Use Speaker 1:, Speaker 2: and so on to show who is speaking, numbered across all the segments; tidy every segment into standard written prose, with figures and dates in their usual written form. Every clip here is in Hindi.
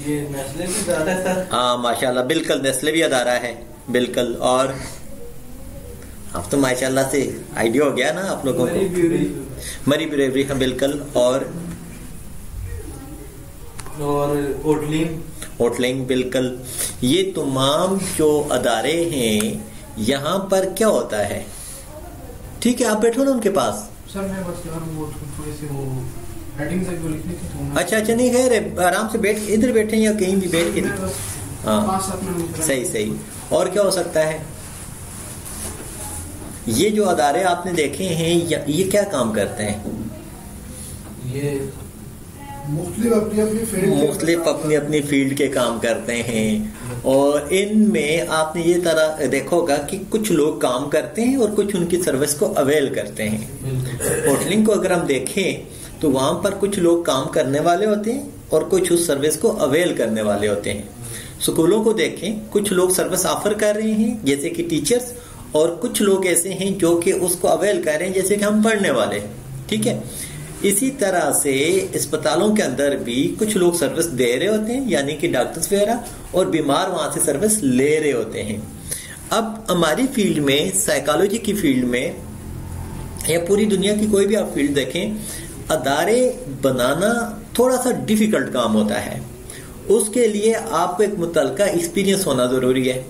Speaker 1: ये नेस्ले भी अदारा है सर?
Speaker 2: हाँ माशाल्लाह, बिल्कुल नेस्ले भी अदारा है, बिल्कुल। और अब तो माशाल्लाह से आइडिया हो गया ना आप लोगों को। मरी ब्रेवरी, हाँ बिल्कुल। और ओटलिंग, बिल्कुल। ये तमाम जो अदारे हैं यहाँ पर क्या होता है, ठीक है आप बैठो ना उनके पास।
Speaker 3: सर मैं बस यार वो थोड़ी सी वो हेडिंग से जो लिखनी थी तो
Speaker 2: अच्छा नहीं खैर, आराम से बैठ, इधर बैठे या कहीं भी बैठ के। हाँ सही। और क्या हो सकता है? ये जो अदारे आपने देखे हैं ये क्या काम करते हैं?
Speaker 1: ये
Speaker 2: मुख्तलिफ अपनी अपनी फील्ड के काम करते हैं। और इनमें आपने ये तरह देखा होगा कि कुछ लोग काम करते हैं और कुछ उनकी सर्विस को अवेल करते हैं। होटलिंग को अगर हम देखें तो वहां पर कुछ लोग काम करने वाले होते हैं और कुछ उस सर्विस को अवेल करने वाले होते हैं। स्कूलों को देखें, कुछ लोग सर्विस ऑफर कर रहे हैं जैसे कि टीचर्स, और कुछ लोग ऐसे हैं जो कि उसको अवेल कर रहे हैं जैसे कि हम पढ़ने वाले, ठीक है। इसी तरह से अस्पतालों के अंदर भी कुछ लोग सर्विस दे रहे होते हैं यानी कि डॉक्टर्स वगैरह, और बीमार वहां से सर्विस ले रहे होते हैं। अब हमारी फील्ड में, साइकोलॉजी की फील्ड में या पूरी दुनिया की कोई भी आप फील्ड देखें, अदारे बनाना थोड़ा सा डिफिकल्ट काम होता है। उसके लिए आपको एक मुतलका एक्सपीरियंस होना जरूरी है,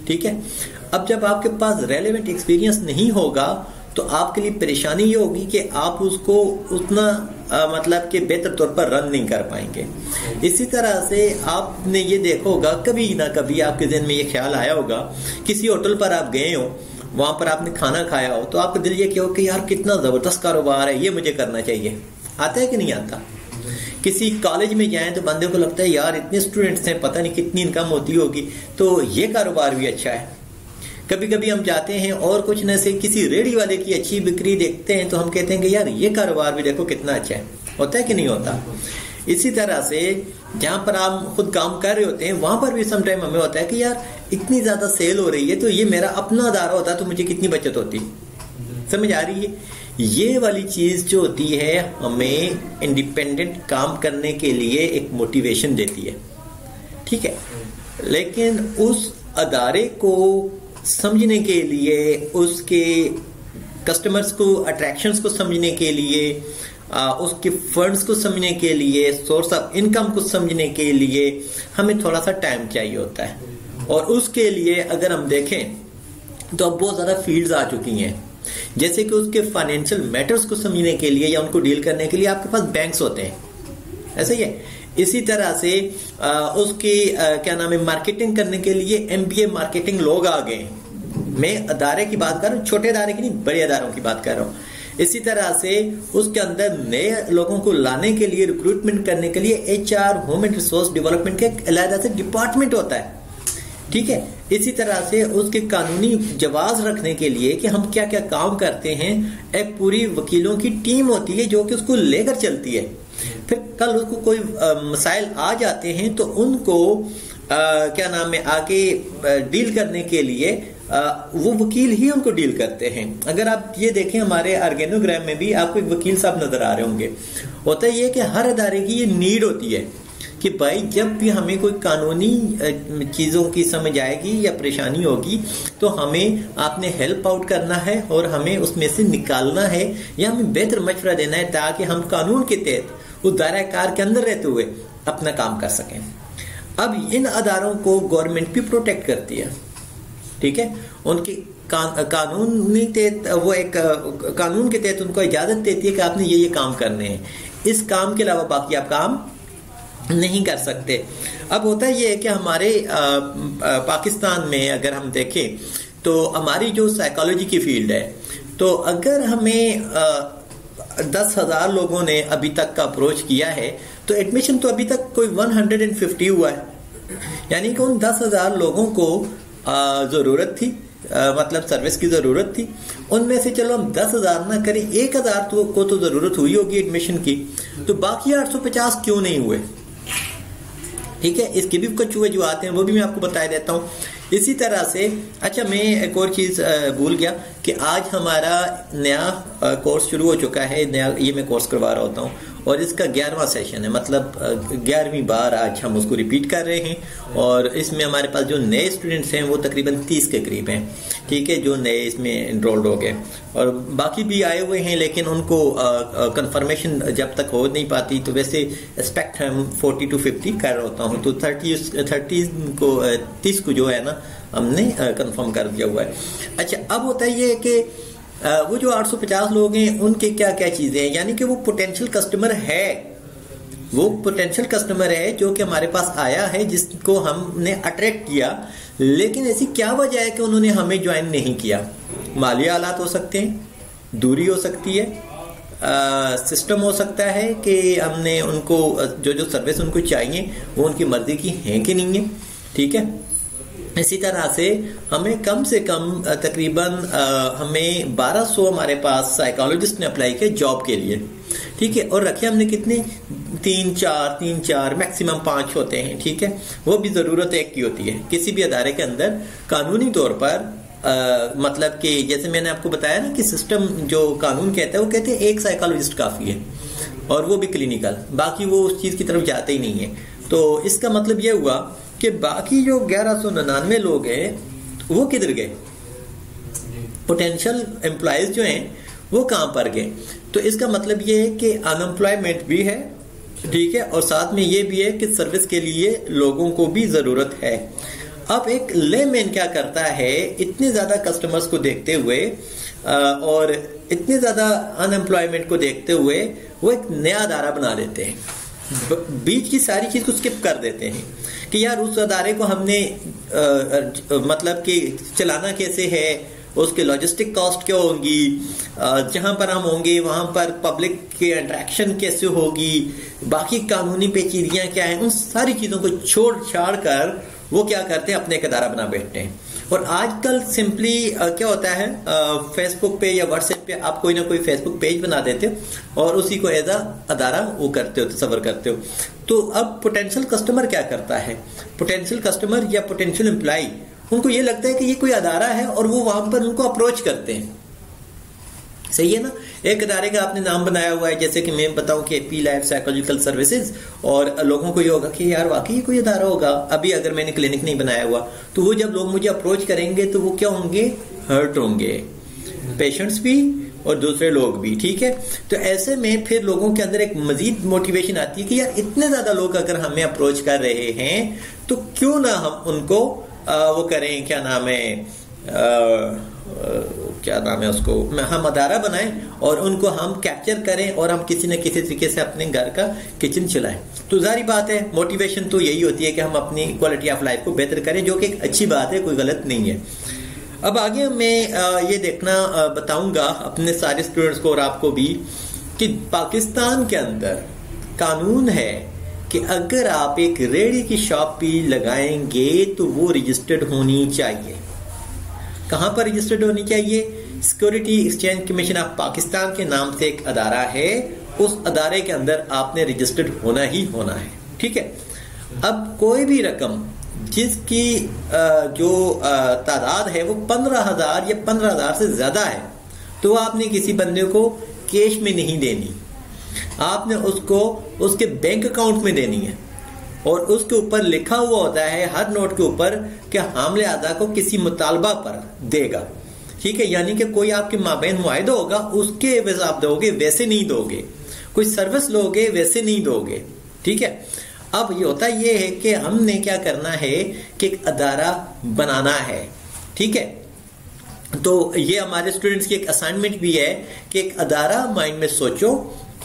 Speaker 2: ठीक है। अब जब आपके पास रेलेवेंट एक्सपीरियंस नहीं होगा तो आपके लिए परेशानी ये होगी कि आप उसको उतना मतलब कि बेहतर तौर पर रन नहीं कर पाएंगे। इसी तरह से आपने ये देखा होगा, कभी ना कभी आपके ज़हन में ये ख्याल आया होगा, किसी होटल पर आप गए हो, वहां पर आपने खाना खाया हो, तो आपका दिल ये क्या हो कि यार कितना जबरदस्त कारोबार है, ये मुझे करना चाहिए। आता है कि नहीं आता? किसी कॉलेज में जाएं तो बंदे को लगता है यार इतने स्टूडेंट्स हैं, पता नहीं कितनी इनकम होती होगी, तो ये कारोबार भी अच्छा है। कभी कभी हम जाते हैं और कुछ न से किसी रेडी वाले की अच्छी बिक्री देखते हैं तो हम कहते हैं कि यार ये कारोबार भी देखो कितना अच्छा है। होता है कि नहीं होता? इसी तरह से जहां पर आप खुद काम कर रहे होते हैं वहां पर भी समटाइम हमें होता है कि यार इतनी ज्यादा सेल हो रही है तो ये मेरा अपना अदारा होता तो मुझे कितनी बचत होती। समझ आ रही है? ये वाली चीज जो होती है हमें इंडिपेंडेंट काम करने के लिए एक मोटिवेशन देती है, ठीक है। लेकिन उस अदारे को समझने के लिए, उसके कस्टमर्स को, अट्रैक्शंस को समझने के लिए, उसके फंड्स को समझने के लिए, सोर्स ऑफ इनकम को समझने के लिए हमें थोड़ा सा टाइम चाहिए होता है। और उसके लिए अगर हम देखें तो अब बहुत ज्यादा फील्ड्स आ चुकी हैं। जैसे कि उसके फाइनेंशियल मैटर्स को समझने के लिए या उनको डील करने के लिए आपके पास बैंक्स होते हैं, ऐसा ही है। इसी तरह से उसकी क्या नाम है, मार्केटिंग करने के लिए MBA मार्केटिंग लोग आ गए। मैं अदारे की बात कर रहा हूँ, छोटे अदारे की नहीं, बड़े अदारों की बात कर रहा हूँ। इसी तरह से उसके अंदर नए लोगों को लाने के लिए, रिक्रूटमेंट करने के लिए HR, ह्यूमन रिसोर्स डेवलपमेंट के अलग से डिपार्टमेंट होता है, ठीक है। इसी तरह से उसके कानूनी जवाब रखने के लिए कि हम क्या क्या काम करते हैं, एक पूरी वकीलों की टीम होती है जो कि उसको लेकर चलती है। फिर कल उसको कोई मसाइल आ जाते हैं तो उनको क्या नाम है, आगे डील करने के लिए वो वकील ही उनको डील करते हैं। अगर आप ये देखें हमारे ऑर्गेनोग्राम में भी आपको एक वकील साहब नजर आ रहे होंगे। होता ये कि हर अदारे की ये नीड होती है कि भाई जब भी हमें कोई कानूनी चीजों की समझ आएगी या परेशानी होगी तो हमें आपने हेल्प आउट करना है और हमें उसमें से निकालना है या हमें बेहतर मशवरा देना है ताकि हम कानून के तहत उस दायरा कार के अंदर रहते हुए अपना काम कर सकें। अब इन अदारों को गवर्नमेंट भी प्रोटेक्ट करती है, ठीक है। उनकी कानूनी तहत, वो एक कानून के तहत उनको इजाजत देती है कि आपने ये काम करने हैं, इस काम के अलावा बाकी आप काम नहीं कर सकते। अब होता ये है कि हमारे पाकिस्तान में अगर हम देखें तो हमारी जो साइकोलॉजी की फील्ड है, तो अगर हमें 10,000 लोगों ने अभी तक का अप्रोच किया है तो एडमिशन तो अभी तक कोई 150 हुआ है। यानी कि उन 10,000 लोगों को जरूरत थी, मतलब सर्विस की जरूरत थी। उनमें से चलो हम 10,000 ना करें, 1,000 को तो जरूरत हुई होगी एडमिशन की, तो बाकी 850 क्यों नहीं हुए, ठीक है। इसके भी कुछ वजूहात हैं, वो भी मैं आपको बता देता हूँ। इसी तरह से अच्छा, मैं एक और चीज भूल गया कि आज हमारा नया कोर्स शुरू हो चुका है, नया ये मैं कोर्स करवा रहा होता हूँ, और इसका 11वां सेशन है, मतलब 11वीं बार आज हम उसको रिपीट कर रहे हैं। और इसमें हमारे पास जो नए स्टूडेंट्स हैं वो तकरीबन 30 के करीब हैं, ठीक है, जो नए इसमें एनरोल्ड हो गए। और बाकी भी आए हुए हैं, लेकिन उनको कंफर्मेशन जब तक हो नहीं पाती, तो वैसे एक्सपेक्ट हम 40 to 50 कर रहा होता हूँ, तो 30 को जो है ना हमने कंफर्म कर दिया हुआ है। अच्छा, अब होता है ये कि वो जो 850 लोग हैं उनके क्या क्या चीजें हैं, यानी कि वो पोटेंशियल कस्टमर है, वो पोटेंशियल कस्टमर है जो कि हमारे पास आया है, जिसको हमने अट्रैक्ट किया, लेकिन ऐसी क्या वजह है कि उन्होंने हमें ज्वाइन नहीं किया। माली हालात हो सकते हैं, दूरी हो सकती है, सिस्टम हो सकता है कि हमने उनको जो सर्विस उनको चाहिए वो उनकी मर्जी की है कि नहीं है, ठीक है। इसी तरह से हमें कम से कम तकरीबन हमें 1200 हमारे पास साइकोलॉजिस्ट ने अप्लाई किया जॉब के लिए, ठीक है, और रखे हमने कितने 3-4 मैक्सिमम 5 होते हैं, ठीक है। वो भी जरूरत एक की होती है किसी भी अदारे के अंदर कानूनी तौर पर, मतलब कि जैसे मैंने आपको बताया ना कि सिस्टम जो कानून कहता है वो कहते हैं एक साइकोलॉजिस्ट काफी है, और वो भी क्लिनिकल, बाकी वो उस चीज की तरफ जाते ही नहीं है। तो इसका मतलब ये हुआ कि बाकी जो 1199 लोग हैं वो किधर गए, पोटेंशियल एम्प्लॉयज जो हैं वो कहां पर गए। तो इसका मतलब ये है कि अनएम्प्लॉयमेंट भी है, ठीक है, और साथ में ये भी है कि सर्विस के लिए लोगों को भी जरूरत है। अब एक लेमैन क्या करता है, इतने ज्यादा कस्टमर्स को देखते हुए और इतने ज्यादा अनएम्प्लॉयमेंट को देखते हुए वो एक नया अदारा बना देते हैं, बीच की सारी चीज को स्किप कर देते हैं कि यार उस अदारे को हमने मतलब कि चलाना कैसे है, उसके लॉजिस्टिक कॉस्ट क्या होगी, जहां पर हम होंगे वहां पर पब्लिक के इंटरेक्शन कैसे होगी, बाकी कानूनी पेचीदगियां क्या हैं, उन सारी चीजों को छोड़ छाड़ कर वो क्या करते हैं, अपने एक अदारा बना बैठते हैं। और आजकल सिंपली क्या होता है, फेसबुक पे या व्हाट्सएप पे आप कोई ना कोई फेसबुक पेज बना देते हो और उसी को एज अदारा वो करते हो, तस्वर करते हो। तो अब पोटेंशियल कस्टमर क्या करता है, पोटेंशियल कस्टमर या पोटेंशियल एम्प्लॉय, उनको ये लगता है कि ये कोई अदारा है और वो वहां पर उनको अप्रोच करते हैं, सही है ना। एक अदारे का आपने नाम बनाया हुआ है, जैसे कि मैं बताऊं कि पी लाइफ साइकोलॉजिकल सर्विसेज, और लोगों को ये होगा कि यार वाकई कोई अदारा होगा। अभी अगर मैंने क्लिनिक नहीं बनाया हुआ तो वो जब लोग मुझे अप्रोच करेंगे तो वो क्या होंगे, हर्ट होंगे, पेशेंट्स भी और दूसरे लोग भी, ठीक है। तो ऐसे में फिर लोगों के अंदर एक मजीद मोटिवेशन आती है कि यार इतने ज्यादा लोग अगर हमें अप्रोच कर रहे हैं तो क्यों ना हम उनको वो करें, क्या नाम है उसको, हम अदारा बनाएं और उनको हम कैप्चर करें और हम किसी न किसी तरीके से अपने घर का किचन चलाएं। तो जारी बात है मोटिवेशन तो यही होती है कि हम अपनी क्वालिटी ऑफ लाइफ को बेहतर करें, जो कि एक अच्छी बात है, कोई गलत नहीं है। अब आगे मैं ये देखना बताऊंगा अपने सारे स्टूडेंट्स को और आपको भी कि पाकिस्तान के अंदर कानून है कि अगर आप एक रेड़ी की शॉप भी लगाएंगे तो वो रजिस्टर्ड होनी चाहिए। कहां पर रजिस्टर्ड होनी चाहिए, security exchange commission of Pakistan के नाम से एक अदारा है, उस अदारे के अंदर आपने रजिस्टर्ड होना ही होना है, ठीक है। अब कोई भी रकम जिसकी जो तादाद है वो 15,000 या 15,000 से ज्यादा है तो आपने किसी बंदे को कैश में नहीं देनी, आपने उसको उसके बैंक अकाउंट में देनी है। और उसके ऊपर लिखा हुआ होता है हर नोट के ऊपर कि हामले अदा को किसी मुतालबा पर देगा, ठीक है। यानी कि कोई आपके माबैन मुआहिदा होगा उसके एवज आप दोगे, वैसे नहीं दोगे, कोई सर्विस लोगे वैसे नहीं दोगे, ठीक है। अब ये होता ये है कि हमने क्या करना है कि एक अदारा बनाना है, ठीक है। तो ये हमारे स्टूडेंट्स की एक असाइनमेंट भी है कि एक अदारा माइंड में सोचो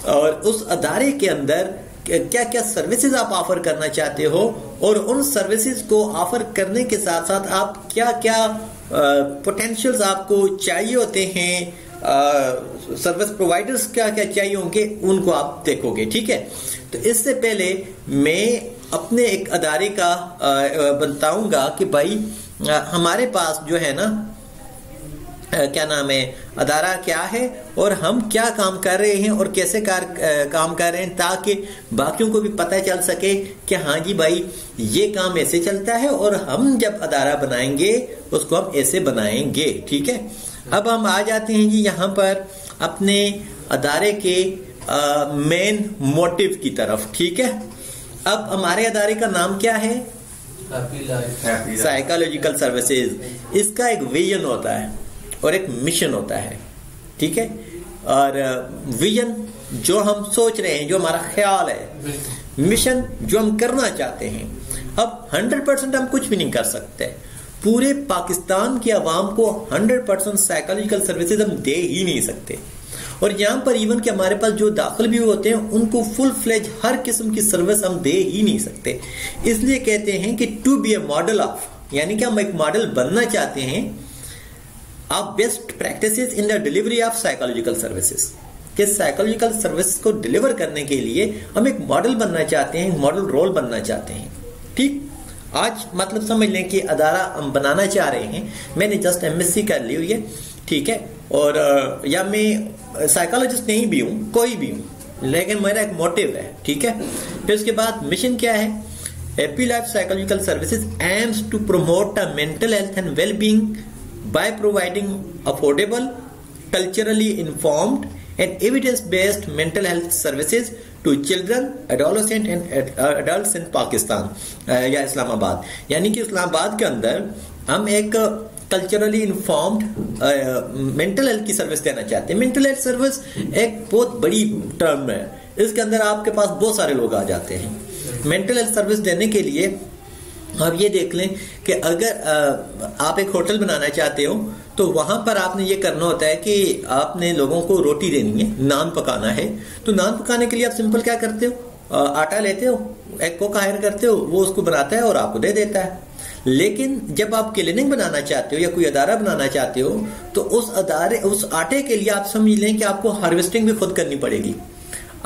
Speaker 2: और उस अदारे के अंदर क्या क्या सर्विसेज आप ऑफर करना चाहते हो और उन सर्विसेज को ऑफर करने के साथ साथ आप क्या क्या पोटेंशियल्स आपको चाहिए होते हैं, सर्विस प्रोवाइडर्स क्या क्या चाहिए होंगे, उनको आप देखोगे, ठीक है। तो इससे पहले मैं अपने एक अदारे का बताऊंगा कि भाई हमारे पास जो है ना क्या नाम है, अदारा क्या है और हम क्या काम कर रहे हैं और कैसे काम कर रहे हैं, ताकि बाकियों को भी पता चल सके कि हाँ जी भाई ये काम ऐसे चलता है और हम जब अदारा बनाएंगे उसको हम ऐसे बनाएंगे, ठीक है। अब हम आ जाते हैं जी यहाँ पर अपने अदारे के मेन मोटिव की तरफ। ठीक है, अब हमारे अदारे का नाम क्या है?
Speaker 1: Happy life
Speaker 2: psychological services. इसका एक विजन होता है और एक मिशन होता है। ठीक है, और विजन जो हम सोच रहे हैं, जो हमारा ख्याल है, मिशन जो हम करना चाहते हैं। अब 100% हम कुछ भी नहीं कर सकते। पूरे पाकिस्तान की आवाम को 100% साइकोलॉजिकल सर्विसेज हम दे ही नहीं सकते। और यहाँ पर इवन कि हमारे पास जो दाखिल भी होते हैं उनको फुल फ्लेज हर किस्म की सर्विस हम दे ही नहीं सकते। इसलिए कहते हैं कि to be a model of, यानी कि हम एक मॉडल बनना चाहते हैं of best practices in the delivery of psychological services. कि साइकोलॉजिकल सर्विस को डिलीवर करने के लिए हम एक मॉडल बनना चाहते हैं, मॉडल रोल बनना चाहते हैं। ठीक, आज मतलब समझ लें कि अदारा हम बनाना चाह रहे हैं। मैंने जस्ट MSc कर ली हुई है, ठीक है, और या मैं साइकोलॉजिस्ट नहीं भी हूँ, कोई भी हूँ, लेकिन मेरा एक मोटिव है। ठीक है, फिर उसके बाद मिशन क्या है? Happy life psychological services aims to promote the mental health and well being by providing affordable, culturally informed and evidence-based mental health services to children, adolescent and adults in Pakistan या इस्लामाबाद। यानी कि इस्लामाबाद के अंदर हम एक कल्चरली इन्फॉर्म्ड मेंटल हेल्थ की सर्विस देना चाहते हैं। मेंटल हेल्थ सर्विस एक बहुत बड़ी टर्म है, इसके अंदर आपके पास बहुत सारे लोग आ जाते हैं। मेंटल हेल्थ सर्विस देने के लिए आप ये देख लें कि अगर आप एक होटल बनाना चाहते हो तो वहां पर आपने ये करना होता है कि आपने लोगों को रोटी देनी है, नान पकाना है। तो नान पकाने के लिए आप सिंपल क्या करते हो? आटा लेते हो, एक को हायर करते हो, वो उसको बनाता है और आपको दे देता है। लेकिन जब आप क्लिनिक बनाना चाहते हो या कोई अदारा बनाना चाहते हो तो उस आटे के लिए आप समझ लें कि आपको हार्वेस्टिंग भी खुद करनी पड़ेगी,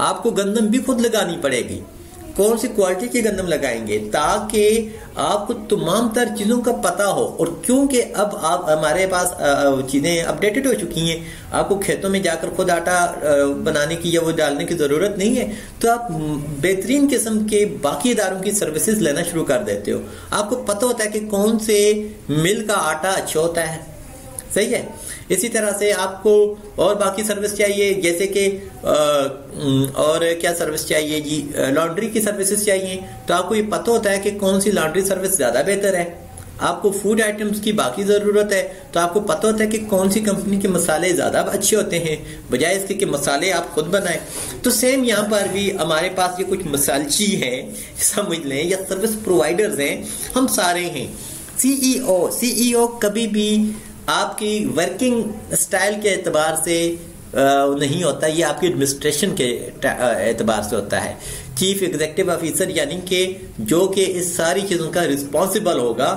Speaker 2: आपको गंदम भी खुद लगानी पड़ेगी। कौन सी क्वालिटी की गंदम लगाएंगे ताकि आपको तमाम तर चीजों का पता हो। और क्योंकि अब आप हमारे पास चीजें अपडेटेड हो चुकी हैं, आपको खेतों में जाकर खुद आटा बनाने की या वो डालने की जरूरत नहीं है, तो आप बेहतरीन किस्म के बाकी इदारों की सर्विसेज लेना शुरू कर देते हो। आपको पता होता है कि कौन से मिल का आटा अच्छा होता है, सही है। इसी तरह से आपको और बाकी सर्विस चाहिए, जैसे कि और क्या सर्विस चाहिए जी, लॉन्ड्री की सर्विसेज चाहिए, तो आपको ये पता होता है कि कौन सी लॉन्ड्री सर्विस ज्यादा बेहतर है। आपको फूड आइटम्स की बाकी जरूरत है तो आपको पता होता है कि कौन सी कंपनी के मसाले ज्यादा अच्छे होते हैं, बजाय इसके कि मसाले आप खुद बनाएं। तो सेम यहाँ पर भी हमारे पास ये कुछ मसालची हैं, समझ लें, या सर्विस प्रोवाइडर्स हैं, हम सारे हैं। सीईओ कभी भी आपकी वर्किंग स्टाइल के एतबार से नहीं होता, ये आपकी एडमिनिस्ट्रेशन के एतबार से होता है। चीफ एग्जीक्यूटिव ऑफिसर यानी कि जो कि इस सारी चीजों का रिस्पॉन्सिबल होगा,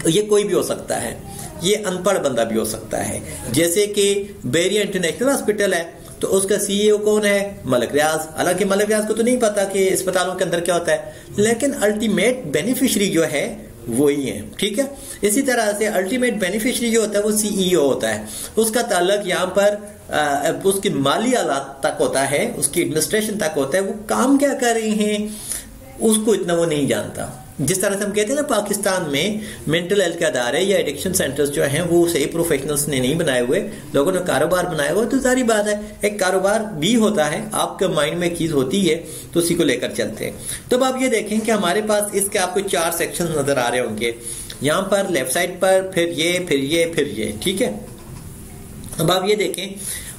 Speaker 2: ये कोई भी हो सकता है, ये अनपढ़ बंदा भी हो सकता है। जैसे कि बेरिया इंटरनेशनल हॉस्पिटल है तो उसका सीईओ कौन है? मलिक रियाज। हालांकि मलिक रियाज को तो नहीं पता कि अस्पतालों के अंदर क्या होता है, लेकिन अल्टीमेट बेनिफिशियरी जो है वो ही है। ठीक है, इसी तरह से अल्टीमेट बेनिफिशियरी जो होता है वो सीईओ होता है। उसका ताल्लुक यहाँ पर उसकी माली हालात तक होता है, उसकी एडमिनिस्ट्रेशन तक होता है। वो काम क्या कर रहे हैं उसको इतना वो नहीं जानता। जिस तरह से हम कहते हैं ना, पाकिस्तान में मेंटल हेल्थ के अदारे या एडिक्शन सेंटर्स जो हैं वो सही प्रोफेशनल्स ने नहीं बनाए हुए, लोगों ने कारोबार बनाया हुआ। तो सारी बात है, एक कारोबार भी होता है, आपके माइंड में एक चीज होती है तो उसी को लेकर चलते हैं। तो अब आप ये देखें कि हमारे पास इसके आपको 4 सेक्शन नजर आ रहे होंगे यहाँ पर लेफ्ट साइड पर, फिर ये। ठीक है, अब आप ये देखें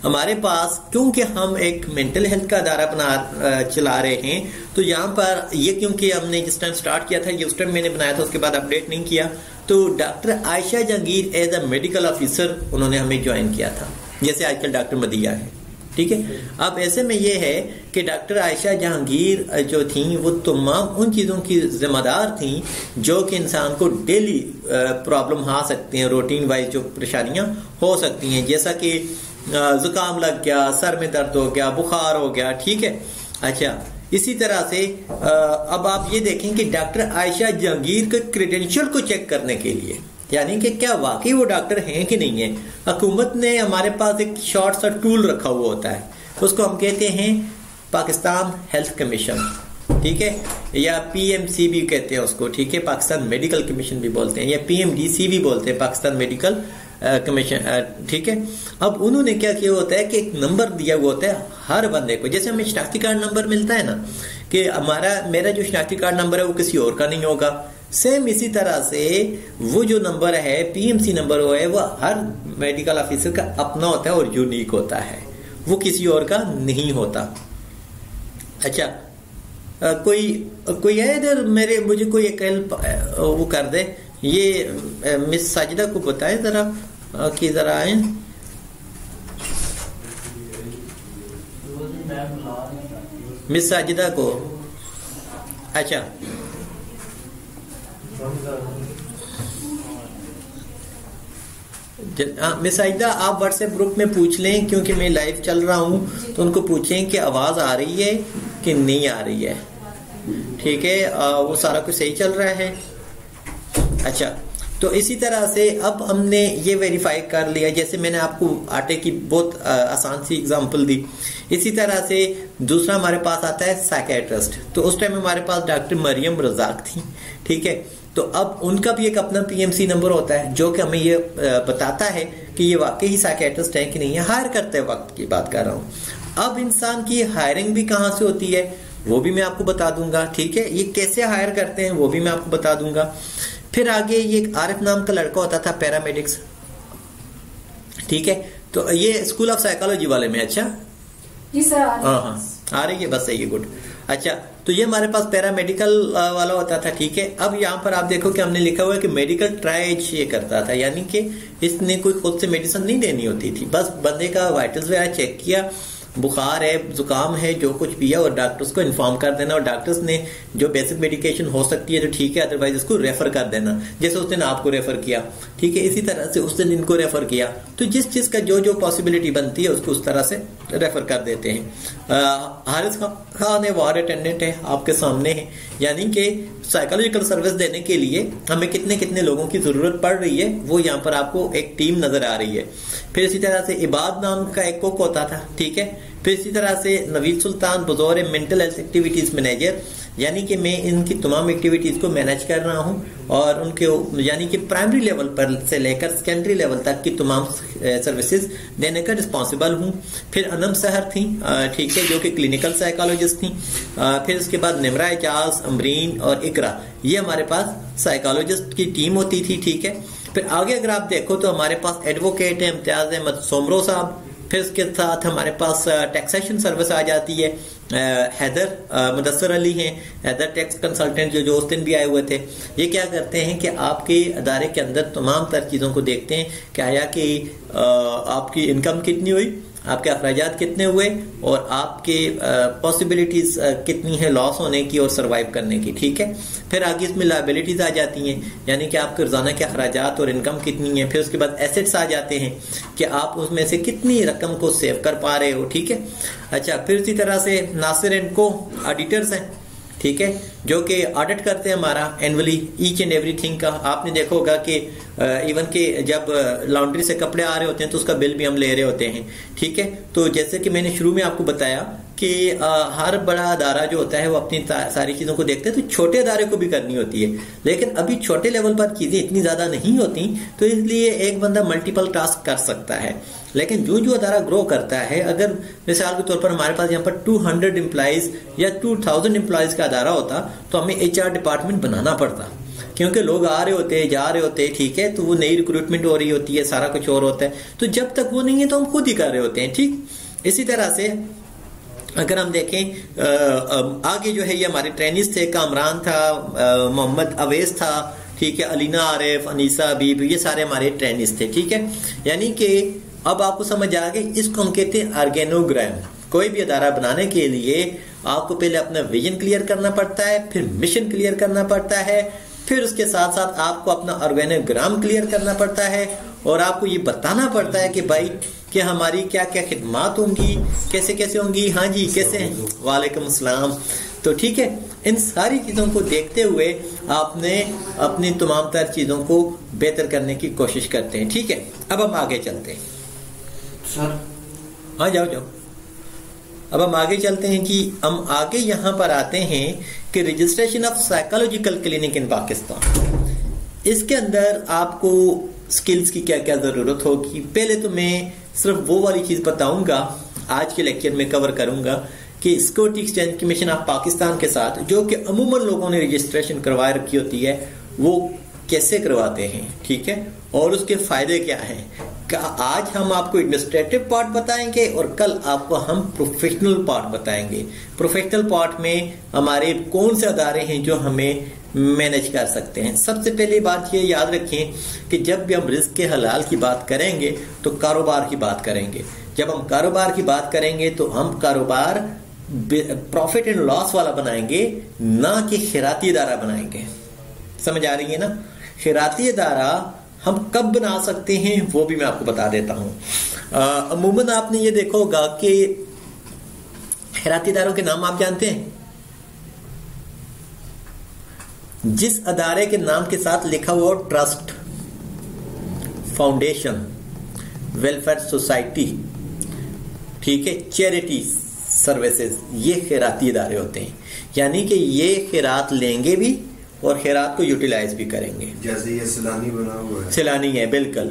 Speaker 2: हमारे पास, क्योंकि हम एक मेंटल हेल्थ का अदारा चला रहे हैं, तो यहाँ पर ये क्योंकि हमने जिस टाइम स्टार्ट किया था, ये उस टाइम मैंने बनाया था, उसके बाद अपडेट नहीं किया, तो doctor Ayesha Jahangir as a medical officer उन्होंने हमें ज्वाइन किया था, जैसे आजकल डॉक्टर मदिया है। ठीक है, अब ऐसे में ये है कि डॉक्टर आयशा जहांगीर जो थी वो तमाम उन चीज़ों की जिम्मेदार थी जो कि इंसान को डेली प्रॉब्लम आ सकती हैं, रूटीन वाइज जो परेशानियां हो सकती हैं, जैसा कि जुकाम लग गया, सर में दर्द हो गया, बुखार हो गया। ठीक है, अच्छा, इसी तरह से अब आप ये देखें कि डॉक्टर आयशा जहांगीर के क्रेडेंशियल को चेक करने के लिए, यानी कि क्या वाकई वो डॉक्टर हैं कि नहीं है, हुकूमत ने हमारे पास एक शॉर्ट सा टूल रखा हुआ होता है, उसको हम कहते हैं पाकिस्तान हेल्थ कमीशन। ठीक है, या PMC भी कहते हैं उसको। ठीक है, पाकिस्तान मेडिकल कमीशन भी बोलते हैं, या PMDC भी बोलते हैं, पाकिस्तान मेडिकल कमीशन, ठीक है। अब उन्होंने क्या किया होता है कि एक नंबर दिया हुआ होता है हर बंदे को, जैसे हमें शनाख्ती कार्ड नंबर मिलता है ना कि मेरा जो शनाख्ती कार्ड नंबर है वो किसी और का नहीं होगा, सेम इसी तरह से वो जो नंबर है पीएमसी नंबर है वो हर मेडिकल ऑफिसर का अपना होता है और यूनिक होता है, वो किसी और का नहीं होता। अच्छा, कोई है इधर मुझे कोई एक हेल्प वो कर दे, ये मिस साजिदा को बताएं जरा कि जरा आए। मिस साजिदा को, अच्छा मिस साजिदा आप व्हाट्सएप ग्रुप में पूछ लें, क्योंकि मैं लाइव चल रहा हूं, तो उनको पूछें कि आवाज आ रही है कि नहीं आ रही है, ठीक है। वो सारा कुछ सही चल रहा है। अच्छा, तो इसी तरह से अब हमने ये वेरीफाई कर लिया, जैसे मैंने आपको आटे की बहुत आसान सी एग्जांपल दी। इसी तरह से दूसरा हमारे पास आता है साइकियाट्रिस्ट। तो उस टाइम हमारे पास डॉक्टर मरियम रजाक थी, ठीक है। तो अब उनका भी एक अपना पीएमसी नंबर होता है जो कि हमें ये बताता है कि ये वाकई ही साइकियाट्रिस्ट है कि नहीं है। हायर करते वक्त की बात कर रहा हूँ। अब इंसान की हायरिंग भी कहाँ से होती है वो भी मैं आपको बता दूंगा, ठीक है। ये कैसे हायर करते हैं वो भी मैं आपको बता दूंगा। फिर आगे ये आरिफ नाम का लड़का होता था पैरामेडिक्स, ठीक है। तो ये स्कूल ऑफ साइकोलॉजी वाले में, अच्छा
Speaker 4: जी सर,
Speaker 2: हाँ आ रही है, बस सही है, गुड। अच्छा, तो ये हमारे पास पैरामेडिकल वाला होता था, ठीक है। अब यहाँ पर आप देखो कि हमने लिखा हुआ है कि मेडिकल ट्रायज ये करता था, यानी कि इसने कोई खुद से मेडिसिन नहीं देनी होती थी, बस बंदे का वाइटल्स वगैरह चेक किया, बुखार है, जुकाम है, जो कुछ भी है, और डॉक्टर्स को इन्फॉर्म कर देना, और डॉक्टर्स ने जो बेसिक मेडिकेशन हो सकती है तो ठीक है, अदरवाइज उसको रेफर कर देना, जैसे उस दिन आपको रेफर किया, ठीक है। इसी तरह से उस दिन इनको रेफर किया, तो जिस चीज का जो जो पॉसिबिलिटी बनती है उसको उस तरह से रेफर कर देते हैं। हारिस खान वार्ड अटेंडेंट है, आपके सामने है, यानी कि साइकोलॉजिकल सर्विस देने के लिए हमें कितने कितने लोगों की जरूरत पड़ रही है वो यहाँ पर आपको एक टीम नजर आ रही है। फिर इसी तरह से इबाद नाम का एक कुक होता था, ठीक है। फिर इसी तरह से नवीद सुल्तान बतौर मेंटल हेल्थ एक्टिविटीज मैनेजर, यानी कि मैं इनकी तमाम एक्टिविटीज को मैनेज कर रहा हूं, और उनके यानी कि प्राइमरी लेवल पर से लेकर सेकेंडरी लेवल तक की तमाम सर्विसेज देने का रिस्पॉन्सिबल हूं। फिर अनम सहर थी, ठीक है, जो कि क्लिनिकल साइकोलॉजिस्ट थी। फिर उसके बाद निमरा एजाज, अमरीन और इकरा, ये हमारे पास साइकोलॉजिस्ट की टीम होती थी, ठीक है। फिर आगे अगर आप देखो तो हमारे पास एडवोकेट है इम्तियाज अहमद सोमरो साहब। फिर उसके साथ हमारे पास टैक्सेशन सर्विस आ जाती है, हैदर मुदस्सर अली हैं, हैदर टैक्स कंसल्टेंट जो उस दिन भी आए हुए थे। ये क्या करते हैं कि आपके अदारे के अंदर तमाम तर चीज़ों को देखते हैं कि आया कि आपकी इनकम कितनी हुई, आपके अखराजात कितने हुए, और आपके पॉसिबिलिटीज कितनी है लॉस होने की और सरवाइव करने की, ठीक है। फिर आगे इसमें लायबिलिटीज आ जाती हैं, यानी कि आपके रोजाना के अखराजात और इनकम कितनी है। फिर उसके बाद एसेट्स आ जाते हैं कि आप उसमें से कितनी रकम को सेव कर पा रहे हो, ठीक है। अच्छा, फिर इसी तरह से नासिर एंड को ऑडिटर्स हैं, ठीक है, जो कि ऑडिट करते हैं हमारा एनुअली ईच एंड एवरीथिंग का। आपने देखा होगा कि इवन के जब लॉन्ड्री से कपड़े आ रहे होते हैं तो उसका बिल भी हम ले रहे होते हैं, ठीक है। तो जैसे कि मैंने शुरू में आपको बताया कि हर बड़ा अदारा जो होता है वो अपनी सारी चीजों को देखते हैं, तो छोटे अदारे को भी करनी होती है, लेकिन अभी छोटे लेवल पर चीजें इतनी ज्यादा नहीं होती, तो इसलिए एक बंदा मल्टीपल टास्क कर सकता है। लेकिन जो जो अदारा ग्रो करता है, अगर मिसाल के तौर पर हमारे पास यहाँ पर 200 एम्प्लॉइज या 2000 एम्प्लॉइज का अदारा होता तो हमें HR डिपार्टमेंट बनाना पड़ता, क्योंकि लोग आ रहे होते जा रहे होते, ठीक है। तो वो नई रिक्रूटमेंट हो रही होती है, सारा कुछ और होता है, तो जब तक वो नहीं है तो हम खुद ही कर रहे होते हैं, ठीक। इसी तरह से अगर हम देखें आगे जो है ये हमारे ट्रेनिज थे, कामरान था, मोहम्मद अवेस था, ठीक है, अलीना आरिफ, अनीसा हबीब, ये सारे हमारे ट्रेनिज थे, ठीक है। यानी कि अब आपको समझ आ गई, इसको हम कहते हैं ऑर्गेनोग्राम। कोई भी अदारा बनाने के लिए आपको पहले अपना विजन क्लियर करना पड़ता है, फिर मिशन क्लियर करना पड़ता है, फिर उसके साथ साथ आपको अपना ऑर्गेनोग्राम क्लियर करना पड़ता है, और आपको ये बताना पड़ता है कि भाई कि हमारी क्या क्या खिदमात होंगी, कैसे कैसे होंगी। हाँ जी, कैसे, वालेकुम अस्सलाम। तो ठीक है, इन सारी चीजों को देखते हुए आपने अपनी तमाम तर चीजों को बेहतर करने की कोशिश करते हैं, ठीक है। अब हम आगे चलते हैं
Speaker 1: सर।
Speaker 2: हाँ जाओ। अब हम आगे चलते हैं जी। हम आगे यहाँ पर आते हैं कि registration of psychological clinic in Pakistan. इसके अंदर आपको स्किल्स की क्या क्या जरूरत होगी। पहले तो मैं सिर्फ वो वाली चीज बताऊंगा, आज के लेक्चर में कवर करूंगा कि security exchange commission of Pakistan के साथ जो कि अमूमन लोगों ने रजिस्ट्रेशन करवा रखी होती है वो कैसे करवाते हैं, ठीक है, और उसके फायदे क्या हैं। आज हम आपको एडमिनिस्ट्रेटिव पार्ट बताएंगे और कल आपको हम प्रोफेशनल पार्ट बताएंगे। प्रोफेशनल पार्ट में हमारे कौन से अदारे हैं जो हमें मैनेज कर सकते हैं। सबसे पहली बात ये याद रखें कि जब भी हम रिस्क के हलाल की बात करेंगे तो कारोबार की बात करेंगे। जब हम कारोबार की बात करेंगे तो हम कारोबार प्रॉफिट एंड लॉस वाला बनाएंगे, ना कि खैराती इदारा बनाएंगे। समझ आ रही है ना। खैराती इदारा हम कब बना सकते हैं वो भी मैं आपको बता देता हूं। अमूमन आपने ये देखा होगा कि खैराती इदारों के नाम आप जानते हैं। जिस अदारे के नाम के साथ लिखा हुआ ट्रस्ट, फाउंडेशन, वेलफेयर सोसाइटी, ठीक है, चैरिटी सर्विसेज, ये खैराती इदारे होते हैं। यानी कि ये खैरात लेंगे भी और खैरात को यूटिलाइज भी करेंगे।
Speaker 4: जैसे ये सैलानी बना हुआ है,
Speaker 2: सैलानी है, बिल्कुल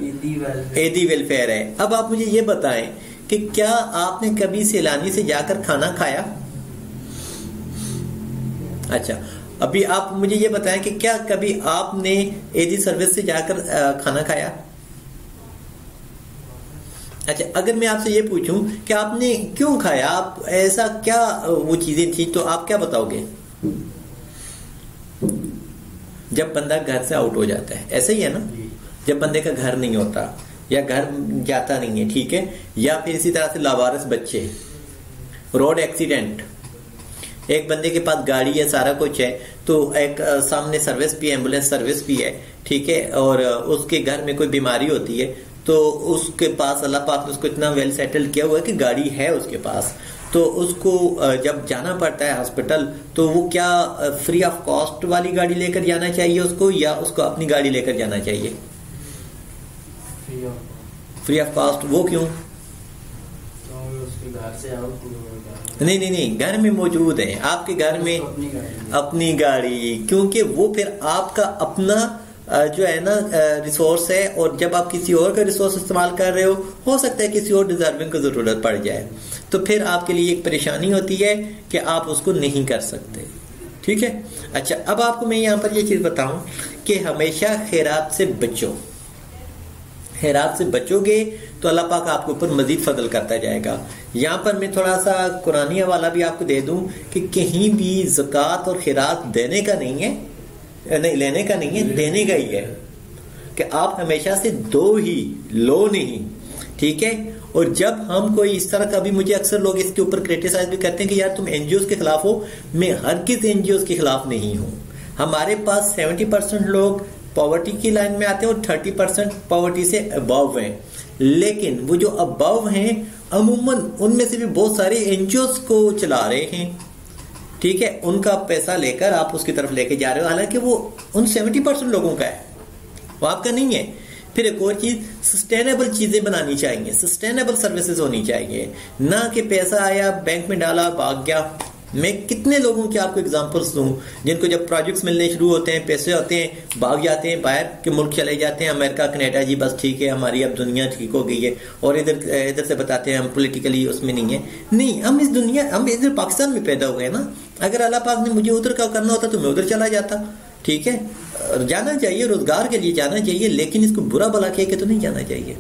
Speaker 2: एदी वेलफेयर है। अब आप मुझे ये बताएं कि क्या आपने कभी सैलानी से जाकर खाना खाया? अच्छा, अभी आप मुझे ये बताएं कि क्या कभी आपने एदी सर्विस से जाकर खाना खाया? अच्छा, अगर मैं आपसे ये पूछूं कि आपने क्यों खाया, आप ऐसा क्या वो चीजें थी, तो आप क्या बताओगे? जब बंदा घर से आउट हो जाता है, ऐसे ही है ना, जब बंदे का घर नहीं होता या घर जाता नहीं है, ठीक है, या फिर इसी तरह से लावारिस बच्चे, रोड एक्सीडेंट, एक बंदे के पास गाड़ी है, सारा कुछ है, तो एक सामने सर्विस भी, एम्बुलेंस सर्विस भी है, ठीक है, और उसके घर में कोई बीमारी होती है तो उसके पास अल्लाह पाक ने उसको इतना वेल सेटल्ड किया हुआ है कि गाड़ी है उसके पास, तो उसको जब जाना पड़ता है हॉस्पिटल तो वो क्या फ्री ऑफ कॉस्ट वाली गाड़ी लेकर जाना चाहिए उसको, या उसको अपनी गाड़ी लेकर जाना चाहिए? Free of cost. वो क्यों?
Speaker 1: घर से
Speaker 2: नहीं, घर में मौजूद है, आपके घर में अपनी गाड़ी, क्योंकि वो फिर आपका अपना जो है ना रिसोर्स है, और जब आप किसी और का रिसोर्स इस्तेमाल कर रहे हो सकता है किसी और डिजर्विंग को जरूरत पड़ जाए, तो फिर आपके लिए एक परेशानी होती है कि आप उसको नहीं कर सकते, ठीक है। अच्छा, अब आपको मैं यहाँ पर ये चीज बताऊं कि हमेशा खैरात से बचो। खैरात से बचोगे तो अल्लाह पाक आपके ऊपर मजीद फजल करता जाएगा। यहाँ पर मैं थोड़ा सा कुरानी हवाला भी आपको दे दूं कि कहीं भी ज़कात और खैरात देने का नहीं है, नहीं लेने का नहीं है, देने का ही है, कि आप हमेशा से दो ही, लो नहीं, ठीक है। और जब हम कोई इस तरह का, भी मुझे अक्सर लोग इसके ऊपर क्रिटिसाइज भी करते हैं कि यार तुम एनजीओ के खिलाफ हो, मैं हर किस एनजीओ के खिलाफ नहीं हूं। हमारे पास 70% लोग पॉवर्टी की लाइन में आते हैं और 30% पॉवर्टी से अबव हैं, लेकिन वो जो अबव हैं अमूमन उनमें से भी बहुत सारे एनजीओ को चला रहे हैं, ठीक है, उनका पैसा लेकर आप उसकी तरफ लेके जा रहे हो, हालांकि वो उन 70% लोगों का है, वो आपका नहीं है। फिर एक और चीज, सस्टेनेबल चीजें बनानी चाहिए, सस्टेनेबल सर्विसेज होनी चाहिए, ना कि पैसा आया बैंक में डाला भाग गया। मैं कितने लोगों के आपको एग्जांपल्स दूं जिनको जब प्रोजेक्ट्स मिलने शुरू होते हैं, पैसे होते हैं, भाग जाते हैं, बाहर के मुल्क चले जाते हैं, अमेरिका, कनाडा, जी बस ठीक है हमारी अब दुनिया ठीक हो गई है, और इधर से बताते हैं हम पॉलिटिकली उसमें नहीं है। नहीं, हम इस दुनिया, हम इधर पाकिस्तान में पैदा हुए हैं ना। अगर अल्लाह पाक ने मुझे उधर का करना होता तो मैं उधर चला जाता, ठीक है। जाना चाहिए, रोजगार के लिए जाना चाहिए, लेकिन इसको बुरा भला कह के तो नहीं जाना चाहिए।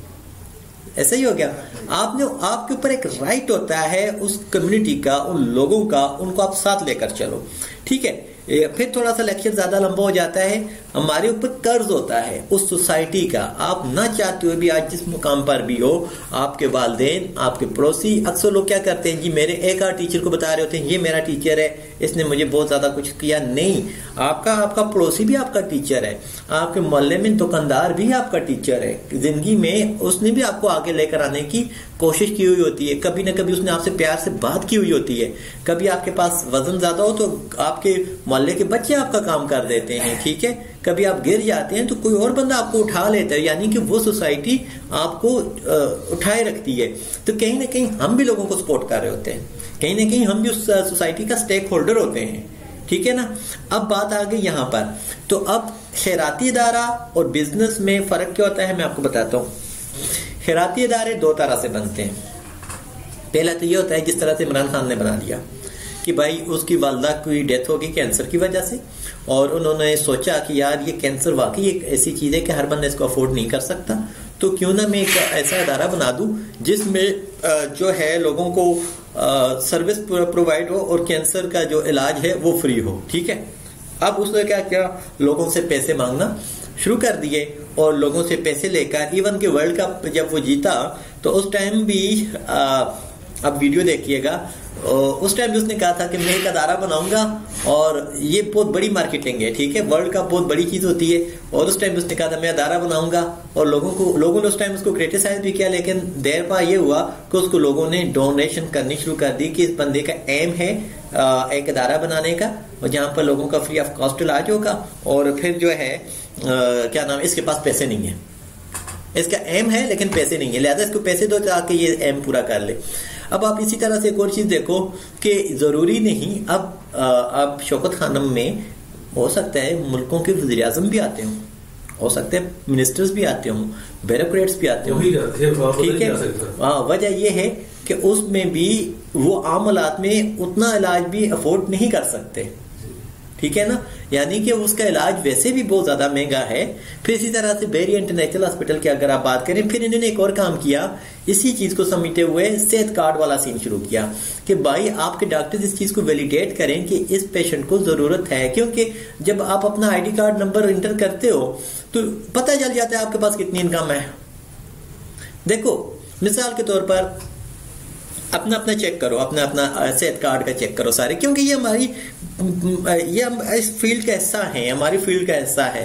Speaker 2: ऐसा ही हो गया। आपके ऊपर एक राइट होता है उस कम्युनिटी का, उन लोगों का, उनको आप साथ लेकर चलो, ठीक है। फिर थोड़ा सा लेक्चर ज्यादा लंबा हो जाता है। हमारे ऊपर कर्ज होता है उस सोसाइटी का, आप ना चाहते हुए भी आज जिस मुकाम पर भी हो, आपके वालिदैन, आपके पड़ोसी, अक्सर लोग क्या करते हैं जी, मेरे एक आध टीचर को बता रहे होते हैं ये मेरा टीचर है, इसने मुझे बहुत ज्यादा कुछ किया। नहीं, आपका पड़ोसी भी आपका टीचर है, आपके मोहल्ले में दुकानदार भी आपका टीचर है। जिंदगी में उसने भी आपको आगे लेकर आने की कोशिश की हुई होती है, कभी ना कभी उसने आपसे प्यार से बात की हुई होती है। कभी आपके पास वजन ज्यादा हो तो आपके मोहल्ले के बच्चे आपका काम कर देते हैं, ठीक है। कभी आप गिर जाते हैं तो कोई और बंदा आपको उठा लेता है, यानी कि वो सोसाइटी आपको उठाए रखती है। तो कहीं ना कहीं हम भी लोगों को सपोर्ट कर रहे होते हैं, कहीं ना कहीं हम भी उस सोसाइटी का स्टेक होल्डर होते हैं, ठीक है ना। अब बात आ गई यहाँ पर, तो अब खैराती इदारा और बिजनेस में फर्क क्या होता है मैं आपको बताता हूँ। खैराती इदारे दो तरह से बनते हैं। पहला तो ये होता है जिस तरह से इमरान खान ने बना दिया कि भाई उसकी वालदा की डेथ होगी कैंसर की वजह से, और उन्होंने सोचा कि यार ये कैंसर वाकई एक ऐसी चीज है कि हर बंदा इसको अफोर्ड नहीं कर सकता, तो क्यों ना मैं एक ऐसा इदारा बना दूं जिसमें जो है लोगों को सर्विस प्रोवाइड हो और कैंसर का जो इलाज है वो फ्री हो। ठीक है। अब उसने क्या किया, लोगों से पैसे मांगना शुरू कर दिए और लोगों से पैसे लेकर इवन के वर्ल्ड कप जब वो जीता तो उस टाइम भी अब वीडियो देखिएगा, उस टाइम भी उसने कहा था कि मैं एक अदारा बनाऊंगा और ये बहुत बड़ी मार्केटिंग है। ठीक है, वर्ल्ड कप बहुत बड़ी चीज होती है, और उस टाइम उसने कहा था मैं अदारा बनाऊंगा, और लोगों ने उस टाइम उसको क्रिटिसाइज भी किया, लेकिन देर पा ये हुआ कि उसको लोगों ने डोनेशन करनी शुरू कर दी कि इस बंदे का एम है एक अदारा बनाने का, और जहां पर लोगों का फ्री ऑफ कॉस्ट इलाज होगा, और फिर जो है क्या नाम, इसके पास पैसे नहीं है, इसका एम है लेकिन पैसे नहीं है, लिहाजा इसको पैसे दो ताकि ये एम पूरा कर ले। अब आप इसी तरह से एक और चीज देखो कि जरूरी नहीं अब शौकत खानम में हो सकता है मुल्कों के वज़ीर आज़म भी आते हों, हो सकता है मिनिस्टर्स भी आते हों, ब्यूरोक्रेट्स भी आते हों। ठीक है, वजह यह है कि उसमें भी वो आम हालात में उतना इलाज भी अफोर्ड नहीं कर सकते। ठीक है ना, यानी कि उसका इलाज वैसे भी बहुत ज्यादा महंगा है। फिर इसी तरह से बेरिया इंटरनेशनल हॉस्पिटल की अगर आप बात करें, फिर इन्होंने एक और काम किया, इसी चीज को समझते हुए सेहत कार्ड वाला सीन शुरू किया कि भाई आपके डॉक्टर इस चीज को वैलिडेट करें कि इस पेशेंट को जरूरत है, क्योंकि जब आप अपना आईडी कार्ड नंबर इंटर करते हो तो पता चल जाता है आपके पास कितनी इनकम है। देखो मिसाल के तौर पर अपना चेक करो, अपना सेहत कार्ड का चेक करो सारे, क्योंकि ये इस फील्ड का हिस्सा है, हमारी फील्ड का हिस्सा है।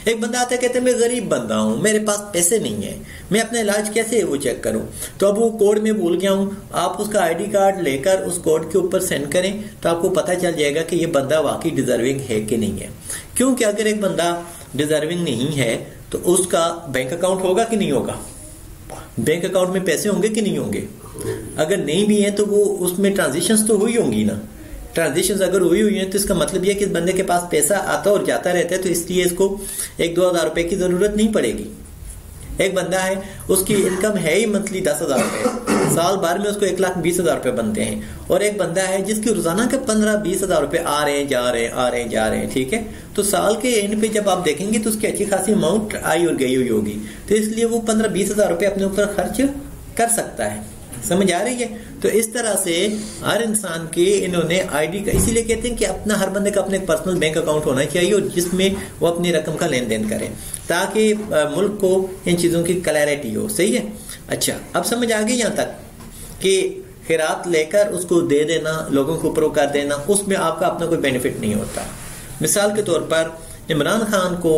Speaker 2: एक बंदा आता है कहते हैं मैं गरीब बंदा हूं, मेरे पास पैसे नहीं है, मैं अपना इलाज कैसे वो चेक करूं, तो अब वो कोड में भूल गया हूं, आप उसका आईडी कार्ड लेकर उस कोड के ऊपर सेंड करें तो आपको पता चल जाएगा कि ये बंदा वाकई डिजर्विंग है कि नहीं है। क्योंकि अगर एक बंदा डिजर्विंग नहीं है तो उसका बैंक अकाउंट होगा कि नहीं होगा, बैंक अकाउंट में पैसे होंगे कि नहीं होंगे, अगर नहीं भी है तो वो उसमें ट्रांजेक्शन्स तो हुई होंगी ना। ट्रांजेक्शन्स अगर हुई है तो इसका मतलब यह कि इस बंदे के पास पैसा आता और जाता रहता है, तो इसलिए इसको 1-2 हज़ार रुपए की जरूरत नहीं पड़ेगी। एक बंदा है उसकी इनकम है ही मंथली 10,000 रुपए, साल भर में उसको 1,20,000 रुपए बनते हैं, और एक बंदा है जिसकी रोजाना के 15-20 हज़ार रुपए आ रहे हैं जा रहे हैं। ठीक है, तो साल के एंड पे जब आप देखेंगे तो उसकी अच्छी खासी अमाउंट आई और गई हुई होगी, तो इसलिए वो 15-20 हज़ार रुपए अपने ऊपर खर्च कर सकता है। समझ आ रही है? तो इस तरह से हर इंसान के इन्होंने आईडी का, इसीलिए कहते हैं कि अपना हर बंदे का अपने पर्सनल बैंक अकाउंट होना चाहिए और जिसमें वो अपनी रकम का लेन देन करें, ताकि मुल्क को इन चीजों की क्लैरिटी हो। सही है। अच्छा, अब समझ आ गई यहाँ तक कि खैरात लेकर उसको दे देना, लोगों को ऊपर कर देना, उसमें आपका अपना कोई बेनिफिट नहीं होता। मिसाल के तौर पर इमरान खान को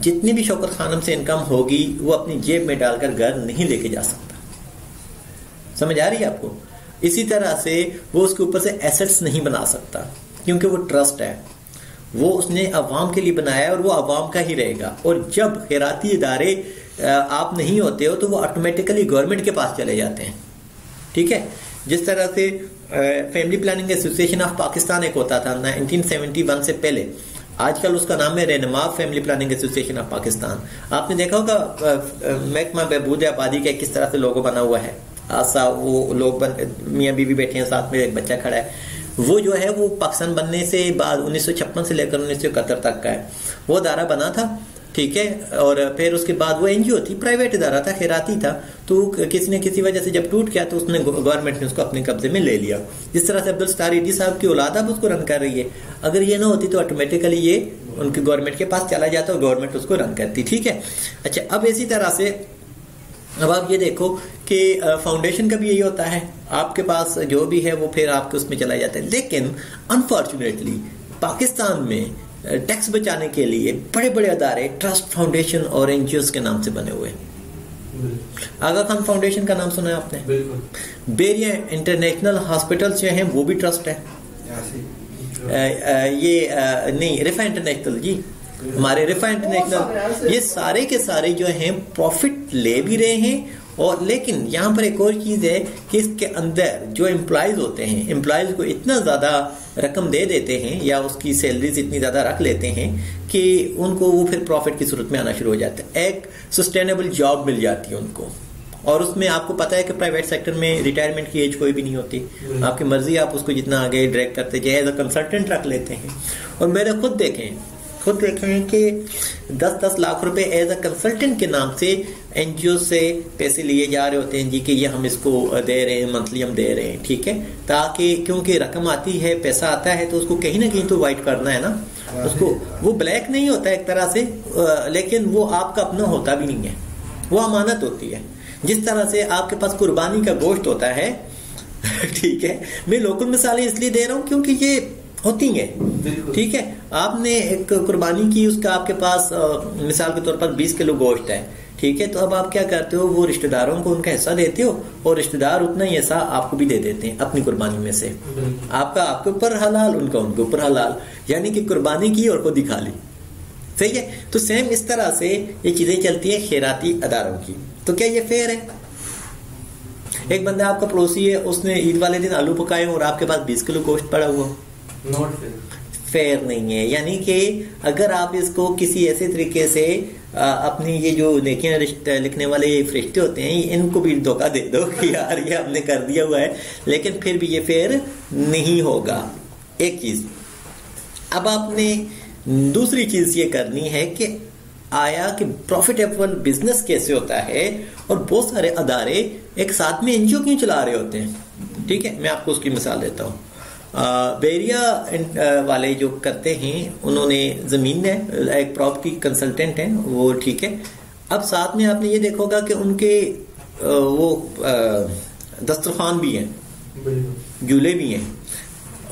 Speaker 2: जितनी भी शौकत खानम से इनकम होगी वो अपनी जेब में डालकर घर नहीं लेके जा सकता। समझ आ रही है आपको? इसी तरह से वो उसके ऊपर से एसेट्स नहीं बना सकता, क्योंकि वो ट्रस्ट है, वो उसने अवाम के लिए बनाया है और वो अवाम का ही रहेगा। और जब खैराती इदारे आप नहीं होते हो तो वो ऑटोमेटिकली गवर्नमेंट के पास चले जाते हैं। ठीक है, जिस तरह से family planning association of Pakistan एक होता था 1971 से पहले, आजकल उसका नाम है रहनुमा family planning association of Pakistan. आपने देखा होगा महकमा बहबूद आबादी का किस तरह से लोगो बना हुआ है, आसा वो लोग मियाँ बीवी बैठे हैं, साथ में एक बच्चा खड़ा है। वो जो है वो पाकिस्तान बनने से बाद 1956 से लेकर 1971 तक का है, वो अदारा बना था। ठीक है, और फिर उसके बाद वो एनजीओ थी, प्राइवेट इदारा था, खैराती था, तो किसी ने किसी वजह से जब टूट गया तो उसने गवर्नमेंट ने उसको अपने कब्जे में ले लिया। जिस तरह से अब्दुल सत्तार ईदी साहब की औलाद अब उसको रन कर रही है, अगर ये ना होती तो ऑटोमेटिकली ये उनकी गवर्नमेंट के पास चला जाता और गवर्नमेंट उसको रन करती। ठीक है। अच्छा, अब इसी तरह से अब आप ये देखो कि फाउंडेशन का भी यही होता है, आपके पास जो भी है वो फिर आपके उसमें चला जाता है। लेकिन अनफॉर्चुनेटली पाकिस्तान में टैक्स बचाने के लिए बड़े बड़े अदारे ट्रस्ट, फाउंडेशन और एनजीओ के नाम से बने हुए हैं। आगा खान फाउंडेशन का नाम सुना है आपने? बिल्कुल। बेरिया इंटरनेशनल हॉस्पिटल जो है वो भी ट्रस्ट है। नहीं, रिफा इंटरनेशनल जी, हमारे रिफा इंटरनेशनल, ये सारे के सारे जो हैं प्रॉफिट ले भी रहे हैं। और लेकिन यहाँ पर एक और चीज है कि इसके अंदर जो एम्प्लॉयज होते हैं, एम्प्लॉयज को इतना ज्यादा रकम दे देते हैं या उसकी सैलरीज इतनी ज़्यादा रख लेते हैं कि उनको वो फिर प्रॉफिट की सूरत में आना शुरू हो जाता है। एक सस्टेनेबल जॉब मिल जाती है उनको, और उसमें आपको पता है कि प्राइवेट सेक्टर में रिटायरमेंट की एज कोई भी नहीं होती, आपकी मर्जी, आप उसको जितना आगे ड्रैग करते जाए एज अ कंसल्टेंट रख लेते हैं। और मैंने खुद देखें कि 10-10 लाख रुपए एज अ कंसल्टेंट के नाम से एनजीओ से पैसे लिए जा रहे होते हैं जी कि ये हम इसको दे रहे हैं, मंथली हम दे रहे हैं, ठीक है, ताकि क्योंकि रकम आती है, पैसा आता है तो उसको कहीं ना कहीं तो वाइट करना है ना उसको। वो ब्लैक नहीं होता एक तरह से, लेकिन वो आपका अपना होता भी नहीं है, वो अमानत होती है। जिस तरह से आपके पास कुर्बानी का गोश्त होता है ठीक है, मैं लोकल मिसालें इसलिए दे रहा हूं क्योंकि ये होती है, ठीक है। आपने एक कुर्बानी की, उसका आपके पास मिसाल के तौर पर 20 किलो गोश्त है, ठीक है, तो अब आप क्या करते हो, वो रिश्तेदारों को उनका हिस्सा देते हो और रिश्तेदार उतना ही हिस्सा आपको भी दे देते हैं अपनी कुर्बानी में से। आपका आपके ऊपर हलाल, उनका उनके ऊपर हलाल, यानी कि कुर्बानी की और खुद ही खा ली, सही है। तो सेम इस तरह से ये चीजें चलती है खैराती अदारों की। तो क्या ये फेयर है? एक बंदा आपका पड़ोसी है, उसने ईद वाले दिन आलू पकाए और आपके पास 20 किलो गोश्त पड़ा हुआ,
Speaker 1: नॉट फेयर,
Speaker 2: फेयर नहीं है। यानी कि अगर आप इसको किसी ऐसे तरीके से अपनी ये जो नेकियां लिखने वाले फरिश्ते होते हैं, इनको भी धोखा दे दो कि यार ये हमने कर दिया हुआ है, लेकिन फिर भी ये फेयर नहीं होगा। एक चीज, अब आपने दूसरी चीज ये करनी है कि आया कि प्रॉफिटेबल बिजनेस कैसे होता है, और बहुत सारे अदारे एक साथ में एनजीओ क्यों चला रहे होते हैं, ठीक है। मैं आपको उसकी मिसाल देता हूँ। बेरिया वाले जो करते हैं, उन्होंने जमीन है, एक प्रॉपर्टी कंसल्टेंट हैं वो, ठीक है। अब साथ में आपने ये देखोगा कि उनके वो दस्तरखान भी हैं, झूले भी हैं,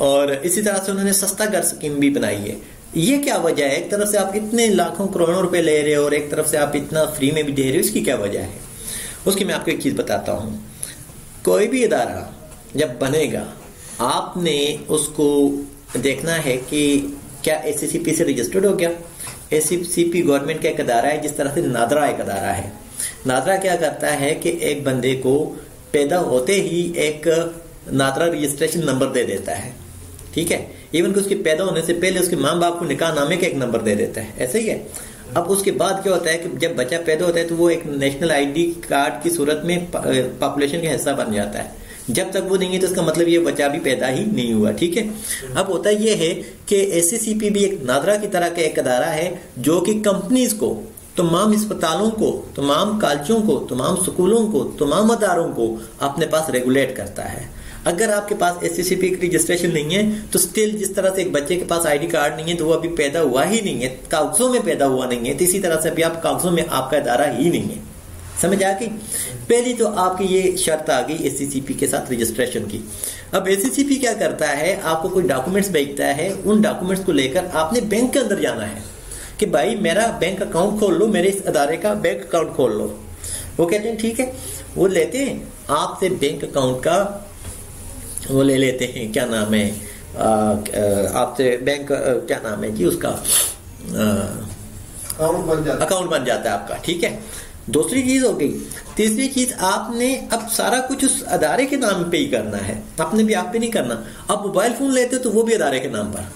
Speaker 2: और इसी तरह से उन्होंने सस्ता घर स्कीम भी बनाई है। ये क्या वजह है? एक तरफ से आप इतने लाखों करोड़ों रुपए ले रहे हो और एक तरफ से आप इतना फ्री में भी दे रहे हो, इसकी क्या वजह है? उसकी मैं आपको एक चीज बताता हूं। कोई भी इदारा जब बनेगा, आपने उसको देखना है कि क्या एससीसीपी से रजिस्टर्ड हो गया। एससीसीपी गवर्नमेंट का एक अदारा है, जिस तरह से नादरा एक अदारा है। नादरा क्या करता है कि एक बंदे को पैदा होते ही एक नादरा रजिस्ट्रेशन नंबर दे देता है, ठीक है। इवन कि उसके पैदा होने से पहले उसके माँ बाप को निकाह नामे का एक नंबर दे देता है, ऐसे ही है। अब उसके बाद क्या होता है कि जब बच्चा पैदा होता है तो वो एक नेशनल आईडी कार्ड की सूरत में पॉपुलेशन का हिस्सा बन जाता है। जब तक वो नहीं है तो इसका मतलब ये बच्चा भी पैदा ही नहीं हुआ, ठीक है। अब होता ये है कि एससीसीपी भी एक नादरा की तरह का एक अदारा है जो कि कंपनीज को, तमाम अस्पतालों को, तमाम कॉलेजों को, तमाम स्कूलों को, तमाम अदारों को अपने पास रेगुलेट करता है। अगर आपके पास एससीसीपी की रजिस्ट्रेशन नहीं है तो स्टिल जिस तरह से एक बच्चे के पास आईडी कार्ड नहीं है तो वो अभी पैदा हुआ ही नहीं है, कागजों में पैदा हुआ नहीं है, तो इसी तरह से अभी आप कागजों में आपका इदारा ही नहीं है। समझ आ गई? पहली तो आपकी ये शर्त आ गई एससीसीपी के साथ रजिस्ट्रेशन की। अब एससीसीपी क्या करता है, आपको कोई डॉक्यूमेंट्स भेजता है, उन डॉक्यूमेंट्स को लेकर आपने बैंक के अंदर जाना है कि भाई मेरा बैंक अकाउंट खोल लो, मेरे इस अदारे का बैंक अकाउंट खोल लो। वो कहते हैं ठीक है, वो लेते हैं आपसे बैंक अकाउंट का, वो ले लेते हैं, क्या नाम है आपसे बैंक क्या नाम है जी उसका, अकाउंट बन जाता है आपका, ठीक है। दूसरी चीज हो गई। तीसरी चीज, आपने अब सारा कुछ उस अदारे के नाम पे ही करना है, आपने भी आप पे नहीं करना। आप मोबाइल फोन लेते हो तो वो भी अदारे के नाम पर,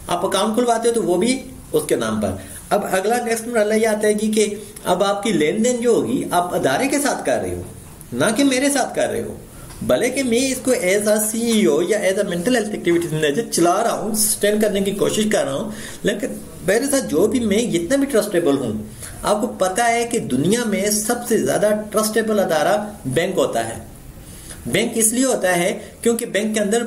Speaker 2: आप अकाउंट खुलवाते हो तो वो भी उसके नाम पर। अब अगला नेक्स्ट मरहला ये आता है जी कि अब आपकी लेन देन जो होगी आप अदारे के साथ कर रहे हो, ना कि मेरे साथ कर रहे हो। भले कि मैं इसको एज अ सीईओ या as a mental health activities manager चला रहा हूँ, सस्टेन करने की कोशिश कर रहा हूँ, लेकिन मेरे साथ जो भी मैं जितना भी ट्रस्टेबल हूँ, आपको पता है कि दुनिया में सबसे ज्यादा ट्रस्टेबल अदारा बैंक होता है। बैंक इसलिए होता है क्योंकि बैंक के अंदर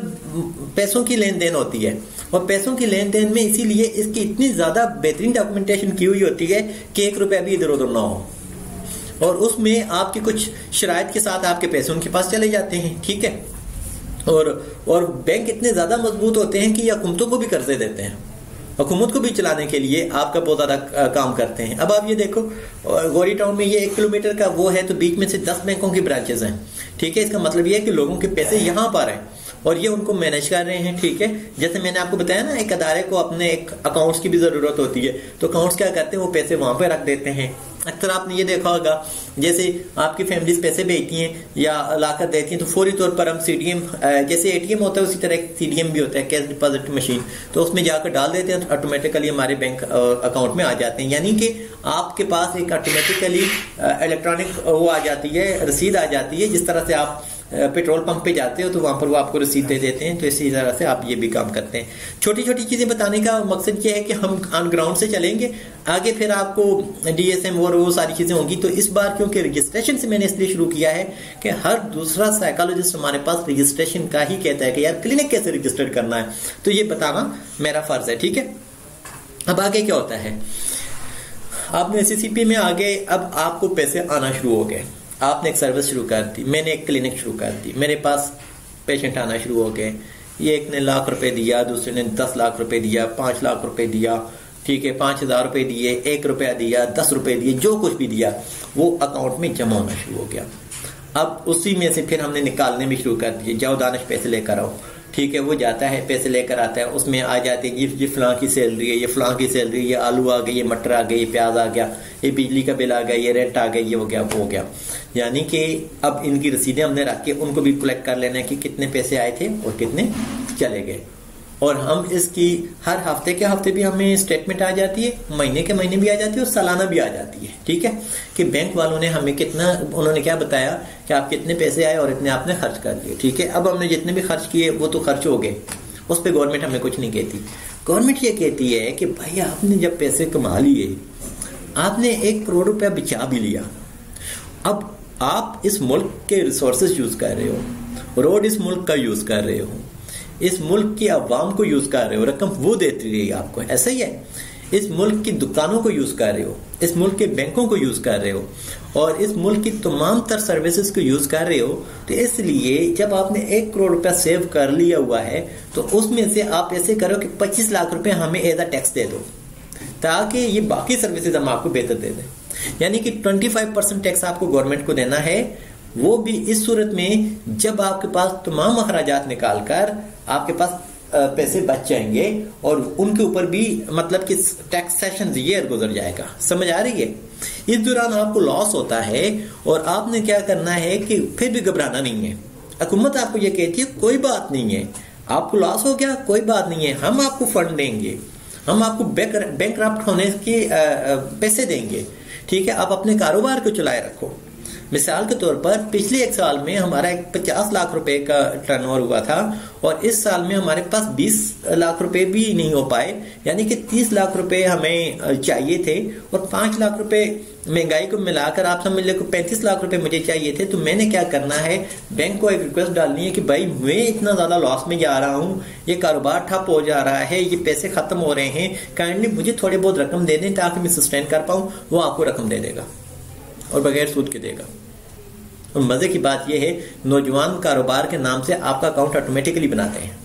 Speaker 2: पैसों की लेन देन होती है, और पैसों की लेन देन में इसीलिए इसकी इतनी ज्यादा बेहतरीन डॉक्यूमेंटेशन की हुई होती है कि 1 रुपया भी इधर उधर ना हो, और उसमें आपकी कुछ शराइत के साथ आपके पैसे उनके पास चले जाते हैं, ठीक है। और बैंक इतने ज्यादा मजबूत होते हैं कि ये हुकूमतों को भी कर्जे देते हैं, हुकूमत को भी चलाने के लिए आपका बहुत ज्यादा काम करते हैं। अब आप ये देखो, गौरी टाउन में ये 1 किलोमीटर का वो है, तो बीच में से 10 बैंकों की ब्रांचेस हैं, ठीक है। इसका मतलब ये है कि लोगों के पैसे यहाँ पर हैं और ये उनको मैनेज कर रहे हैं, ठीक है। जैसे मैंने आपको बताया ना, एक अदारे को अपने एक अकाउंट्स की भी जरूरत होती है, तो अकाउंट्स क्या करते हैं, वो पैसे वहां पे रख देते हैं। अक्सर आपने ये देखा होगा, जैसे आपकी फैमिलीज पैसे भेजती हैं या लाकर देती हैं तो फौरी तौर पर हम सीडीएम, जैसे एटीएम होता है उसी तरह सीडीएम भी होता है, कैश डिपॉजिट मशीन, तो उसमें जाकर डाल देते हैं तो ऑटोमेटिकली हमारे बैंक अकाउंट में आ जाते हैं। यानी कि आपके पास एक ऑटोमेटिकली इलेक्ट्रॉनिक वो आ जाती है, रसीद आ जाती है। जिस तरह से आप पेट्रोल पंप पे जाते हो तो वहां पर वो आपको रसीद दे देते हैं, तो इसी तरह से आप ये भी काम करते हैं। छोटी छोटी चीजें बताने का मकसद ये है कि हम ऑन ग्राउंड से चलेंगे आगे, फिर आपको डीएसएम और वो सारी चीजें होंगी। तो इस बार क्योंकि रजिस्ट्रेशन से मैंने इसलिए शुरू किया है कि हर दूसरा साइकोलॉजिस्ट हमारे पास रजिस्ट्रेशन का ही कहता है कि यार क्लिनिक कैसे रजिस्टर्ड करना है, तो ये बताना मेरा फर्ज है। ठीक है, अब आगे क्या होता है, आपने एससीपी में आगे अब आपको पैसे आना शुरू हो गए, आपने एक सर्विस शुरू कर दी, मैंने एक क्लिनिक शुरू कर दी, मेरे पास पेशेंट आना शुरू हो गए। ये एक ने लाख रुपए दिया, दूसरे ने 10 लाख रुपए दिया, 5 लाख रुपए दिया, ठीक है, 5,000 रुपए दिए, 1 रुपया दिया, 10 रुपए दिए, जो कुछ भी दिया वो अकाउंट में जमा होना शुरू हो गया। अब उसी में से फिर हमने निकालने भी शुरू कर दिए, जाओ दानिश पैसे लेकर आओ, ठीक है, वो जाता है पैसे लेकर आता है, उसमें आ जाते हैं ये फलां की सैलरी है, ये फलां की सैलरी, ये आलू आ गए, ये मटर आ गए, ये प्याज आ गया, ये बिजली का बिल आ गया, ये रेंट आ गया, ये हो गया, वो हो गया। यानी कि अब इनकी रसीदें हमने रख के उनको भी कलेक्ट कर लेना है कि कितने पैसे आए थे और कितने चले गए। और हम इसकी हर हफ्ते के हफ्ते भी हमें स्टेटमेंट आ जाती है, महीने के महीने भी आ जाती है और सालाना भी आ जाती है। ठीक है, कि बैंक वालों ने हमें कितना, उन्होंने क्या बताया कि आप कितने पैसे आए और इतने आपने खर्च कर दिए। ठीक है, अब हमने जितने भी खर्च किए वो तो खर्च हो गए, उस पर गवर्नमेंट हमें कुछ नहीं कहती। गवर्नमेंट ये कहती है कि भाई आपने जब पैसे कमा लिए, आपने 1 करोड़ रुपया बचा भी लिया, अब आप इस मुल्क के रिसोर्सेज यूज कर रहे हो, रोड इस मुल्क का यूज कर रहे हो, इस मुल्क की अवाम को यूज कर रहे हो, रकम वो देती रही आपको, ऐसा ही है। इस मुल्क की दुकानों को यूज कर रहे हो, इस मुल्क के बैंकों को यूज कर रहे हो और इस मुल्क की तमाम तर सर्विसेज को यूज कर रहे हो। तो इसलिए जब आपने 1 करोड़ रुपया सेव कर लिया हुआ है तो उसमें से आप ऐसे करो कि 25 लाख रुपए हमें एज अ टैक्स दे दो, ताकि ये बाकी सर्विसेज हम आपको बेहतर दे दें। यानी कि 25% टैक्स आपको गवर्नमेंट को देना है, वो भी इस सूरत में जब आपके पास तमाम अखराजात निकाल कर आपके पास पैसे बच जाएंगे और उनके ऊपर भी मतलब कि टैक्सेशन ईयर गुजर जाएगा। समझ आ रही है? इस दौरान आपको लॉस होता है और आपने क्या करना है कि फिर भी घबराना नहीं है। हुकूमत आपको यह कहती है कोई बात नहीं है, आपको लॉस हो गया, कोई बात नहीं है, हम आपको फंड देंगे, हम आपको बैंकरप्ट होने के पैसे देंगे। ठीक है, आप अपने कारोबार को चलाए रखो। मिसाल के तौर पर पिछले 1 साल में हमारा 50 लाख रुपए का टर्नओवर हुआ था और इस साल में हमारे पास 20 लाख रुपए भी नहीं हो पाए, यानी कि 30 लाख रुपए हमें चाहिए थे और 5 लाख रुपए महंगाई को मिलाकर आप समझ ले 35 लाख रुपए मुझे चाहिए थे। तो मैंने क्या करना है, बैंक को एक रिक्वेस्ट डालनी है कि भाई मैं इतना ज्यादा लॉस में जा रहा हूँ, ये कारोबार ठप हो जा रहा है, ये पैसे खत्म हो रहे हैं, काइंडली मुझे थोड़ी बहुत रकम दे दें ताकि मैं सस्टेन कर पाऊं। वो आपको रकम दे देगा और बगैर सूद के देगा। और मजे की बात यह है, नौजवान कारोबार के नाम से आपका अकाउंट ऑटोमेटिकली बनाते हैं।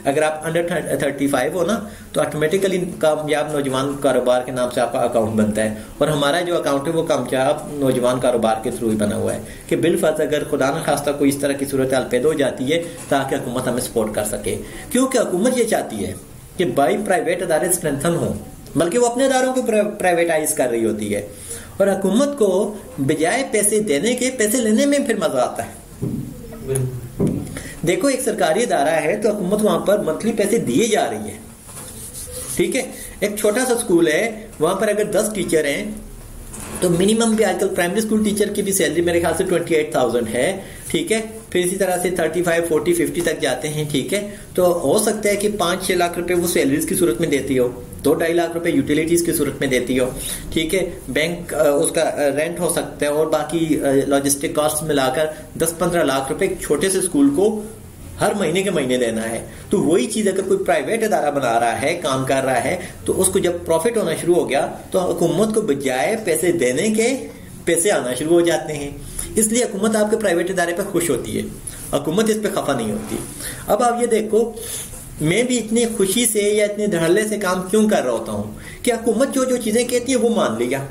Speaker 2: अगर आप अंडर 35 हो ना तो ऑटोमेटिकली कामयाब नौजवान कारोबार के नाम से आपका अकाउंट बनता है। और हमारा जो अकाउंट है वो कामयाब नौजवान कारोबार के थ्रू ही बना हुआ है कि बिलफर्ज अगर खुदा न खास्ता कोई इस तरह की सूरत हाल पैदा हो जाती है ताकि हुकूमत हमें सपोर्ट कर सके। क्योंकि हुकूमत ये चाहती है कि भाई प्राइवेट अदारे स्ट्रेंथन हो, बल्कि वो अपने अदारों को प्राइवेटाइज कर रही होती है और हुकूमत को बजाय पैसे देने के पैसे लेने में फिर मजा आता है। देखो एक सरकारी अदारा है तो हुकूमत वहां पर मंथली पैसे दिए जा रही है। ठीक है, एक छोटा सा स्कूल है, वहां पर अगर 10 टीचर हैं तो मिनिमम भी आजकल प्राइमरी स्कूल टीचर की भी सैलरी मेरे ख्याल से 28,000 है। ठीक है, फिर इसी तरह से 35, 40, 50 तक जाते हैं। ठीक है, तो हो सकता है कि 5-6 लाख रुपए वो सैलरीज की सूरत में देती हो, 2-2.5 लाख रुपए यूटिलिटीज की सूरत में देती हो। ठीक है, बैंक उसका रेंट हो सकता है और बाकी लॉजिस्टिक कॉस्ट मिलाकर 10-15 लाख रुपए एक छोटे से स्कूल को हर महीने के महीने देना है। तो वही चीज अगर कोई प्राइवेट अदारा बना रहा है, काम कर रहा है, तो उसको जब प्रॉफिट होना शुरू हो गया तो हुकूमत को बजाय पैसे देने के पैसे आना शुरू हो जाते हैं। इसलिए हुकूमत आपके प्राइवेट इदारे पर खुश होती है, हुकूमत इस पर खफा नहीं होती। अब आप ये देखो, मैं भी इतनी खुशी से या इतने धड़ल्ले से काम क्यों कर रहा होता हूँ कि हुकूमत जो जो चीजें कहती है वो मान लिया।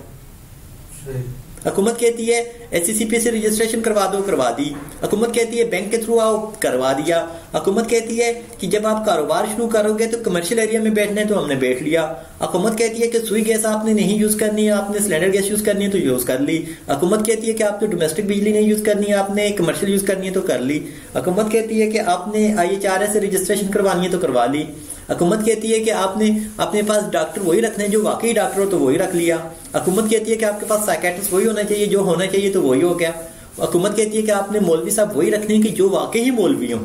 Speaker 2: हुकूमत कहती है SCCP से रजिस्ट्रेशन करवा दो, करवा दी। हुकूमत कहती है बैंक के थ्रू आओ, करवा दिया। हुकूमत कहती है कि जब आप कारोबार शुरू करोगे तो कमर्शियल एरिया में बैठना है, तो हमने बैठ लिया। हुकूमत कहती है कि सुई गैस आपने नहीं यूज करनी है, आपने सिलेंडर गैस यूज करनी है तो यूज कर ली। हुकूमत कहती है कि आपने डोमेस्टिक बिजली नहीं यूज करनी है, आपने कमर्शियल यूज करनी है तो कर ली। हुकूमत कहती है कि आपने IHRS से रजिस्ट्रेशन करवानी है तो करवा ली। हुकूमत कहती है कि आपने अपने पास डॉक्टर वही रखने जो वाकई डॉक्टर हो तो वही रख लिया। हुकूमत कहती है कि आपके पास साइकियाट्रिस्ट वही होना चाहिए जो होना चाहिए तो वही हो गया। हुकूमत कहती है कि आपने मौलवी साहब वही रखने कि जो वाकई ही मौलवी हो,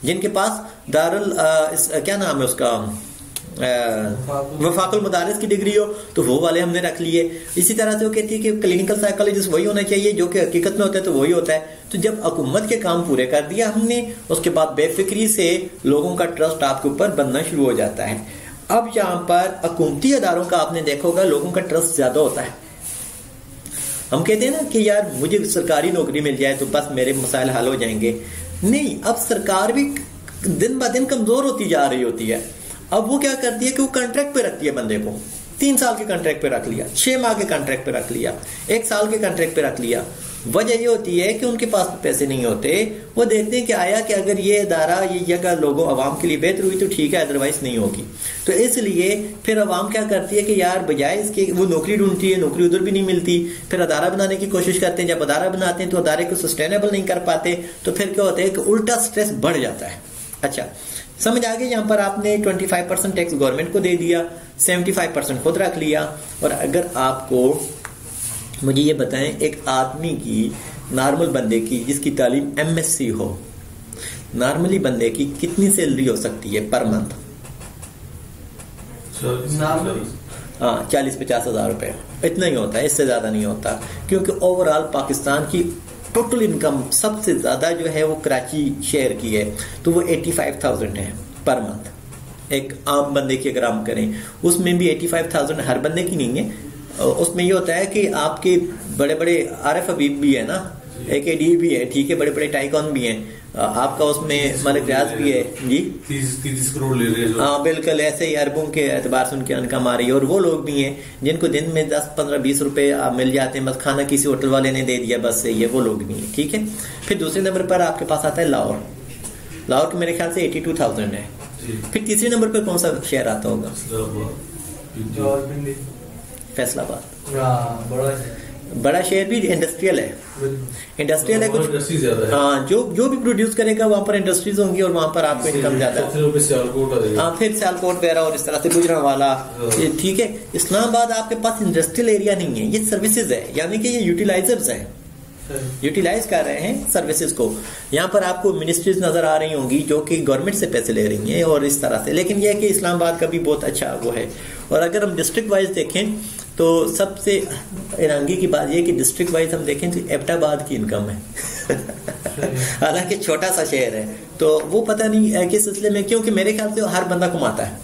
Speaker 2: जिनके पास दारुल क्या नाम है उसका वफाकुल मदारिस की डिग्री हो तो वो वाले हमने रख लिए। इसी तरह से वो कहती है कि क्लिनिकल साइकोलॉजिस्ट वही होना चाहिए जो कि हकीकत में होता है तो वही होता है। तो जब हुकूमत के काम पूरे कर दिया हमने, उसके बाद बेफिक्री से लोगों का ट्रस्ट आपके ऊपर बनना शुरू हो जाता है। अब यहाँ पर हुकूमती अदारों का आपने देखोगा लोगों का ट्रस्ट ज्यादा होता है। हम कहते हैं ना कि यार मुझे सरकारी नौकरी मिल जाए तो बस मेरे मसाइल हल हो जाएंगे। नहीं, अब सरकार भी दिन ब दिन कमजोर होती जा रही होती है। अब वो क्या करती है कि वो कॉन्ट्रैक्ट पे रखती है बंदे को, 3 साल के कॉन्ट्रैक्ट पे रख लिया, 6 माह के कॉन्ट्रैक्ट पे रख लिया, 1 साल के कॉन्ट्रैक्ट पे रख लिया। वजह ये होती है कि उनके पास पैसे नहीं होते। वो देखते हैं कि आया कि अगर ये अदारा ये जगह लोगों आवाम के लिए बेहतर हुई तो ठीक है, अदरवाइज नहीं होगी। तो इसलिए फिर आवाम क्या करती है कि यार बजाय इसके वो नौकरी ढूंढती है, नौकरी उधर भी नहीं मिलती, फिर अदारा बनाने की कोशिश करते हैं। जब अदारा बनाते हैं तो अदारे को सस्टेनेबल नहीं कर पाते, तो फिर क्या होता है कि उल्टा स्ट्रेस बढ़ जाता है। अच्छा, समझ आ गया। यहाँ पर आपने 25% टैक्स गवर्नमेंट को दे दिया, 75% खुद रख लिया। और अगर आपको मुझे ये बताएं, एक आदमी की नॉर्मल बंदे की जिसकी तालीम MSc हो, नॉर्मली बंदे की कितनी सैलरी हो सकती है पर मंथ? हाँ, 40-50 हज़ार रुपए, इतना ही होता है, इससे ज्यादा नहीं होता। क्योंकि ओवरऑल पाकिस्तान की टोटल इनकम सबसे ज्यादा जो है वो कराची शहर की है, तो वो 85,000 है पर मंथ। एक आम बंदे की अगर हम करें, उसमें भी 85,000 हर बंदे की नहीं है। उसमें ये होता है कि आपके बड़े बड़े आरिफ हबीब भी है ना, AKD भी है, ठीक है, बड़े बड़े टाइकॉन भी हैं, आपका उसमें मलिक रियाज भी है जी,
Speaker 5: 30 करोड़ ले रहे हैं।
Speaker 2: हाँ बिल्कुल, ऐसे ही अरबों के एतबार से उनकी इनकम आ रही है। और वो लोग भी हैं जिनको दिन में 10, 15, 20 रुपए मिल जाते हैं, बस खाना किसी होटल वाले ने दे दिया बस से, ये वो लोग भी हैं, ठीक है। फिर दूसरे नंबर पर आपके पास आता है लाहौर। लाहौर के मेरे ख्याल से 82,000 है। फिर तीसरे नंबर पर कौन सा शहर आता होगा? फैसलाबाद। बड़ा शहर भी इंडस्ट्रियल है, इंडस्ट्रियल है कुछ, हाँ, जो भी प्रोड्यूस करेगा वहां पर इंडस्ट्रीज होंगी और वहां पर आपको इनकम ज्यादा है। हाँ, फिर सियालकोट वगैरह और इस तरह से गुजरांवाला, ठीक है। इस्लामाबाद आपके पास इंडस्ट्रियल एरिया नहीं है, ये सर्विसेज है, यानी कि ये यूटिलाइजर्स है, यूटिलाइज कर रहे हैं सर्विसेज को। यहाँ पर आपको मिनिस्ट्रीज नजर आ रही होंगी जो कि गवर्नमेंट से पैसे ले रही हैं और इस तरह से। लेकिन यह है कि इस्लामाबाद का भी बहुत अच्छा वो है। और अगर हम डिस्ट्रिक्ट वाइज देखें तो सबसे हैरानगी की बात यह कि डिस्ट्रिक्ट वाइज हम देखें तो एबटाबाद की इनकम है हालांकि छोटा सा शहर है, तो वो पता नहीं किस सिलसिले में, क्योंकि मेरे ख्याल से हर बंदा कमाता है,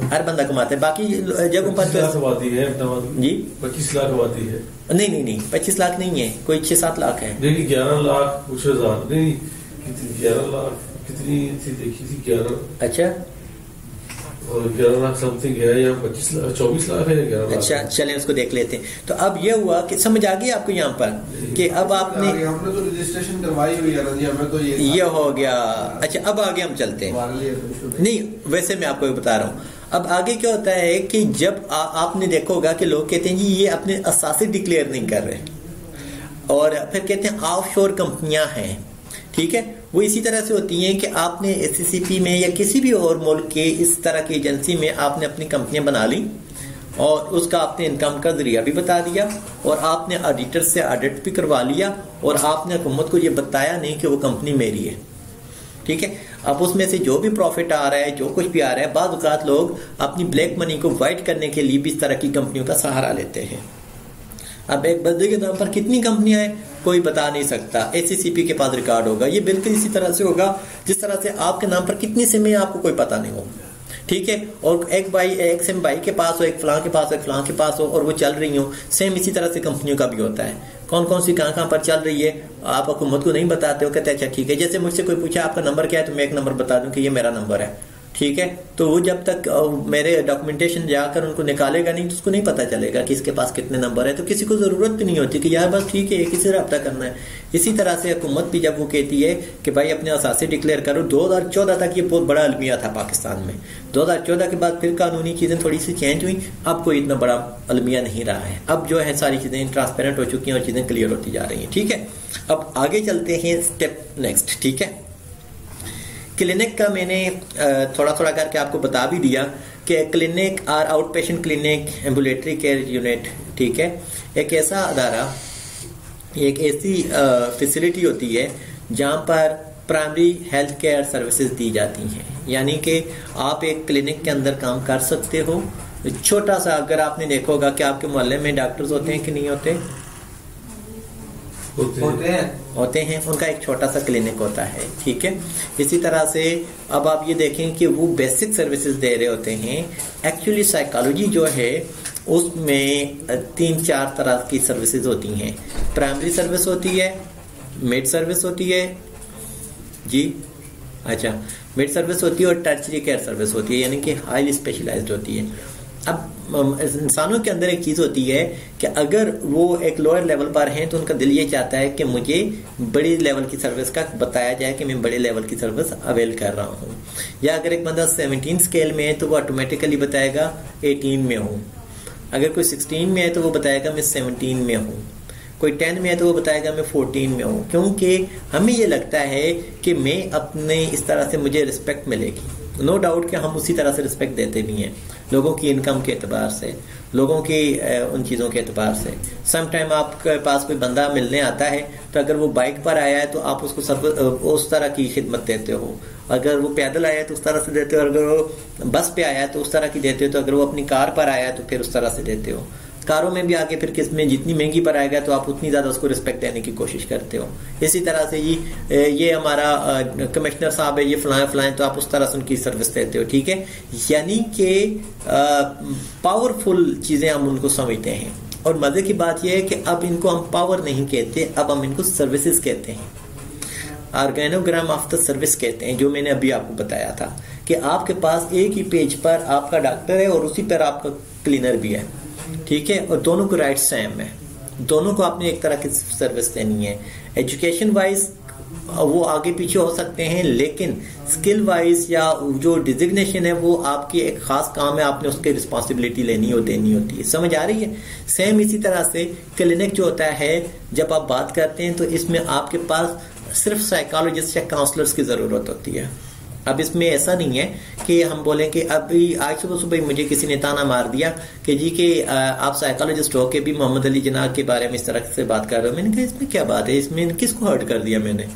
Speaker 2: हर बंदा कमाता है। बाकी जगहों पर जी
Speaker 5: 25 लाख आबादी है।
Speaker 2: नहीं 25 लाख नहीं है, कोई 6-7 लाख है।
Speaker 5: नहीं 11 लाख कुछ हजार, नहीं 11 लाख कितनी थी देखी थी, 11।
Speaker 2: अच्छा,
Speaker 5: और 11 लाख समथिंग है या 25 लाख 24 लाख है या 11 लाख।
Speaker 2: अच्छा, चलें उसको देख लेते हैं। तो अब ये हुआ कि समझ आ गई आपको यहाँ पर कि अब आपने
Speaker 4: हमने तो रजिस्ट्रेशन करवाई हुई है ना जी, हमें तो ये
Speaker 2: हो गया। अच्छा, अब आगे हम चलते हैं। नहीं, वैसे मैं आपको बता रहा हूँ। अब आगे क्या होता है कि जब आपने देखोगा कि लोग कहते हैं जी ये अपने असासे डिक्लेयर नहीं कर रहे, और फिर कहते हैं ऑफशोर कंपनियां हैं, ठीक है। वो इसी तरह से होती हैं कि आपने SCCP में या किसी भी और मुल्क के इस तरह की एजेंसी में आपने अपनी कंपनियां बना ली और उसका आपने इनकम का जरिया भी बता दिया और आपने ऑडिटर से ऑडिट भी करवा लिया और आपने हुकूमत को ये बताया नहीं कि वो कंपनी मेरी है, ठीक है। अब उसमें से जो भी प्रॉफिट आ रहा है, जो कुछ भी आ रहा है, बाद औक़ात लोग अपनी ब्लैक मनी को वाइट करने के लिए भी इस तरह की कंपनियों का सहारा लेते हैं। अब एक बंदे के नाम पर कितनी कंपनियां हैं कोई बता नहीं सकता, SCCP के पास रिकॉर्ड होगा। ये बिल्कुल इसी तरह से होगा जिस तरह से आपके नाम पर कितनी सिमें आपको कोई पता नहीं होगा, ठीक है। और एक सिम भाई के पास हो, एक फलां के पास हो, एक फलां के पास हो और वो चल रही हो, सेम इसी तरह से कंपनियों का भी होता है। कौन कौन सी कहाँ पर चल रही है आप हुकूमत को नहीं बताते हो, कहते अच्छा ठीक है। जैसे मुझसे कोई पूछा आपका नंबर क्या है तो मैं एक नंबर बता दूं कि ये मेरा नंबर है, ठीक है। तो वो जब तक मेरे डॉक्यूमेंटेशन जाकर उनको निकालेगा नहीं तो उसको नहीं पता चलेगा कि इसके पास कितने नंबर है। तो किसी को जरूरत भी नहीं होती कि यार बस ठीक है किसी से रब्ता करना है। इसी तरह से हुकूमत भी जब वो कहती है कि भाई अपने असासे डिक्लेयर करो, 2014 तक ये बहुत बड़ा अलमिया था पाकिस्तान में। 2014 के बाद फिर कानूनी चीजें थोड़ी सी चेंज हुई, अब कोई इतना बड़ा अलमिया नहीं रहा है। अब जो है सारी चीजें ट्रांसपेरेंट हो चुकी हैं और चीजें क्लियर होती जा रही हैं, ठीक है। अब आगे चलते हैं स्टेप नेक्स्ट, ठीक है। क्लिनिक का मैंने थोड़ा थोड़ा करके आपको बता भी दिया कि क्लिनिक और out patient clinic, ambulatory care unit, ठीक है, एक ऐसा अदारा, एक ऐसी फैसिलिटी होती है जहां पर प्राइमरी हेल्थ केयर सर्विसेज दी जाती हैं। यानी कि आप एक क्लिनिक के अंदर काम कर सकते हो, छोटा सा। अगर आपने देखा होगा कि आपके मोहल्ले में डॉक्टर्स होते हैं कि नहीं होते? होते हैं। उनका एक छोटा सा क्लिनिक होता है, ठीक है। इसी तरह से अब आप ये देखें कि वो बेसिक सर्विसेज दे रहे होते हैं। एक्चुअली साइकोलॉजी जो है उसमें 3-4 तरह की सर्विसेज होती हैं। प्राइमरी सर्विस होती है, मिड सर्विस होती है जी, अच्छा, मिड सर्विस होती है और टर्शरी केयर सर्विस होती है, यानी कि हाईली स्पेशलाइज्ड होती है। अब इंसानों के अंदर एक चीज होती है कि अगर वो एक लोअर लेवल पर हैं तो उनका दिल ये चाहता है कि मुझे बड़ी लेवल की सर्विस का बताया जाए कि मैं बड़े लेवल की सर्विस अवेल कर रहा हूँ। या अगर एक बंदा 17 स्केल में है तो वो ऑटोमेटिकली बताएगा 18 में हूँ। अगर कोई 16 में है तो वो बताएगा मैं 17 में हूँ। कोई 10 में है तो वो बताएगा मैं 14 में हूँ। क्योंकि हमें ये लगता है कि मैं अपने इस तरह से मुझे रिस्पेक्ट मिलेगी। नो डाउट कि हम उसी तरह से रिस्पेक्ट देते भी हैं, लोगों की इनकम के एतबार से, लोगों की उन चीज़ों के एतबार से। समटाइम आपके पास कोई बंदा मिलने आता है तो अगर वो बाइक पर आया है तो आप उसको उस तरह की खिदमत देते हो। अगर वो पैदल आया है तो उस तरह से देते हो, अगर वो बस पे आया है तो उस तरह की देते हो, तो अगर वो अपनी कार पर आया है तो फिर उस तरह से देते हो। कारों में भी आगे फिर किसमें जितनी महंगी पर आएगा तो आप उतनी ज्यादा उसको रिस्पेक्ट देने की कोशिश करते हो। इसी तरह से ये हमारा कमिश्नर साहब है, ये फलाएं तो आप उस तरह से उनकी सर्विस देते हो, ठीक है। यानी कि पावरफुल चीजें हम उनको समझते हैं। और मजे की बात यह है कि अब इनको हम पावर नहीं कहते, अब हम इनको सर्विसेज कहते हैं। ऑर्गेनोग्राम ऑफ द सर्विस कहते हैं, जो मैंने अभी आपको बताया था कि आपके पास एक ही पेज पर आपका डॉक्टर है और उसी पर आपका क्लीनर भी है, ठीक है, और दोनों को राइट सेम है। दोनों को आपने एक तरह की सर्विस देनी है। एजुकेशन वाइज वो आगे पीछे हो सकते हैं, लेकिन स्किल वाइज या जो डिजिग्नेशन है वो आपकी एक खास काम है, आपने उसकी रिस्पॉन्सिबिलिटी लेनी हो देनी होती है। समझ आ रही है? सेम इसी तरह से क्लिनिक जो होता है, जब आप बात करते हैं तो इसमें आपके पास सिर्फ साइकोलॉजिस्ट या काउंसलर्स की जरूरत होती है। अब इसमें ऐसा नहीं है कि हम बोलें कि अभी आज सुबह मुझे किसी ने ताना मार दिया कि जी कि आप साइकोलॉजिस्ट हो के भी मोहम्मद अली जिन्ना के बारे में इस तरह से बात कर रहे हो। मैंने कहा इसमें क्या बात है, इसमें किसको हर्ट कर दिया मैंने,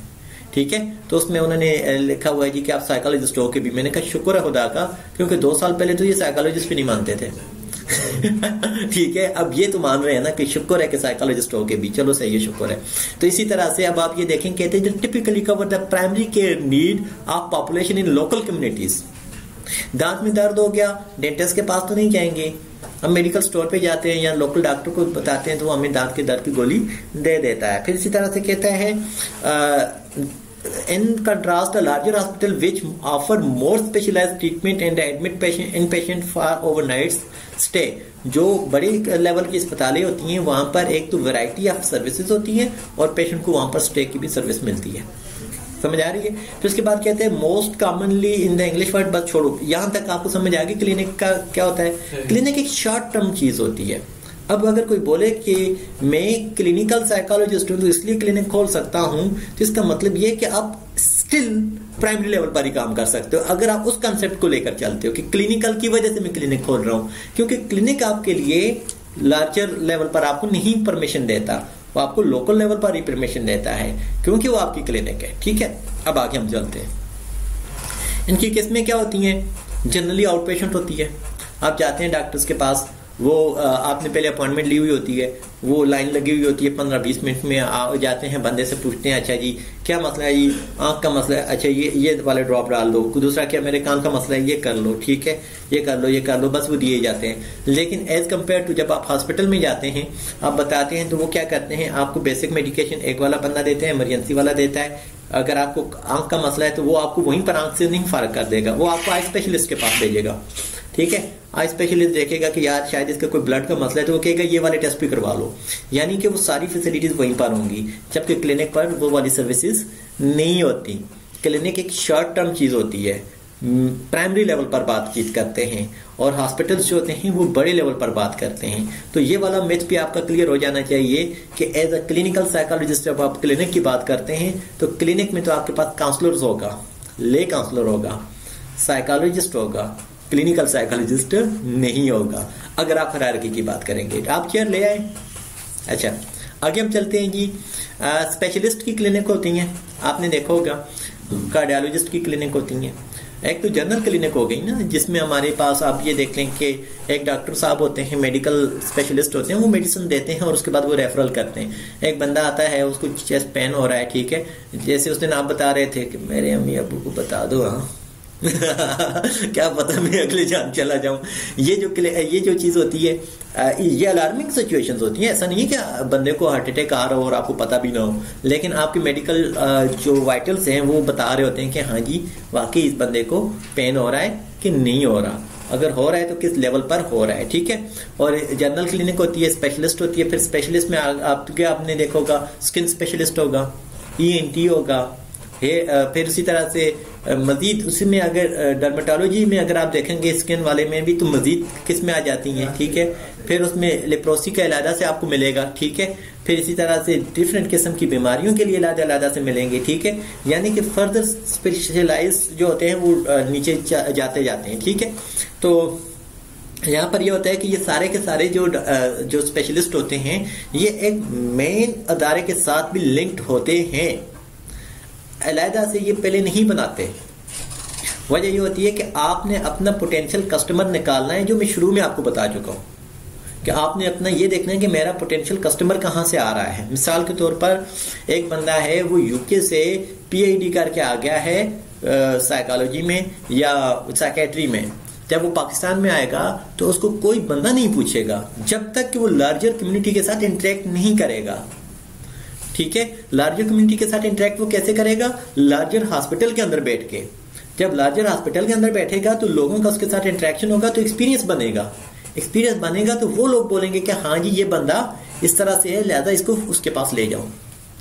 Speaker 2: ठीक है। तो उसमें उन्होंने लिखा हुआ है जी कि आप साइकोलॉजिस्ट हो के भी। मैंने कहा शुक्र है खुदा का, क्योंकि 2 साल पहले तो ये साइकोलॉजिस्ट भी नहीं मानते थे ठीक है। अब ये तो मान रहे हैं ना कि शुक्र है कि साइकोलॉजिस्ट हो के भी, चलो सही है, शुक्र है। तो इसी तरह से अब आप ये देखें, कहते हैं typically cover the primary care need of population in local communities. दांत में दर्द हो गया, डेंटिस्ट के पास तो नहीं जाएंगे, हम मेडिकल स्टोर पे जाते हैं या लोकल डॉक्टर को बताते हैं तो वो हमें दांत के दर्द की गोली दे देता है। फिर इसी तरह से कहता है in contrast a larger hospital which offer more specialized treatment and admit patient for overnight stay। जो बड़ी लेवल की अस्पतालें होती हैं वहां पर एक तो वैरायटी ऑफ सर्विसेज होती है और पेशेंट को वहां पर स्टे की भी सर्विस मिलती है। समझ आ रही है? फिर उसके बाद कहते हैं most commonly in the English word, बस छोड़ो, यहां तक आपको समझ आ गई क्लिनिक का क्या होता है। क्लिनिक एक शॉर्ट टर्म चीज होती है। अब अगर कोई बोले कि मैं क्लिनिकल साइकोलॉजिस्ट हूं तो इसलिए क्लिनिक खोल सकता हूं, तो इसका मतलब यह कि आप स्टिल प्राइमरी लेवल पर ही काम कर सकते हो अगर आप उस कंसेप्ट को लेकर चलते हो कि क्लिनिकल की वजह से मैं क्लिनिक खोल रहा हूं। क्योंकि क्लिनिक आपके लिए लार्जर लेवल पर आपको नहीं परमिशन देता, वो आपको लोकल लेवल पर ही परमिशन देता है क्योंकि वो आपकी क्लिनिक है, ठीक है। अब आगे हम चलते हैं। इनकी किस्में क्या होती हैं? जनरली आउट पेशेंट होती है, आप जाते हैं डॉक्टर्स के पास, वो आपने पहले अपॉइंटमेंट ली हुई होती है, वो लाइन लगी हुई होती है, 15-20 मिनट में आ जाते हैं, बंदे से पूछते हैं अच्छा जी क्या मसला है, जी आंख का मसला है, अच्छा ये वाले ड्रॉप डाल दो, दूसरा क्या मेरे कान का मसला है, ये कर लो, ठीक है, ये कर लो, बस वो दिए जाते हैं। लेकिन एज कम्पेयर टू जब आप हॉस्पिटल में जाते हैं, आप बताते हैं तो वो क्या करते हैं, आपको बेसिक मेडिकेशन एक वाला बंदा देते हैं, इमरजेंसी वाला देता है, अगर आपको आंख का मसला है तो वो आपको वहीं पर आंख से नहीं फर्क कर देगा, वो आपको आई स्पेशलिस्ट के पास भेजेगा। ठीक है, आई स्पेशलिस्ट देखेगा कि यार शायद इसका कोई ब्लड का मसला है, तो वो कहेगा ये वाले टेस्ट भी करवा लो। यानी कि वो सारी फैसिलिटीज वहीं पर होंगी, जबकि क्लिनिक पर वो वाली सर्विसेज नहीं होती। क्लिनिक एक शॉर्ट टर्म चीज होती है, प्राइमरी लेवल पर बातचीत करते हैं, और हॉस्पिटल्स जो होते हैं वो बड़े लेवल पर बात करते हैं। तो ये वाला मिथ भी आपका क्लियर हो जाना चाहिए कि एज अ क्लिनिकल साइकोलॉजिस्ट जब आप क्लिनिक की बात करते हैं तो क्लिनिक में तो आपके पास काउंसलर्स होगा, ले काउंसलर होगा, साइकोलॉजिस्ट होगा, क्लिनिकल साइकोलॉजिस्ट नहीं होगा अगर आप हायरार्की की बात करेंगे। आप चेयर ले आए। अच्छा, आगे हम चलते हैं जी। स्पेशलिस्ट की क्लिनिक होती हैं, आपने देखा होगा, कार्डियोलॉजिस्ट की क्लिनिक होती हैं। एक तो जनरल क्लिनिक हो गई ना, जिसमें हमारे पास आप ये देख लें कि एक डॉक्टर साहब होते हैं, मेडिकल स्पेशलिस्ट होते हैं, वो मेडिसिन देते हैं और उसके बाद वो रेफरल करते हैं। एक बंदा आता है, उसको चेस्ट पेन हो रहा है, ठीक है, जैसे उस दिन आप बता रहे थे कि मेरे अम्मी अबू को बता दो, हाँ क्या पता मैं अगले जान चला जाऊं। ये जो चीज होती है, ये अलार्मिंग सिचुएशंस होती हैं। ऐसा नहीं है कि बंदे को हार्ट अटैक आ रहा हो और आपको पता भी ना हो, लेकिन आपके मेडिकल जो वाइटल्स हैं वो बता रहे होते हैं कि हाँ जी वाकई इस बंदे को पेन हो रहा है कि नहीं हो रहा, अगर हो रहा है तो किस लेवल पर हो रहा है। ठीक है, और जनरल क्लिनिक होती है, स्पेशलिस्ट होती है। फिर स्पेशलिस्ट में आपने देखा होगा स्किन स्पेशलिस्ट होगा, ENT होगा, फिर इसी तरह से मजीद उसी में अगर डर्मेटोलॉजी में अगर आप देखेंगे स्किन वाले में भी तो मजीद किस्में आ जाती हैं। ठीक है, फिर उसमें लेप्रोसी का इलाजा से आपको मिलेगा। ठीक है, फिर इसी तरह से डिफरेंट किस्म की बीमारियों के लिए इलाजा से मिलेंगे। ठीक है, यानी कि फर्दर स्पेशलाइज जो होते हैं वो नीचे जाते हैं। ठीक है, तो यहाँ पर यह होता है कि ये सारे के सारे जो स्पेशलिस्ट होते हैं ये एक मेन अदारे के साथ भी लिंक्ड होते हैं, अलहदा से ये पहले नहीं बनाते। वजह ये होती है कि आपने अपना पोटेंशियल कस्टमर निकालना है, जो मैं शुरू में आपको बता चुका हूँ कि आपने अपना ये देखना है कि मेरा पोटेंशियल कस्टमर कहाँ से आ रहा है। मिसाल के तौर पर एक बंदा है, वो यूके से PhD करके आ गया है साइकोलॉजी में या साइकेट्री में। जब वो पाकिस्तान में आएगा तो उसको कोई बंदा नहीं पूछेगा जब तक कि वो लार्जर कम्युनिटी के साथ इंटरेक्ट नहीं करेगा। ठीक है, लार्जर कम्युनिटी के साथ इंटरेक्ट वो कैसे करेगा? लार्जर हॉस्पिटल के अंदर बैठ के। जब लार्जर हॉस्पिटल के अंदर बैठेगा तो लोगों का उसके साथ इंटरेक्शन होगा, तो एक्सपीरियंस बनेगा तो वो लोग बोलेंगे कि हाँ जी ये बंदा इस तरह से है, लिहाजा इसको उसके पास ले जाओ।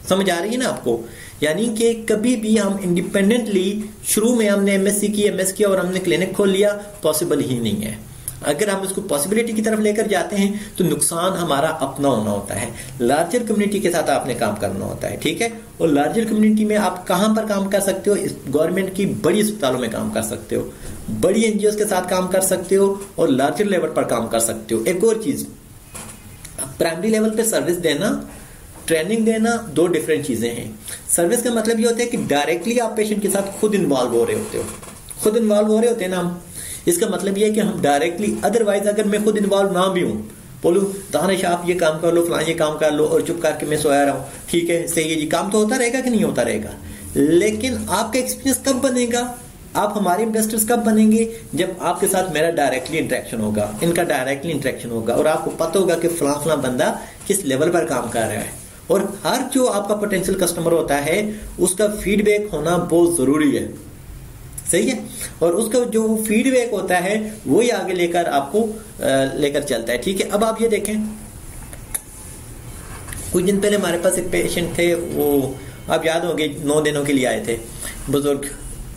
Speaker 2: समझ आ रही है ना आपको? यानी कि कभी भी हम इंडिपेंडेंटली शुरू में हमने MSc की, MS किया और हमने क्लिनिक खोल लिया, पॉसिबल ही नहीं है। अगर हम इसको पॉसिबिलिटी की तरफ लेकर जाते हैं तो नुकसान हमारा अपना होना होता है। लार्जर कम्युनिटी के साथ आपने काम करना होता है। ठीक है, और लार्जर कम्युनिटी में आप कहां पर काम कर सकते हो? गवर्नमेंट की बड़ी अस्पतालों में काम कर सकते हो, बड़ी NGOs के साथ काम कर सकते हो, और लार्जर लेवल पर काम कर सकते हो। एक और चीज, प्राइमरी लेवल पे सर्विस देना, ट्रेनिंग देना, दो डिफरेंट चीजें हैं। सर्विस का मतलब ये होता है कि डायरेक्टली आप पेशेंट के साथ खुद इन्वॉल्व हो रहे होते हैं ना हम। इसका मतलब ये है कि हम डायरेक्टली, अदरवाइज अगर मैं खुद इन्वॉल्व ना भी हूं, बोलूं दानिश आप ये काम कर लो, फलां ये काम कर लो, और चुप करके मैं सोया रहा हूं, ठीक है सही है जी, काम तो होता रहेगा कि नहीं होता रहेगा। लेकिन आपका एक्सपीरियंस कब बनेगा? आप हमारे इन्वेस्टर्स कब बनेंगे? जब आपके साथ मेरा डायरेक्टली इंटरेक्शन होगा, इनका डायरेक्टली इंटरेक्शन होगा, और आपको पता होगा कि फलां बंदा किस लेवल पर काम कर रहा है। और हर जो आपका पोटेंशियल कस्टमर होता है उसका फीडबैक होना बहुत जरूरी है। सही है, और उसका जो फीडबैक होता है वो ही आगे लेकर आपको लेकर चलता है। ठीक है, अब आप ये देखें, कुछ दिन पहले हमारे पास एक पेशेंट थे, वो आप याद होंगे 9 दिनों के लिए आए थे, बुजुर्ग।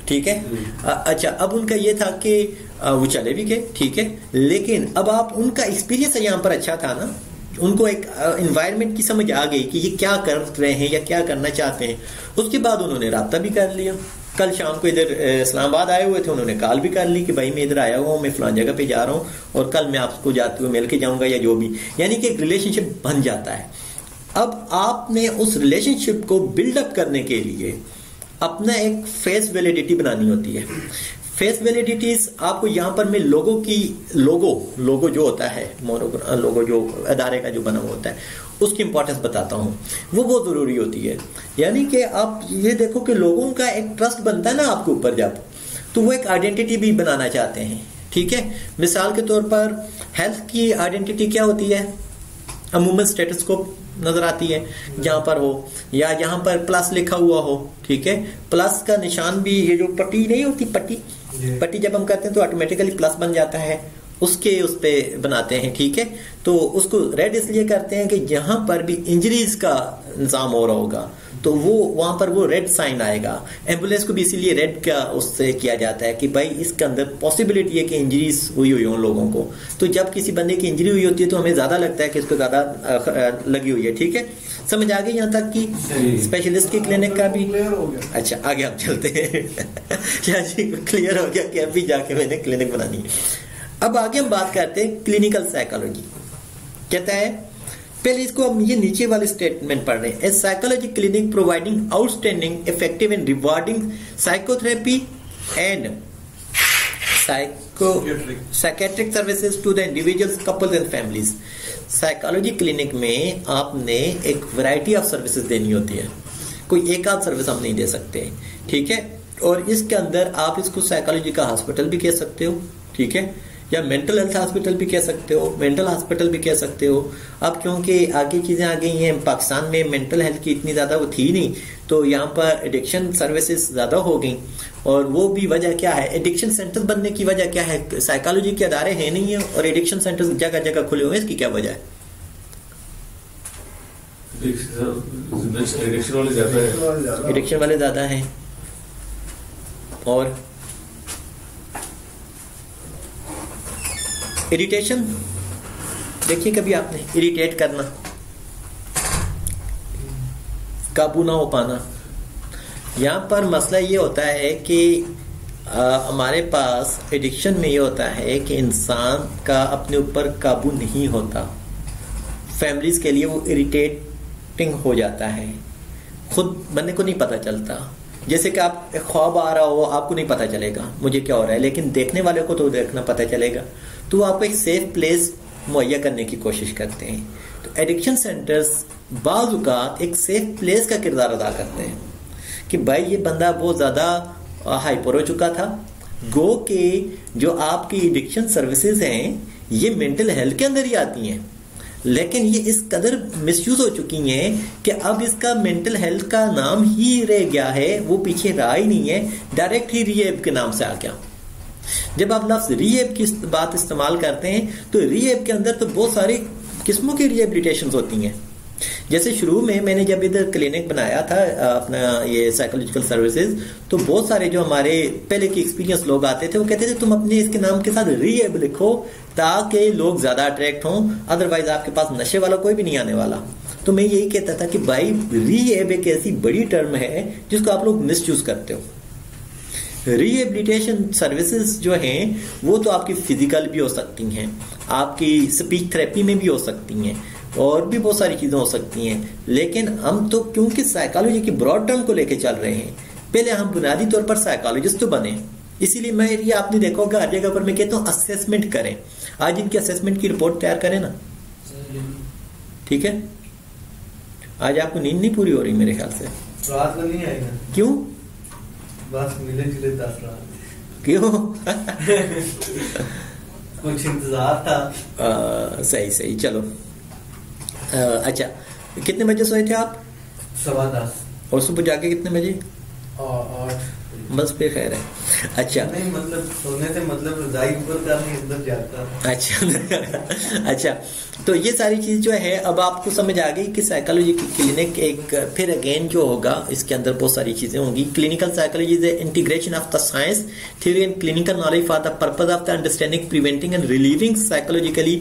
Speaker 2: ठीक है, अच्छा, अब उनका ये था कि वो चले भी गए, ठीक है, लेकिन अब आप उनका एक्सपीरियंस यहाँ पर अच्छा था ना, उनको एक एनवायरनमेंट की समझ आ गई कि ये क्या कर रहे हैं या क्या करना चाहते हैं। उसके बाद उन्होंने राब्ता भी कर लिया। कल शाम को इधर इस्लामाबाद आए हुए थे, उन्होंने कॉल भी कर ली कि भाई मैं इधर आया हुआ हूँ, मैं फलां जगह पे जा रहा हूँ और कल मैं आपको जाते हुए मिल के जाऊंगा या जो भी, यानी कि एक रिलेशनशिप बन जाता है। अब आपने उस रिलेशनशिप को बिल्डअप करने के लिए अपना एक फेस वैलिडिटी बनानी होती है। फेस वैलिडिटीज आपको यहाँ पर मैं लोगों की लोगो जो होता है, लोगो जो अदारे का जो बना हुआ होता है, उसकी इंपॉर्टेंस बताता हूँ। वो बहुत जरूरी होती है। यानी कि आप ये देखो कि लोगों का एक ट्रस्ट बनता है ना आपके ऊपर जब, तो वो एक आइडेंटिटी भी बनाना चाहते हैं। ठीक है, मिसाल के तौर पर हेल्थ की आइडेंटिटी क्या होती है? अमूमन स्टेटोस्कोप नजर आती है जहां पर हो, या यहाँ पर प्लस लिखा हुआ हो, ठीक है। प्लस का निशान भी, ये जो पट्टी नहीं होती, पट्टी जब हम करते हैं तो ऑटोमेटिकली प्लस बन जाता है, उसके उस पे बनाते हैं, ठीक है। तो उसको रेड इसलिए करते हैं कि जहां पर भी इंजरीज का इंतजाम हो रहा होगा तो वो वहां पर वो रेड साइन आएगा। एम्बुलेंस को भी इसीलिए रेड का उससे किया जाता है कि भाई इसके अंदर पॉसिबिलिटी है कि इंजरीज हुई हो लोगों को। तो जब किसी बंदे की इंजरी हुई होती है तो हमें ज्यादा लगता है कि इसको ज्यादा लगी हुई है, ठीक है। समझ आ गई यहाँ तक कि स्पेशलिस्ट की क्लिनिक का भी। अच्छा, आगे हम चलते हैं। क्या जी, क्लियर हो गया कि अभी जाके मैंने क्लिनिक बनानी है। अब आगे हम बात करते हैं क्लिनिकल साइकोलॉजी। कहता है, पहले इसको हम ये नीचे वाले स्टेटमेंट पढ़ रहे हैं। A psychology clinic providing outstanding effective and rewarding psychotherapy and psychiatric services to the individuals, couples and families. Psychology clinic में आपने एक वैरायटी ऑफ सर्विसेज देनी होती है, कोई एक आध सर्विस हम नहीं दे सकते, ठीक है। और इसके अंदर आप इसको साइकोलॉजी का हॉस्पिटल भी कह सकते हो, ठीक है, या मेंटल हेल्थ हॉस्पिटल भी कह सकते हो, मेंटल हॉस्पिटल भी कह सकते हो। अब क्योंकि आगे चीजें आ गई हैं, पाकिस्तान में मेंटल हेल्थ की इतनी ज्यादा वो थी नहीं, तो यहाँ पर एडिक्शन सर्विसेज ज्यादा हो गई। और वो भी वजह क्या है, एडिक्शन सेंटर बनने की वजह क्या है, साइकोलॉजी के अदारे हैं नहीं है और एडिक्शन सेंटर जगह जगह खुले हुए हैं, इसकी क्या वजह है? एडिक्शन वाले ज्यादा हैं। और इरिटेशन देखिए, कभी आपने इरिटेट करना, काबू ना हो पाना। यहाँ पर मसला ये होता है कि हमारे पास एडिक्शन में ये होता है कि इंसान का अपने ऊपर काबू नहीं होता। फैमिलीज के लिए वो इरिटेटिंग हो जाता है, खुद बंदे को नहीं पता चलता। जैसे कि आप एक ख्वाब आ रहा हो, आपको नहीं पता चलेगा मुझे क्या हो रहा है, लेकिन देखने वाले को तो देखना पता चलेगा। तो आपको एक सेफ प्लेस मुहैया करने की कोशिश करते हैं। तो एडिक्शन सेंटर्स बाज़ एक सेफ प्लेस का किरदार अदा करते हैं कि भाई ये बंदा बहुत ज्यादा हाइपर हो चुका था, गो के जो आपकी एडिक्शन सर्विसेज हैं ये मेंटल हेल्थ के अंदर ही आती हैं, लेकिन ये इस कदर मिसयूज हो चुकी हैं कि अब इसका मेंटल हेल्थ का नाम ही रह गया है, वो पीछे रहा ही नहीं है, डायरेक्ट ही रिहेब के नाम से आ गया। जब आप लफ्ज रिहेब की बात इस्तेमाल करते हैं तो रिहेब के अंदर तो बहुत सारी किस्मों की रिहेबिलिटेशन होती हैं। जैसे शुरू में मैंने जब इधर क्लिनिक बनाया था अपना ये साइकोलॉजिकल सर्विसेज, तो बहुत सारे जो हमारे पहले के एक्सपीरियंस लोग आते थे वो कहते थे तुम अपने इसके नाम के साथ रिहेब लिखो ताकि लोग ज्यादा अट्रैक्ट हों, अदरवाइज आपके पास नशे वाला कोई भी नहीं आने वाला। तो मैं यही कहता था कि भाई रिहेब एक ऐसी बड़ी टर्म है जिसको आप लोग मिसयूज करते हो। रिहेबिलिटेशन सर्विसेज जो हैं वो तो आपकी फिजिकल भी हो सकती हैं, आपकी स्पीच थेरेपी में भी हो सकती हैं, और भी बहुत सारी चीजें हो सकती हैं। लेकिन हम तो क्योंकि साइकोलॉजी की ब्रॉड टर्म को लेके चल रहे हैं, पहले हम बुनियादी तौर पर साइकोलॉजिस्ट तो बने, इसीलिए मैं ये आपने देखा होगा हर जगह पर मैं कहता हूँ असेसमेंट करें। आज इनकी असेसमेंट की रिपोर्ट तैयार करें ना, ठीक है। आज आपको नींद नहीं पूरी हो रही मेरे ख्याल से,
Speaker 1: रात में नहीं आएगा।
Speaker 2: क्यों?
Speaker 1: बस मिले जुले 10 रात।
Speaker 2: क्यों?
Speaker 1: कुछ इंतजार था।
Speaker 2: सही चलो। अच्छा, कितने बजे सोए थे आप?
Speaker 1: 10:15।
Speaker 2: और सुबह जाके कितने बजे?
Speaker 1: 8।
Speaker 2: बस फिर खैर है। अच्छा
Speaker 1: नहीं, मतलब सोने से मतलब रजाई ऊपर करने अंदर जाता।
Speaker 2: अच्छा, तो ये सारी चीज जो है अब आपको समझ आ गई कि साइकोलॉजी की क्लिनिक एक फिर अगेन जो होगा इसके अंदर बहुत सारी चीजें होंगी। Clinical psychology is integration of the science theory and clinical knowledge for the purpose of the understanding, preventing and relieving psychologically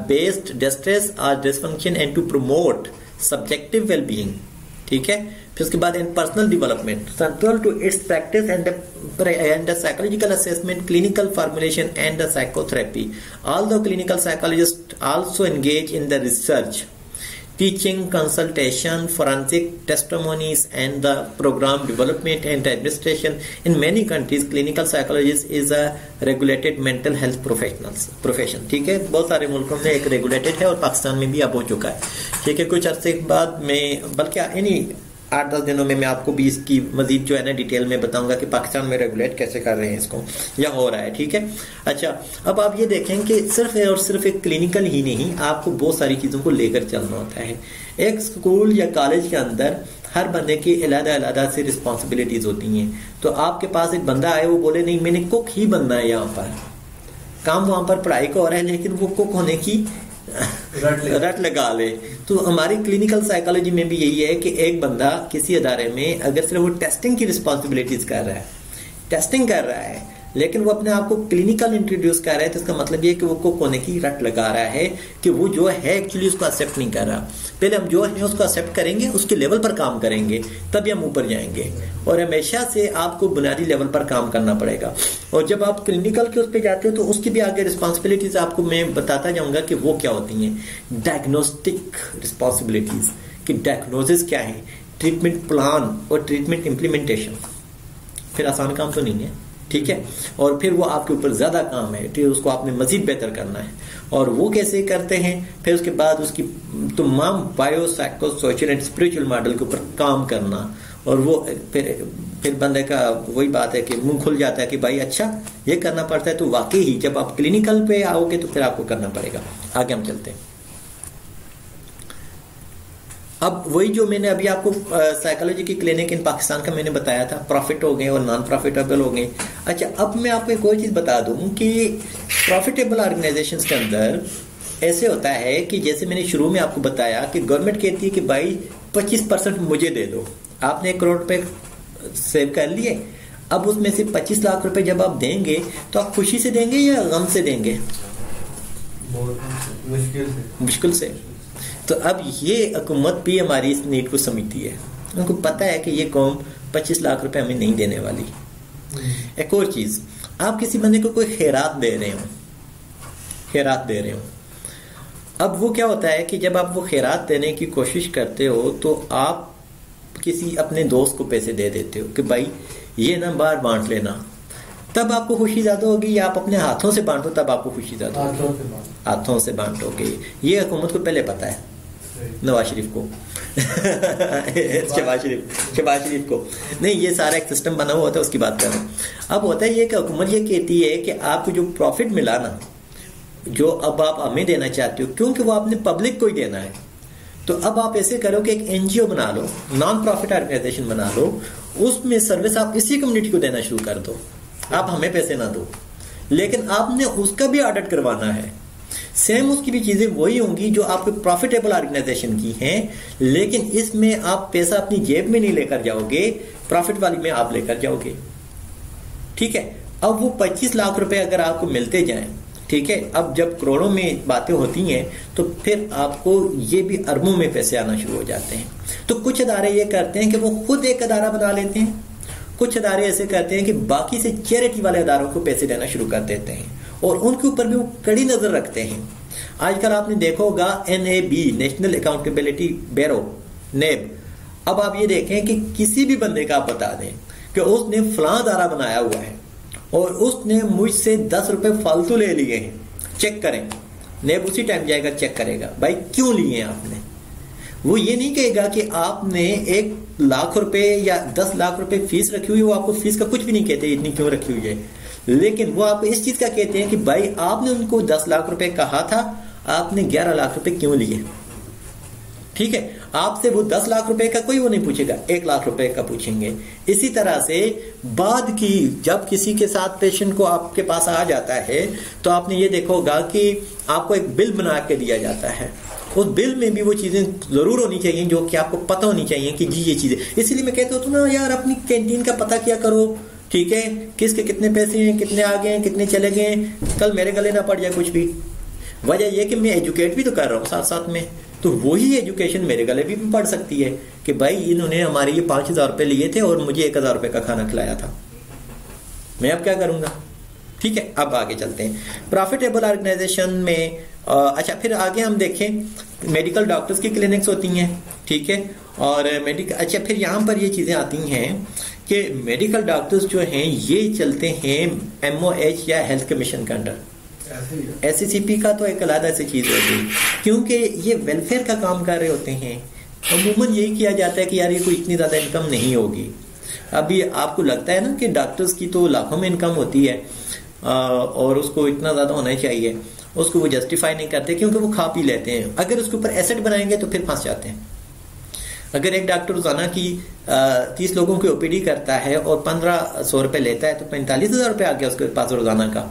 Speaker 2: based distress और dysfunction and to promote subjective wellbeing, ठीक है। फिर उसके बाद in personal development central to its practice and the psychological assessment, clinical formulation and the psychotherapy. Although clinical psychologists also engage in the research, teaching, consultation, forensic testimonies, and the program development and administration in many countries, clinical psychologist is a regulated mental health profession. ठीक है, बहुत सारे मुल्कों में एक regulated है और पाकिस्तान में भी अब हो चुका है, ठीक है। कुछ अरसे बाद में बल्कि 8-10 दिनों में मैं आपको भी इसकी मजीद जो है ना डिटेल में बताऊंगा कि पाकिस्तान में रेगुलेट कैसे कर रहे हैं इसको, या हो रहा है। ठीक है, अच्छा अब आप ये देखें कि सिर्फ और सिर्फ एक क्लिनिकल ही नहीं, आपको बहुत सारी चीज़ों को लेकर चलना होता है। एक स्कूल या कॉलेज के अंदर हर बंदे की अलग-अलग से रिस्पॉन्सिबिलिटीज होती हैं। तो आपके पास एक बंदा आए, वो बोले नहीं मैंने कुक ही बनना है, यहाँ पर काम वहां पर पढ़ाई का हो रहा है लेकिन वो कुक होने की रट लगा ले। तो हमारी क्लिनिकल साइकोलॉजी में भी यही है कि एक बंदा किसी अदारे में अगर सिर्फ वो टेस्टिंग की रिस्पॉन्सिबिलिटीज कर रहा है, टेस्टिंग कर रहा है, लेकिन वो अपने आप को क्लिनिकल इंट्रोड्यूस कर रहा है, तो इसका मतलब ये है कि वो कुक होने की रट लगा रहा है कि वो जो है एक्चुअली उसको एक्सेप्ट नहीं कर रहा। पहले हम जो है उसको एक्सेप्ट करेंगे, उसके लेवल पर काम करेंगे, तभी हम ऊपर जाएंगे। और हमेशा से आपको बुनियादी लेवल पर काम करना पड़ेगा। और जब आप क्लिनिकल के उस पर जाते हो तो उसकी भी आगे रिस्पॉन्सिबिलिटीज आपको मैं बताता जाऊंगा कि वो क्या होती हैं। डायग्नोस्टिक रिस्पॉन्सिबिलिटीज कि डायग्नोसिस क्या है, ट्रीटमेंट प्लान और ट्रीटमेंट इम्प्लीमेंटेशन, फिर आसान काम तो नहीं है। ठीक है, और फिर वो आपके ऊपर ज्यादा काम है, ठीक है, उसको आपने मजीद बेहतर करना है। और वो कैसे करते हैं, फिर उसके बाद उसकी तमाम bio psycho social and spiritual model के ऊपर काम करना। और वो फिर बंदे का वही बात है कि मुंह खुल जाता है कि भाई अच्छा ये करना पड़ता है। तो वाकई ही जब आप क्लिनिकल पे आओगे तो फिर आपको करना पड़ेगा। आगे हम चलते हैं। अब वही जो मैंने अभी आपको साइकोलॉजी की क्लिनिक इन पाकिस्तान का मैंने बताया था, प्रॉफिट हो गए और नॉन प्रॉफिटेबल हो गए। अच्छा अब मैं आपको एक और चीज बता दूं कि प्रॉफिटेबल ऑर्गेनाइजेशंस के अंदर ऐसे होता है कि जैसे मैंने शुरू में आपको बताया कि गवर्नमेंट कहती है कि भाई 25% मुझे दे दो। आपने 1 करोड़ रुपए सेव कर लिए, अब उसमें से 25 लाख रुपए जब आप देंगे तो आप खुशी से देंगे या गम से देंगे? मुश्किल से। तो अब ये हुकूमत भी हमारी इस नीड को समझती है, उनको पता है कि ये कौम 25 लाख रुपए हमें नहीं देने वाली। एक और चीज, आप किसी बंदे को कोई खैरात दे रहे हो, अब वो क्या होता है कि जब आप वो खैरात देने की कोशिश करते हो तो आप किसी अपने दोस्त को पैसे दे देते हो कि भाई ये ना बाहर बांट लेना, तब आपको खुशी ज्यादा होगी, या आप अपने हाथों से बांटो तब आपको खुशी ज्यादा होगी? हाथों से बांटोगे। ये हुकूमत को पहले पता है, नवाज शरीफ को शहबाज शरीफ को नहीं, ये सारा एक सिस्टम बना हुआ होता है, उसकी बात कर रहा हूं। अब होता है ये कि हुकूमत ये कहती है कि आपको जो प्रॉफिट मिला ना, जो अब आप हमें देना चाहते हो, क्योंकि वो आपने पब्लिक को ही देना है, तो अब आप ऐसे करो कि एक एनजीओ बना लो, नॉन प्रॉफिट ऑर्गेनाइजेशन बना लो, उसमें सर्विस आप इसी कम्युनिटी को देना शुरू कर दो। आप हमें पैसे ना दो, लेकिन आपने उसका भी ऑडिट करवाना है। सेम उसकी भी चीजें वही होंगी जो आपके प्रॉफिटेबल ऑर्गेनाइजेशन की हैं, लेकिन इसमें आप पैसा अपनी जेब में नहीं लेकर जाओगे, प्रॉफिट वाली में आप लेकर जाओगे। ठीक है, अब वो 25 लाख रुपए अगर आपको मिलते जाएं, ठीक है, अब जब करोड़ों में बातें होती हैं तो फिर आपको ये भी अरबों में पैसे आना शुरू हो जाते हैं। तो कुछ अदारे ये करते हैं कि वो खुद एक अदारा बना लेते हैं, कुछ अदारे ऐसे करते हैं कि बाकी से चैरिटी वाले अदारों को पैसे देना शुरू कर देते हैं और उनके ऊपर भी वो कड़ी नजर रखते हैं। आजकल आपने देखा होगा NAB, नेशनल अकाउंटेबिलिटी ब्यूरो, नेब। अब आप ये देखें कि किसी भी बंदे का आप बता दें कि उसने फलां अदारा बनाया हुआ है और उसने मुझसे 10 रुपए फालतू ले लिए हैं, चेक करें, नेब उसी टाइम जाएगा चेक करेगा, भाई क्यों लिए आपने। वो ये नहीं कहेगा कि आपने 1 लाख रुपए या 10 लाख रुपए फीस रखी हुई, वो आपको फीस का कुछ भी नहीं कहते इतनी क्यों रखी हुई है, लेकिन वो आपको इस चीज का कहते हैं कि भाई आपने उनको 10 लाख रुपए कहा था, आपने 11 लाख रुपए क्यों लिए। ठीक है, आपसे वो 10 लाख रुपए का कोई वो नहीं पूछेगा, 1 लाख रुपए का पूछेंगे। इसी तरह से बाद की जब किसी के साथ पेशेंट को आपके पास आ जाता है तो आपने ये देखा होगा कि आपको एक बिल बना के दिया जाता है, उस बिल में भी वो चीजें जरूर होनी चाहिए जो कि आपको पता होनी चाहिए कि जी ये चीजें। इसलिए मैं कहता हूँ ना यार, अपनी कैंटीन का पता किया करो, ठीक है, किसके कितने पैसे हैं, कितने आ गए हैं, कितने चले गए हैं, कल मेरे गले ना पड़ जाए कुछ भी। वजह यह कि मैं एजुकेट भी तो कर रहा हूँ साथ साथ में, तो वही एजुकेशन मेरे गले भी पड़ सकती है कि भाई इन्होंने हमारे ये 5,000 रुपए लिए थे और मुझे 1,000 रुपए का खाना खिलाया था, मैं अब क्या करूंगा। ठीक है, अब आगे चलते हैं प्रॉफिटेबल ऑर्गेनाइजेशन में। अच्छा, फिर आगे हम देखें मेडिकल डॉक्टर्स की क्लिनिक्स होती हैं, ठीक है, और अच्छा फिर यहाँ पर ये चीजें आती हैं कि मेडिकल डॉक्टर्स जो हैं ये चलते हैं MOH या हेल्थ कमीशन के अंडर। SCCP का तो एक अलग ऐसी चीज होती है, क्योंकि ये वेलफेयर का काम कर रहे होते हैं, अमूमन यही किया जाता है कि यार ये कोई इतनी ज़्यादा इनकम नहीं होगी। अभी आपको लगता है ना कि डॉक्टर्स की तो लाखों में इनकम होती है और उसको इतना ज़्यादा होना चाहिए, उसको वो जस्टिफाई नहीं करते क्योंकि वो खा पी लेते हैं। अगर उसके ऊपर एसेट बनाएंगे तो फिर फंस जाते हैं। अगर एक डॉक्टर रोजाना की 30 लोगों की ओपीडी करता है और 1500 रुपये लेता है तो 45,000 रुपये आ गया उसके पास रोजाना का।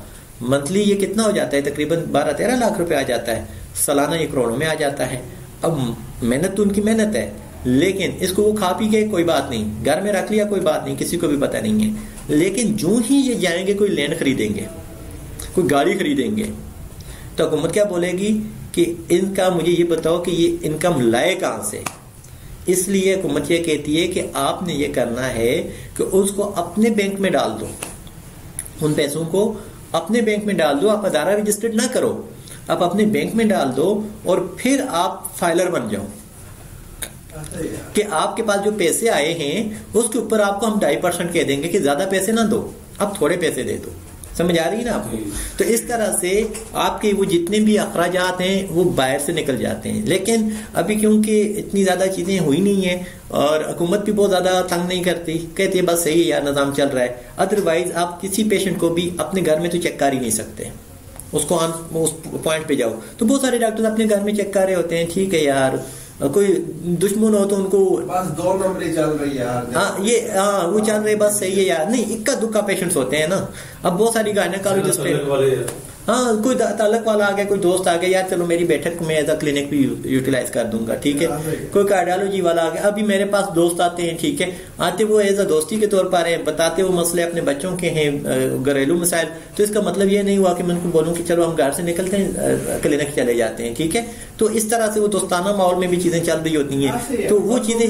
Speaker 2: मंथली ये कितना हो जाता है? तकरीबन 12-13 लाख रुपए आ जाता है। सालाना ये करोड़ों में आ जाता है। अब मेहनत तो उनकी मेहनत है, लेकिन इसको वो खा पी गए कोई बात नहीं, घर में रख लिया कोई बात नहीं, किसी को भी पता नहीं है। लेकिन जो ही ये जाएंगे कोई लैंड खरीदेंगे, कोई गाड़ी खरीदेंगे, तो हुकूमत क्या बोलेगी कि इनका मुझे ये बताओ कि ये इनकम लाए कहां से। इसलिए हुकूमत ये कहती है कि आपने ये करना है कि उसको अपने बैंक में डाल दो, उन पैसों को अपने बैंक में डाल दो। आप अदारा रजिस्टर्ड ना करो, आप अपने बैंक में डाल दो और फिर आप फाइलर बन जाओ कि आपके पास जो पैसे आए हैं उसके ऊपर आपको हम 2.5% कह देंगे कि ज्यादा पैसे ना दो, आप थोड़े पैसे दे दो। समझ आ रही है ना आपको? तो इस तरह से आपके वो जितने भी अखराजात हैं वो बाहर से निकल जाते हैं। लेकिन अभी क्योंकि इतनी ज्यादा चीजें हुई नहीं है और हुकूमत भी बहुत ज्यादा तंग नहीं करती, कहती है बस सही है यार निजाम चल रहा है। अदरवाइज आप किसी पेशेंट को भी अपने घर में तो चेक कर ही नहीं सकते, उसको उस पॉइंट पे जाओ तो बहुत सारे डॉक्टर अपने घर में चेक कर रहे होते हैं। ठीक है यार, कोई दुश्मन हो तो उनको
Speaker 4: बस 2 नंबर चल रही है यार।
Speaker 2: वो चल रहे बस सही है यार। नहीं, इक्का दुक्का पेशेंट्स होते हैं ना। अब बहुत सारी गायनेकोलॉजिस्ट कोई ताल्लुक वाला आ गया, कोई दोस्त आ गया, यार चलो मेरी बैठक में एज अ क्लिनिक भी यूटिलाइज कर दूंगा, ठीक है। कोई कार्डियोलॉजी वाला आ गया, अभी मेरे पास दोस्त आते हैं, ठीक है, आते वो एज अ दोस्ती के तौर पर बताते वो मसले अपने बच्चों के हैं, घरेलू मसाइल। तो इसका मतलब ये नहीं हुआ कि मैं उनको बोलूँ कि चलो हम घर से निकलते हैं क्लिनिक चले जाते हैं, ठीक है। तो इस तरह से वो दोस्ताना माहौल में भी चीजें चल रही होती हैं, तो वो चीजें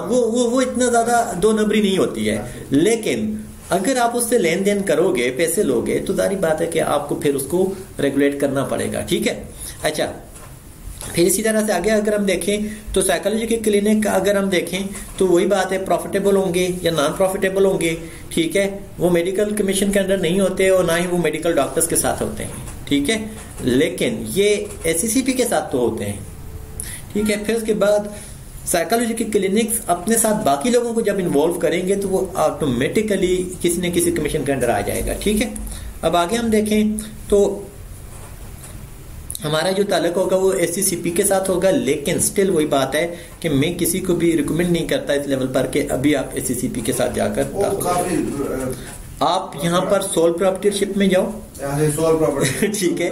Speaker 2: वो इतना ज्यादा 2 नंबरी नहीं होती है। लेकिन अगर आप उससे लेन देन करोगे, पैसे लोगे, तो जारी बात है कि आपको फिर उसको रेगुलेट करना पड़ेगा, ठीक है। अच्छा, फिर इसी तरह से आगे अगर हम देखें तो साइकोलॉजी के क्लिनिक अगर हम देखें तो वही बात है, प्रॉफिटेबल होंगे या नॉन प्रॉफिटेबल होंगे, ठीक है। वो मेडिकल कमीशन के अंडर नहीं होते और ना ही वो मेडिकल डॉक्टर्स के साथ होते हैं, ठीक है। लेकिन ये SCCP के साथ तो होते हैं, ठीक है। फिर उसके बाद साइकोलॉजी के क्लिनिक्स अपने साथ बाकी लोगों को जब इन्वॉल्व करेंगे तो वो ऑटोमेटिकली किसी न किसी कमीशन के अंडर आ जाएगा, ठीक है। अब आगे हम देखें तो हमारा जो ताल्लुक होगा वो SCCP के साथ होगा, लेकिन स्टिल वही बात है कि मैं किसी को भी रिकमेंड नहीं करता इस लेवल पर कि अभी आप SCCP के साथ जाकर आप यहाँ पर सोल प्रॉपर्टीशिप में जाओ, ठीक है।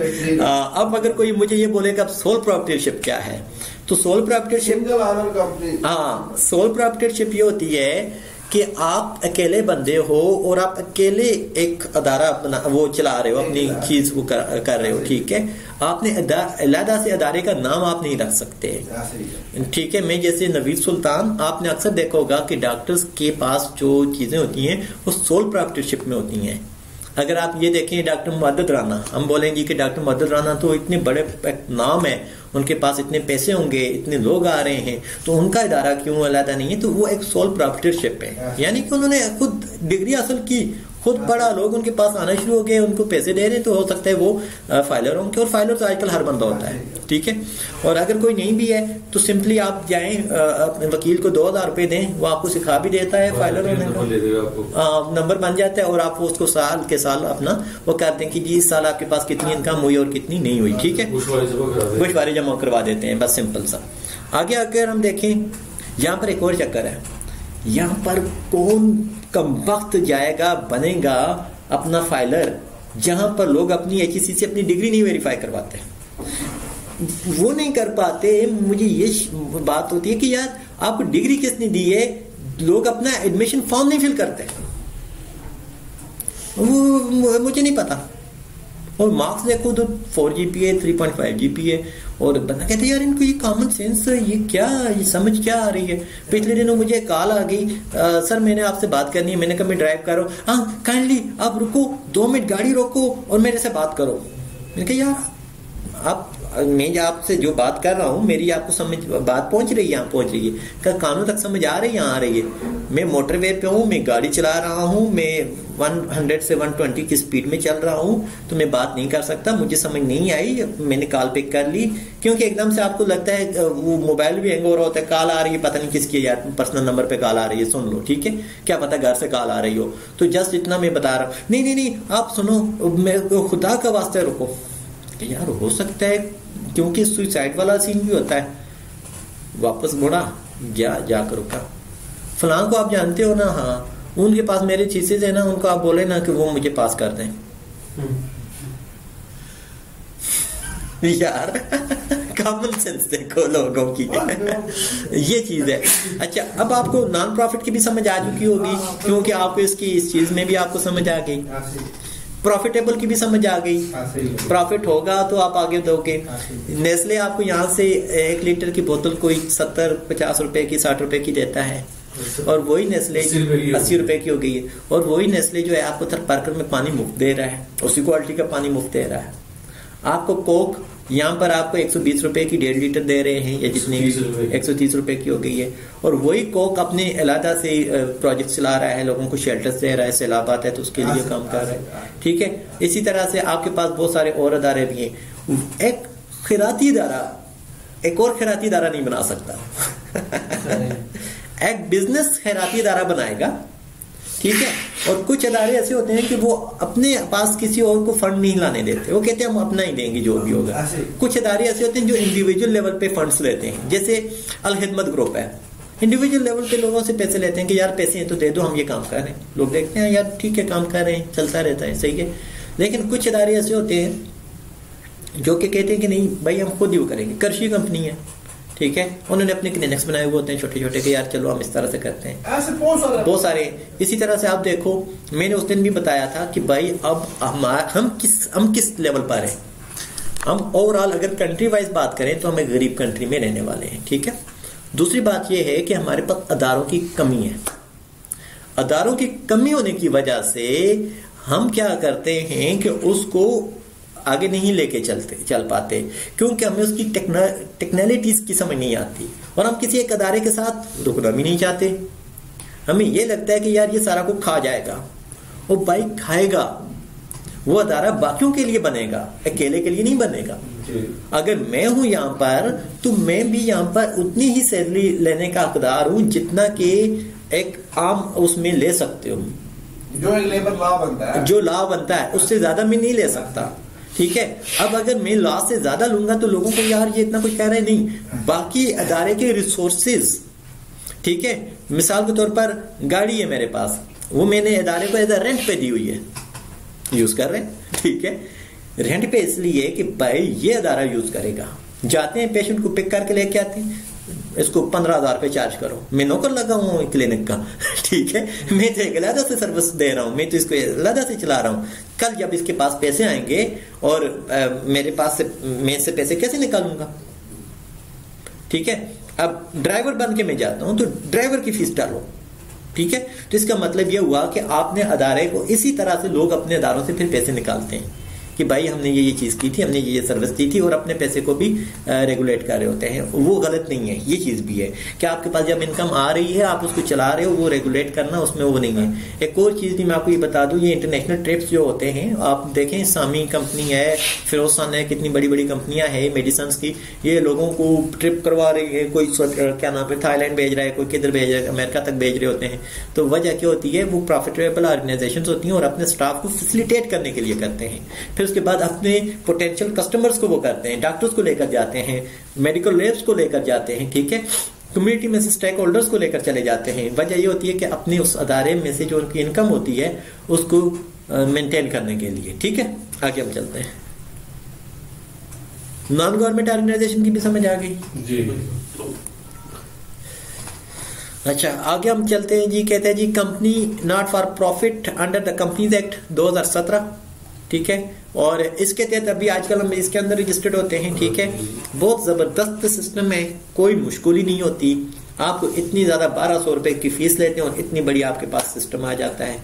Speaker 2: अब अगर कोई मुझे ये बोले कि अब सोल प्रॉपर्टीशिप क्या है, तो सोल प्रॉपर्टीशिप, सोल प्रॉपर्टीशिप ये होती है कि आप अकेले बंदे हो और आप अकेले एक अदारा वो चला रहे हो, अपनी चीज को कर रहे हो, ठीक है। आपने अलहदा से अदारे का नाम आप नहीं रख सकते, ठीक है। मैं जैसे नवीद सुल्तान, आपने अक्सर देखा होगा कि डॉक्टर्स के पास जो चीजें होती हैं वो सोल प्रॉपर्टीशिप में होती हैं। अगर आप ये देखें डॉक्टर मुअद्दद राना, हम बोलेंगे कि डॉक्टर मुअद्दद राना तो इतने बड़े नाम है, उनके पास इतने पैसे होंगे, इतने लोग आ रहे हैं, तो उनका इदारा क्यों अलग नहीं है? तो वो एक सोल प्रॉपर्टीशिप है, यानी कि उन्होंने खुद डिग्री हासिल की, खुद पढ़ा, लोग उनके पास आना शुरू हो गए, उनको पैसे दे रहे हैं, तो हो सकता है वो फाइलर होंगे। और फाइलर तो आजकल हर बंदा होता है, ठीक है। और अगर कोई नहीं भी है तो सिंपली आप जाएं अपने वकील को 2,000 रुपए दें, वो आपको सिखा भी देता है फाइलर होने को, नंबर बन जाता है और आप उसको साल के साल अपना वो कर दें कि जी इस साल आपके पास कितनी इनकम हुई और कितनी नहीं हुई, ठीक है। घुसवारी जमा करवा देते हैं, बस सिंपल सा। आगे अगर हम देखें यहाँ पर एक और चक्कर है, यहाँ पर कौन कम वक्त जाएगा बनेगा अपना फाइलर, जहां पर लोग अपनी HEC से अपनी डिग्री नहीं वेरीफाई करवाते, वो नहीं कर पाते। मुझे ये बात होती है कि यार आपको डिग्री किसने दी है, लोग अपना एडमिशन फॉर्म नहीं फिल करते, वो मुझे नहीं पता। और मार्क्स देखो तो 4 GPA 3.5 GPA, और बंदा कहते यार इनको ये कॉमन सेंस, ये क्या, ये समझ क्या आ रही है। पिछले दिनों मुझे कॉल आ गई, सर मैंने आपसे बात करनी है। मैंने कहा मैं ड्राइव कर रहा हूँ, हाँ काइंडली आप रुको 2 मिनट गाड़ी रोको और मेरे से बात करो। मैंने कहा यार आप मैं आपसे जो बात कर रहा हूँ, मेरी आपको समझ बात पहुंच रही है? यहाँ पहुंच रही है क्या? कानों तक समझ आ रही है? यहाँ आ रही है। मैं मोटरवे पे हूँ, मैं गाड़ी चला रहा हूँ, मैं 100 से 120 की स्पीड में चल रहा हूँ, तो मैं बात नहीं कर सकता, मुझे समझ नहीं आई, मैंने कॉल पिक कर ली, क्योंकि एकदम से आपको लगता है वो मोबाइल भी हैंग हो रहा होता है, कॉल आ रही है, पता नहीं किसकी यार, पर्सनल नंबर पे कॉल आ रही है, सुन लो, ठीक है, क्या पता घर से कॉल आ रही हो। तो जस्ट इतना मैं बता रहा हूँ। नहीं आप सुनो, मैं खुदा का वास्ते रुको यार, हो सकता है क्योंकि सुसाइड वाला सीन भी होता है, वापस मुड़ा जा करो का फलां को आप जानते हो ना, हाँ उनके पास मेरे चीजें है ना, उनको आप बोले ना कि वो मुझे पास कर दें। यार कॉमन सेंस देखो लोगों की ये चीज है। अच्छा, अब आपको नॉन प्रॉफिट की भी समझ आ चुकी होगी, क्योंकि आपको इसकी इस चीज में भी आपको समझ आ गई, प्रॉफिटेबल की भी समझ आ गई, प्रॉफिट होगा तो आप आगे दोगे। नेस्ले आपको यहाँ से 1 लीटर की बोतल कोई 70-50 रुपए की 60 रुपए की देता है, और वही नेस्ले 80 रुपए की हो गई है, और वही नेस्ले जो है आपको थर्पार्कर में पानी मुफ्त दे रहा है, उसी क्वालिटी का पानी मुफ्त दे रहा है। आपको कोक यहाँ पर आपको 120 रुपए की 1.5 लीटर दे रहे हैं, या जितनी 130 रुपए की हो गई है, और वही कोक अपने अलहदा से प्रोजेक्ट चला रहा है, लोगों को शेल्टर्स दे रहा है, सैलाब आता है तो उसके लिए काम कर रहा है, ठीक है। इसी तरह से आपके पास बहुत सारे और अदारे भी हैं। एक खैराती इदारा एक और खैराती इदारा नहीं बना सकता एक बिजनेस खैराती इदारा बनाएगा, ठीक है। और कुछ अदारे ऐसे होते हैं कि वो अपने पास किसी और को फंड नहीं लाने देते, वो कहते हैं हम अपना ही देंगे जो भी होगा। कुछ अदारे ऐसे होते हैं जो इंडिविजुअल लेवल पे फंड्स लेते हैं, जैसे अल खिदमत ग्रुप है, इंडिविजुअल लेवल पे लोगों से पैसे लेते हैं कि यार पैसे हैं तो दे दो, हम ये काम कर रहे हैं। लोग देखते हैं यार ठीक है काम कर रहे हैं, चलता रहता है, सही है। लेकिन कुछ अदारे ऐसे होते हैं जो कि कहते हैं कि नहीं भाई हम खुद ही वो करेंगे। कृषि कंपनी है, ठीक है, उन्होंने अपने क्लिनिक्स बनाए हुए होते हैं छोटे छोटे कि यार चलो हम इस तरह से करते हैं, ऐसे बहुत सारे। इसी तरह से आप देखो, मैंने उस दिन भी बताया था कि भाई अब हम किस लेवल पर हैं। हम ओवरऑल अगर कंट्री वाइज बात करें तो हमें गरीब कंट्री में रहने वाले हैं, ठीक है। दूसरी बात यह है कि हमारे पास अदारों की कमी है। अदारों की कमी होने की वजह से हम क्या करते हैं कि उसको आगे नहीं लेके चल पाते, क्योंकि हमें उसकी टेक्नोलॉजीज की समझ नहीं आती, और हम किसी एक अदारे के साथ रुकना भी नहीं चाहते। हमें यह लगता है कि यार ये सारा को खा जाएगा, वो भाई खाएगा, वो अदारा बाकियों के लिए बनेगा, अकेले के लिए नहीं बनेगा। अगर मैं हूं यहाँ पर तो मैं भी यहाँ पर उतनी ही सैलरी लेने का हकदार हूं जितना कि एक आम उसमें ले सकते हो,
Speaker 4: जो एक लेबर लॉ बनता है,
Speaker 2: जो लॉ बनता है उससे ज्यादा मैं नहीं ले सकता, ठीक है। अब अगर मैं लॉ से ज्यादा लूंगा तो लोगों को यार ये इतना कुछ कह रहे नहीं, बाकी अदारे के रिसोर्सेज, ठीक है। मिसाल के तौर पर गाड़ी है मेरे पास, वो मैंने अदारे को एज रेंट पे दी हुई है, यूज कर रहे हैं, ठीक है। रेंट पे इसलिए कि भाई ये अदारा यूज करेगा, जाते हैं पेशेंट को पिक करके लेके आते हैं, इसको 15,000 रुपए चार्ज करो, मैं नौकर लगा हूं क्लिनिक का, ठीक है। मैं तो एक अलग से सर्विस दे रहा हूं, मैं तो इसको अलग से चला रहा हूं। कल जब इसके पास पैसे आएंगे और मेरे पास से मैं इससे पैसे कैसे निकालूंगा, ठीक है। अब ड्राइवर बन के मैं जाता हूं तो ड्राइवर की फीस डालो, ठीक है। तो इसका मतलब यह हुआ कि आपने अदारे को, इसी तरह से लोग अपने अदारों से फिर पैसे निकालते हैं कि भाई हमने ये चीज की थी, हमने ये सर्विस दी थी, और अपने पैसे को भी रेगुलेट कर रहे होते हैं। वो गलत नहीं है, ये चीज भी है कि आपके पास जब इनकम आ रही है आप उसको चला रहे हो, वो रेगुलेट करना उसमें वो नहीं है। एक और चीज भी मैं आपको ये बता दूं, ये इंटरनेशनल ट्रिप्स जो होते हैं, आप देखें सामी कंपनी है, फिरोजसान है, कितनी बड़ी बड़ी कंपनियां है मेडिसिन की, ये लोगों को ट्रिप करवा रही है, कोई क्या नाम है थाईलैंड भेज रहा है, कोई किधर भेज रहा है, अमेरिका तक भेज रहे होते हैं। तो वजह क्या होती है, वो प्रॉफिटेबल ऑर्गेनाइजेशन होती हैं और अपने स्टाफ को फैसिलिटेट करने के लिए करते हैं। फिर उसके बाद अपने पोटेंशियल कस्टमर्स को वो करते हैं, डॉक्टर्स को लेकर जाते हैं, मेडिकल लैब्स को लेकर जाते हैं, ठीक है, कम्युनिटी में से स्टेक होल्डर्स को लेकर चले जाते हैं। वजह ये होती है कि अपने उस अदारे में से जो उनकी इनकम होती है उसको मेंटेन करने के लिए, ठीक है। आगे हम चलते हैं, नॉन गवर्नमेंट ऑर्गेनाइजेशन की भी समझ आ गई
Speaker 5: जी।
Speaker 2: अच्छा, आगे हम चलते हैं जी। कहते हैं जी company not for profit under the companies act 2017, ठीक है। और इसके तहत अभी आजकल हम इसके अंदर रजिस्टर्ड होते हैं, ठीक है। बहुत जबरदस्त सिस्टम है, कोई मुश्किल ही नहीं होती। आपको इतनी ज्यादा 1200 रुपए की फीस लेते हैं और इतनी बड़ी आपके पास सिस्टम आ जाता है।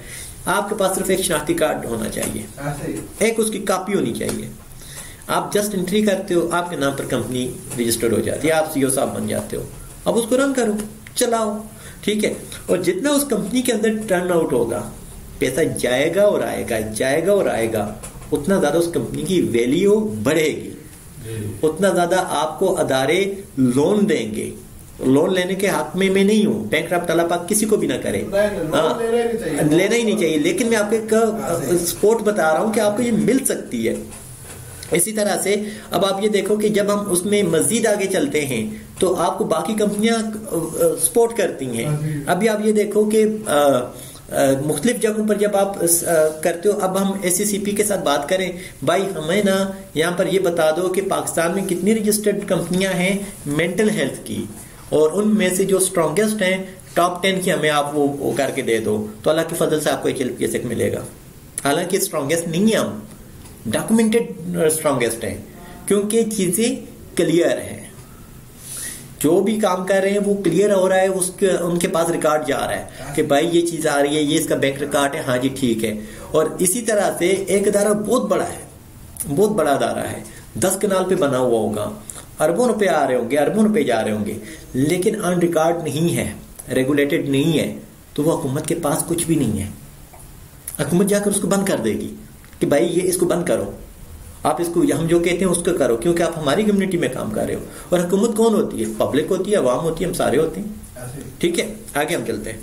Speaker 2: आपके पास सिर्फ एक शनाख्ती कार्ड होना चाहिए, एक उसकी कॉपी होनी चाहिए। आप जस्ट एंट्री करते हो, आपके नाम पर कंपनी रजिस्टर्ड हो जाती है, आप सीईओ साहब बन जाते हो। अब उसको रन करो, चलाओ, ठीक है। और जितना उस कंपनी के अंदर टर्न आउट होगा, पैसा जाएगा और आएगा, जाएगा और आएगा, उतना ज्यादा उस कंपनी की वैल्यू बढ़ेगी, उतना ज्यादा आपको अदारे लोन देंगे। लोन लेने के हक में मैं नहीं हूं, बैंकक्रप्ट अल्लाह पाक किसी को भी ना करे, लेना ही नहीं चाहिए, लेकिन मैं आपको एक स्पोर्ट बता रहा हूं कि आपको ये मिल सकती है। इसी तरह से अब आप ये देखो कि जब हम उसमें मजीद आगे चलते हैं तो आपको बाकी कंपनियां सपोर्ट करती हैं। अभी आप ये देखो कि मुख्तलिफ जगहों पर जब आप करते हो, अब हम SCCP के साथ बात करें, भाई हमें ना यहाँ पर ये बता दो कि पाकिस्तान में कितनी रजिस्टर्ड कंपनियां हैं मेंटल हेल्थ की, और उनमें से जो स्ट्रॉन्गेस्ट हैं टॉप 10 की हमें आप वो करके दे दो, तो अल्लाह के फजल से आपको HLPS मिलेगा। हालांकि स्ट्रॉन्गेस्ट नहीं है हम, डॉक्यूमेंटेड स्ट्रॉन्गेस्ट है, क्योंकि चीजें क्लियर है, जो भी काम कर रहे हैं वो क्लियर हो रहा है, उसके उनके पास रिकॉर्ड जा रहा है कि भाई ये चीज आ रही है, ये इसका बैंक रिकॉर्ड है, हाँ जी ठीक है। और इसी तरह से एक अदारा बहुत बड़ा है, बहुत बड़ा अदारा है, 10 कनाल पे बना हुआ होगा, अरबों रुपए आ रहे होंगे, अरबों रुपए जा रहे होंगे, लेकिन ऑन रिकॉर्ड नहीं है, रेगुलेटेड नहीं है, तो वो हुकूमत के पास कुछ भी नहीं है। हुकूमत जाकर उसको बंद कर देगी कि भाई ये इसको बंद करो, आप इसको हम जो कहते हैं उसको करो, क्योंकि आप हमारी कम्युनिटी में काम कर रहे हो। और हुकूमत कौन होती है? पब्लिक होती है, अवाम होती है, हम सारे होते हैं, ठीक है। आगे हम चलते हैं।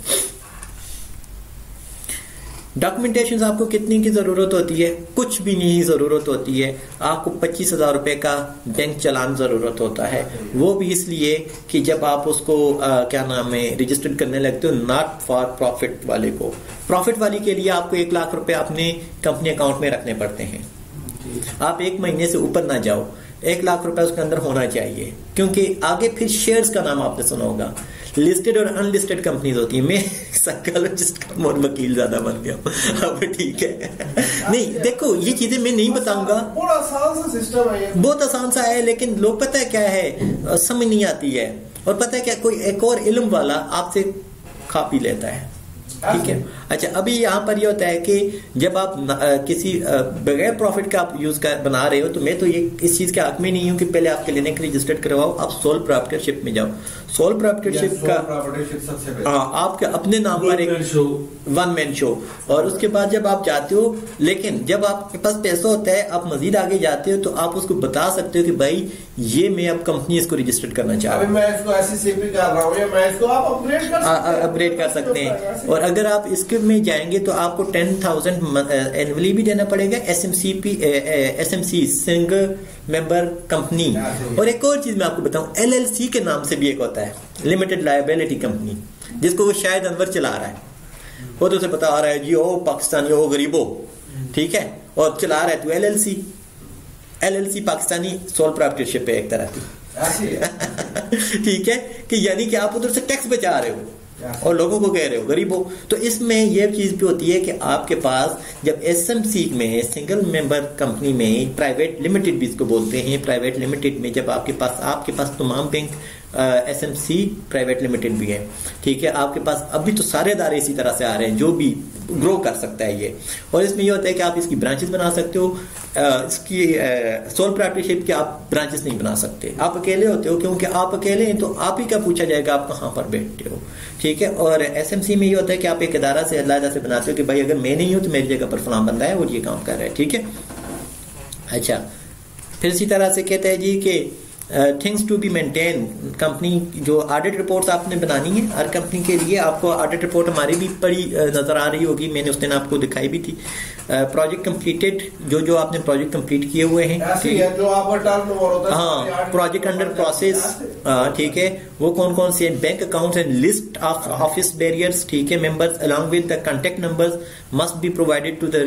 Speaker 2: डॉक्यूमेंटेशन आपको कितनी की जरूरत होती है? कुछ भी नहीं जरूरत होती है। आपको 25,000 रुपए का बैंक चलान जरूरत होता है, वो भी इसलिए कि जब आप उसको क्या नाम है रजिस्टर्ड करने लगते हो, नॉट फॉर प्रॉफिट वाले को। प्रॉफिट वाली के लिए आपको 1 लाख रुपए अपने कंपनी अकाउंट में रखने पड़ते हैं। आप 1 महीने से ऊपर ना जाओ, 1 लाख रुपए उसके अंदर होना चाहिए, क्योंकि आगे फिर शेयर्स का नाम आपने सुना होगा, लिस्टेड और अनलिस्टेड कंपनीज होती है। मैं साइकोलॉजिस्ट का और वकील ज्यादा बन गया अब, ठीक है। नहीं देखो, ये चीजें मैं नहीं बताऊंगा,
Speaker 4: बहुत आसान सा सिस्टम है,
Speaker 2: बहुत आसान सा है, लेकिन लोग पता है क्या है, समझ नहीं आती है। और पता है क्या, कोई एक और इल्म वाला आपसे खा पी लेता है, ठीक है। अच्छा, अभी यहाँ पर ये होता है कि जब आप किसी बगैर प्रॉफिट का आप यूज कर बना रहे हो, तो मैं तो ये इस चीज के हक में नहीं हूँ कि पहले आपके क्लिनिक रजिस्टर्ड करवाओ, आप सोल प्रॉपर्टरशिप में जाओ। सोल प्रॉपर्टरशिप का आपके अपने नाम पर एक 1 मैन शो, और उसके बाद जब आप जाते हो, लेकिन जब आपके पास पैसा होता है, आप मजीद आगे जाते हो, तो आप उसको बता सकते हो कि भाई ये मैं अब कंपनी इसको रजिस्टर्ड करना चाह रहा हूँ,
Speaker 4: मैं इसको SCCP कर रहा हूँ, या मैं इसको आप
Speaker 2: अपग्रेड कर सकते हैं। और अगर आप इसके में जाएंगे तो आपको 10,000 एनुअली भी देना पड़ेगा, SMC सिंगल मेंबर कंपनी। और एक और चीज मैं आपको बताऊं, LLC के नाम से भी एक होता है, लिमिटेड लायबिलिटी कंपनी, जिसको वो शायद अनवर चला रहा है, वो तो उसे बता रहा है जी ओ पाकिस्तानी ओ गरीबो, ठीक है, और चला रहा है तो LLC पाकिस्तानी सोल प्रॉपर्टरशिप है एक तरह की ठीक है, कि यानी कि आप उधर से टैक्स बचा रहे हो और लोगों को कह रहे हो गरीबों। तो इसमें यह चीज भी होती है कि आपके पास जब SMC में, सिंगल मेंबर कंपनी में, प्राइवेट लिमिटेड भी इसको बोलते हैं, प्राइवेट लिमिटेड में जब आपके पास तमाम बैंक SMC प्राइवेट लिमिटेड भी है, ठीक है, आपके पास अभी तो सारे अदारे इसी तरह से आ रहे हैं जो भी ग्रो कर सकता है ये। और इसमें यह होता है कि आप इसकी ब्रांचेस बना सकते हो, इसकी सोल प्रॉपर्टरशिप के आप ब्रांचेस नहीं बना सकते, आप अकेले होते हो, क्योंकि आप अकेले हैं तो आप ही का पूछा जाएगा आप कहाँ पर बैठते हो, ठीक है। और SMC में ये होता है कि आप एक इदारा से अलग से बनाते हो कि भाई अगर मैं नहीं हूं तो मेरी जगह पर फलां बंदा है और ये काम कर रहा है, ठीक है। अच्छा, फिर इसी तरह से कहते हैं जी कि things to be maintain, company जो ऑडिट रिपोर्ट्स आपने बनानी है हर कंपनी के लिए, आपको ऑडिट रिपोर्ट हमारी भी पड़ी नजर आ रही होगी, मैंने उस दिन आपको दिखाई भी थी। प्रोजेक्ट कंप्लीटेड, जो आपने प्रोजेक्ट कंप्लीट किए हुए हैं, ठीक है,
Speaker 4: जो आपका टर्नओवर होता है,
Speaker 2: हाँ, प्रोजेक्ट अंडर प्रोसेस, ठीक है, वो कौन कौन से, bank accounts and list of office bearers, ठीक है, members along with the contact numbers must be provided to the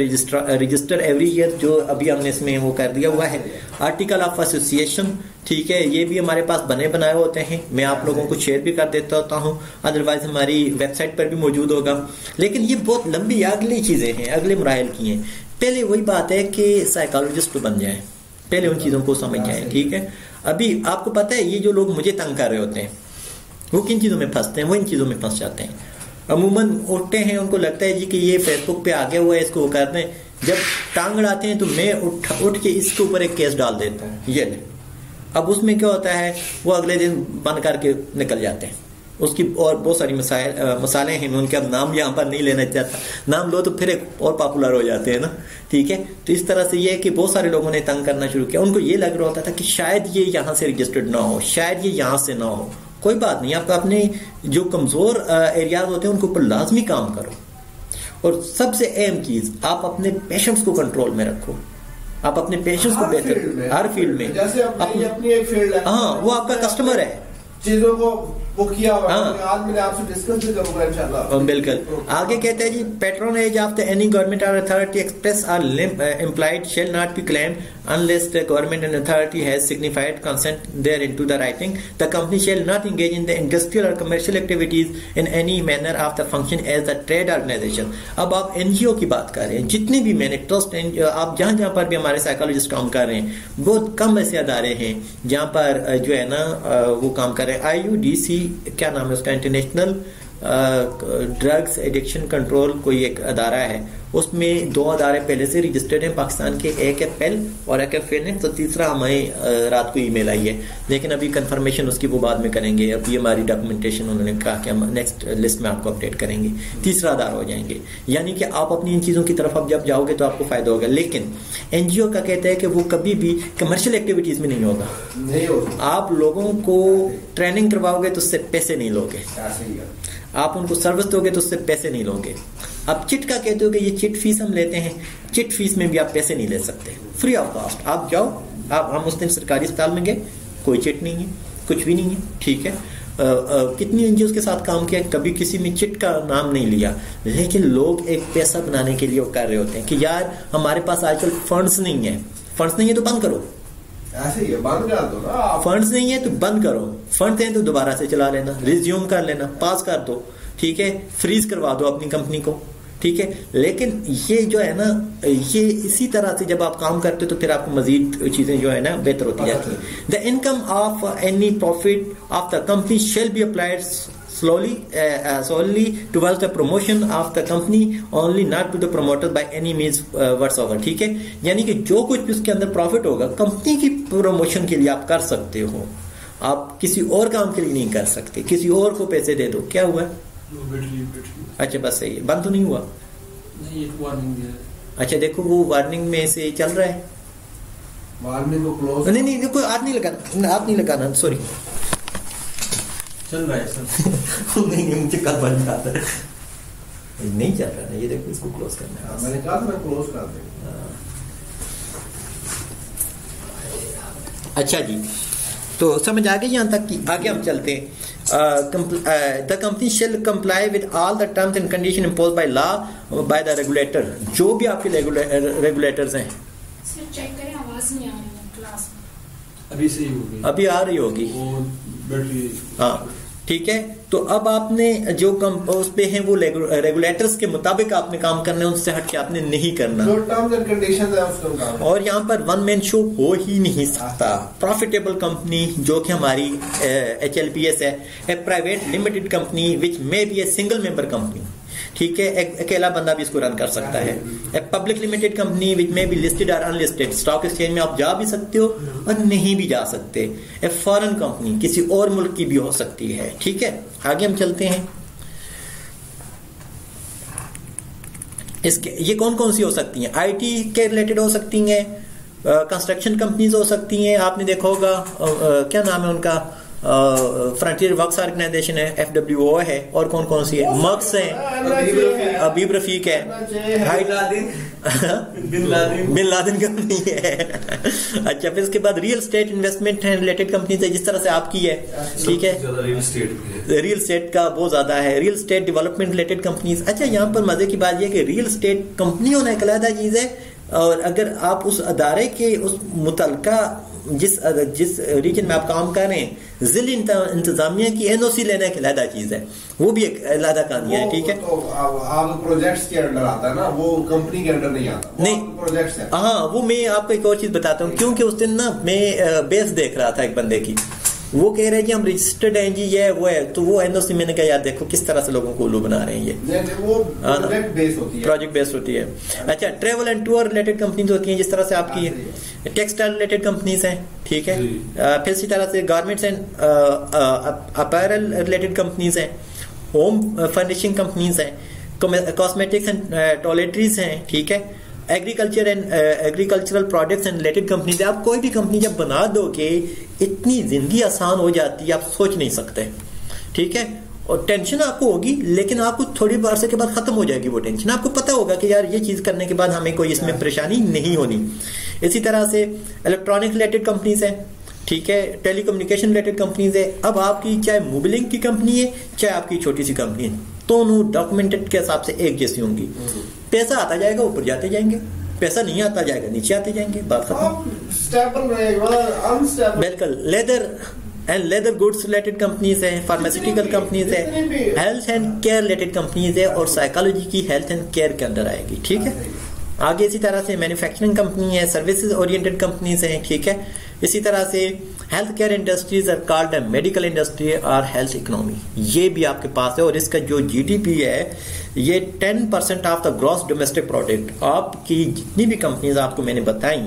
Speaker 2: register every year, जो अभी हमने इसमें वो कर दिया हुआ है। आर्टिकल ऑफ एसोसिएशन, ठीक है, ये भी हमारे पास बने बनाए होते हैं, मैं आप लोगों को शेयर भी कर देता होता हूँ, अदरवाइज हमारी वेबसाइट पर भी मौजूद होगा। लेकिन ये बहुत लंबी अगली चीजें हैं, अगले मराहल की हैं। पहले वही बात है कि साइकोलॉजिस्ट तो बन जाए, पहले उन चीजों को समझ जाए, ठीक है। अभी आपको पता है ये जो लोग मुझे तंग कर रहे होते हैं वो किन चीजों में फंसते हैं, वो इन चीजों में फंस जाते हैं। अमूमन उठते हैं, उनको लगता है जी कि ये फेसबुक पे आ गया हुआ है, इसको वो कर दें, जब टांग अड़ाते हैं तो मैं उठ के इसके ऊपर एक केस डाल देता हूँ, ये ले। अब उसमें क्या होता है, वो अगले दिन बंद करके निकल जाते हैं। उसकी और बहुत सारी मसाले हैं, मैं उनके अब नाम यहाँ पर नहीं लेना चाहता, नाम लो तो फिर एक और पॉपुलर हो जाते हैं ना, ठीक है। तो इस तरह से ये है कि बहुत सारे लोगों ने तंग करना शुरू किया। उनको ये लग रहा होता था कि शायद ये यहाँ से रजिस्टर्ड ना हो, शायद ये यहाँ से ना हो। कोई बात नहीं, आप अपने जो कमजोर एरियाज होते हैं उनके ऊपर लाजमी काम करो। और सबसे अहम चीज, आप अपने पेशेंट्स को कंट्रोल में रखो। आप अपने पेशेंट्स को बेहतर हर फील्ड में,
Speaker 4: जैसे अपनी एक फील्ड है,
Speaker 2: हाँ, वो आपका कस्टमर है,
Speaker 4: चीजों को वो किया हुआ है। आज मैंने आपसे डिस्कस भी करूंगा इंशाल्लाह।
Speaker 2: बिल्कुल। आगे कहते हैं जी, patronage of the any government और अथॉरिटी एक्सप्रेस और implied shall not be claimed unless the government and authority has signified consent there into the writing. The company shall not engage in the industrial और commercial activities in any manner of the function as the trade organisation. अब आप एनजीओ की बात कर रहे हैं, जितने भी मैंने ट्रस्ट, आप जहां जहां पर भी हमारे साइकोलॉजिस्ट काम कर रहे हैं, बहुत कम ऐसे अदारे हैं जहां पर जो है ना वो काम कर रहे हैं। IUDC क्या नाम है उसका, इंटरनेशनल ड्रग्स एडिक्शन कंट्रोल कोई एक अदारा है, उसमें 2 अदारे पहले से रजिस्टर्ड हैं पाकिस्तान के, एक है पेल और एक है फिनेक्स, तो तीसरा हमें रात को ईमेल आई है, लेकिन अभी कंफर्मेशन उसकी वो बाद में करेंगे। अभी हमारी डॉक्यूमेंटेशन उन्होंने कहा कि हम नेक्स्ट लिस्ट में आपको अपडेट करेंगे, तीसरा अदारा हो जाएंगे। यानी कि आप अपनी इन चीजों की तरफ अब जब जाओगे तो आपको फायदा होगा। लेकिन एनजीओ का कहता है कि वो कभी भी कमर्शियल एक्टिविटीज में नहीं होगा। आप लोगों को ट्रेनिंग करवाओगे तो उससे पैसे नहीं लोगे, आप उनको सर्विस दोगे तो उससे पैसे नहीं लोगे। अब चिट का कहते हो कि ये चिट फीस हम लेते हैं, चिट फीस में भी आप पैसे नहीं ले सकते, फ्री ऑफ कॉस्ट। आप जाओ, हम उस दिन सरकारी अस्पताल में गए, कोई चिट नहीं है, कुछ भी नहीं है, ठीक है। कितनी एनजीओ के साथ काम किया, कभी किसी में चिट का नाम नहीं लिया, लेकिन लोग एक पैसा बनाने के लिए वो कर रहे होते हैं कि यार हमारे पास आजकल फंड्स नहीं है, फंड्स नहीं है तो बंद करो,
Speaker 4: ऐसे ही बंद कर दो ना।
Speaker 2: फंड्स नहीं है तो बंद करो, फंड है तो दोबारा से चला लेना, रिज्यूम कर लेना, पास कर दो, ठीक है, फ्रीज करवा दो अपनी कंपनी को, ठीक है। लेकिन ये जो है ना, ये इसी तरह से जब आप काम करते हो तो फिर आपको मजीद चीजें जो है ना बेहतर होती जाती है। The income of any profit of the company shall be applied solely towards the promotion of the company only, not to the promoter by any means whatsoever, ठीक है। यानी कि जो कुछ भी उसके अंदर प्रॉफिट होगा कंपनी की प्रमोशन के लिए आप कर सकते हो, आप किसी और काम के लिए नहीं कर सकते। किसी और को पैसे दे दो, क्या हुआ? अच्छा बस सही है, बंद तो नहीं हुआ?
Speaker 3: नहीं, वार्निंग दिया।
Speaker 2: अच्छा देखो वो वार्निंग में से चल रहा है,
Speaker 4: वार्निंग को क्लोज
Speaker 2: नहीं कोई हाथ नहीं लगाना, सॉरी
Speaker 3: चल रहा है सर।
Speaker 2: नहीं मुझे कल बन जाता है, नहीं चल रहा ना, ये देखो इसको क्लोज करना है।
Speaker 4: मैंने कहा था मैं क्लोज कर दूं।
Speaker 2: अच्छा जी, तो समझ आ गई यहाँ तक की? आगे हम चलते हैं। The company shall comply with all the terms and condition imposed by law by the regulator. जो भी आपके रेगुलेटर्स हैं,
Speaker 6: चेक करें, आवाज नहीं आ रही है क्लास में।
Speaker 3: अभी सही होगी,
Speaker 2: अभी आ रही होगी, हाँ ठीक है। तो अब आपने जो उस पे हैं वो रेगुलेटर्स के मुताबिक आपने काम करना है, उनसे हट के आपने नहीं करना,
Speaker 4: जो टर्म्स एंड कंडीशंस है उसको काम।
Speaker 2: और यहाँ पर वन मैन शो हो ही नहीं सकता। प्रॉफिटेबल कंपनी जो कि हमारी HLPS है, a private limited company which may be a single member company, ठीक है, अकेला बंदा भी इसको रन कर सकता है। ए पब्लिक लिमिटेड कंपनी विच में बी लिस्टेड और अनलिस्टेड, स्टॉक एक्सचेंज में आप जा भी सकते हो और नहीं भी जा सकते। ए फॉरेन कंपनी किसी और मुल्क की भी हो सकती है, ठीक है। आगे हम चलते हैं। इसके ये कौन कौन सी हो सकती हैं? IT के रिलेटेड हो सकती हैं, कंस्ट्रक्शन कंपनीज हो सकती हैं, आपने देखा होगा क्या नाम है उनका, फ्रंटियर वर्क्स ऑर्गेनाइजेशन है, FWO है, और कौन कौन सी है, मक्स है, अबीब रफीक है, बिन लादेन कंपनी है। अच्छा फिर इसके बाद रियल स्टेट इन्वेस्टमेंट है रिलेटेड कंपनी है, जिस तरह से आपकी है, ठीक है। रियल स्टेट का बहुत ज्यादा है, real estate development related companies. अच्छा यहाँ पर मजे की बात यह कि रियल स्टेट कंपनी होना एक अलग चीज है, और अगर आप उस अदारे के उस मुतलका जिस रीजन में आप काम कर रहे हैं, जिला इंतजामिया की NOC लेने की अलग चीज है, वो भी एक अलग कहानी है, ठीक है।
Speaker 4: तो आप प्रोजेक्ट्स के अंडर आता है ना, वो कंपनी के अंडर नहीं आता,
Speaker 2: नहीं
Speaker 4: प्रोजेक्ट्स है।
Speaker 2: हाँ वो मैं आपको एक और चीज बताता हूँ, क्योंकि उस दिन ना मैं बेस देख रहा था एक बंदे की, वो कह रहे हैं जी हम रजिस्टर्ड हैं जी, ये वो है, तो वो एनओसी मैंने कहा यार देखो किस तरह से लोगों को उल्लू बना रहे हैं ये।
Speaker 4: वो प्रोजेक्ट बेस होती है,
Speaker 2: प्रोजेक्ट बेस्ड होती है। अच्छा, travel and tour related companies होती हैं, जिस तरह से आपकी टेक्सटाइल रिलेटेड कंपनीज हैं, ठीक है। फिर इसी तरह से garments and apparel related companies हैं, होम फर्निशिंग कंपनीज हैं, कॉस्मेटिक्स एंड टॉयलेटरीज हैं, ठीक है। Agriculture and agricultural products and related companies. आप कोई भी कंपनी जब बना दोगे इतनी जिंदगी आसान हो जाती है, आप सोच नहीं सकते, ठीक है। और टेंशन आपको होगी, लेकिन आपको थोड़ी बार से के बाद खत्म हो जाएगी वो टेंशन। आपको पता होगा कि यार ये चीज करने के बाद हमें कोई इसमें परेशानी नहीं होनी। इसी तरह से इलेक्ट्रॉनिक रिलेटेड कंपनीज हैं, ठीक है, टेलीकम्युनिकेशन रिलेटेड कंपनीज है। अब आपकी चाहे मोबाइलिंग की कंपनी है चाहे आपकी छोटी सी कंपनी है, दोनों डॉक्यूमेंटेड के हिसाब से एक जैसी होंगी। पैसा आता जाएगा ऊपर जाते जाएंगे, पैसा नहीं आता जाएगा नीचे आते जाएंगे, बात खत्म। बिल्कुल। Leather and leather goods related companies है, फार्मास्यूटिकल कंपनीज है, health and care related companies है, और साइकोलॉजी की हेल्थ एंड केयर के अंदर आएगी, ठीक है। आगे इसी तरह से मैन्युफैक्चरिंग कंपनी है, सर्विसेज ओरिएंटेड कंपनीज हैं, ठीक है। इसी तरह से health care industries are called medical industry और हेल्थ इकोनॉमी, ये भी आपके पास है। और इसका जो जीडीपी है ये 10% of the gross domestic product. आपकी जितनी भी कंपनीज आपको मैंने बताई,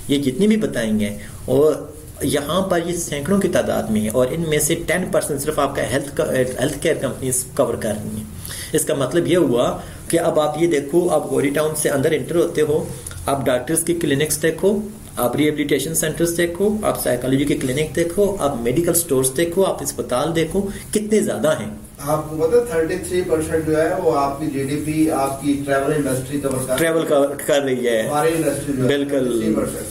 Speaker 2: ये जितनी भी बताएंगे, और यहाँ पर ये सैकड़ों की तादाद में है, और इनमें से 10% सिर्फ आपका हेल्थ केयर कंपनीज कवर कर रही हैं। इसका मतलब ये हुआ कि अब आप ये देखो, आप गोरी टाउन से अंदर एंटर होते हो, आप डॉक्टर्स की क्लिनिक्स देखो, आप रिहेबिलिटेशन सेंटर्स देखो, आप साइकोलॉजी के क्लिनिक देखो, आप मेडिकल स्टोर्स देखो, आप अस्पताल देखो, कितने ज्यादा हैं।
Speaker 4: आपको पता है 33% जो है वो आपकी जीडीपी आपकी ट्रैवल इंडस्ट्री
Speaker 2: ट्रैवल कर रही है,
Speaker 4: हमारी इंडस्ट्री जो
Speaker 2: बिल्कुल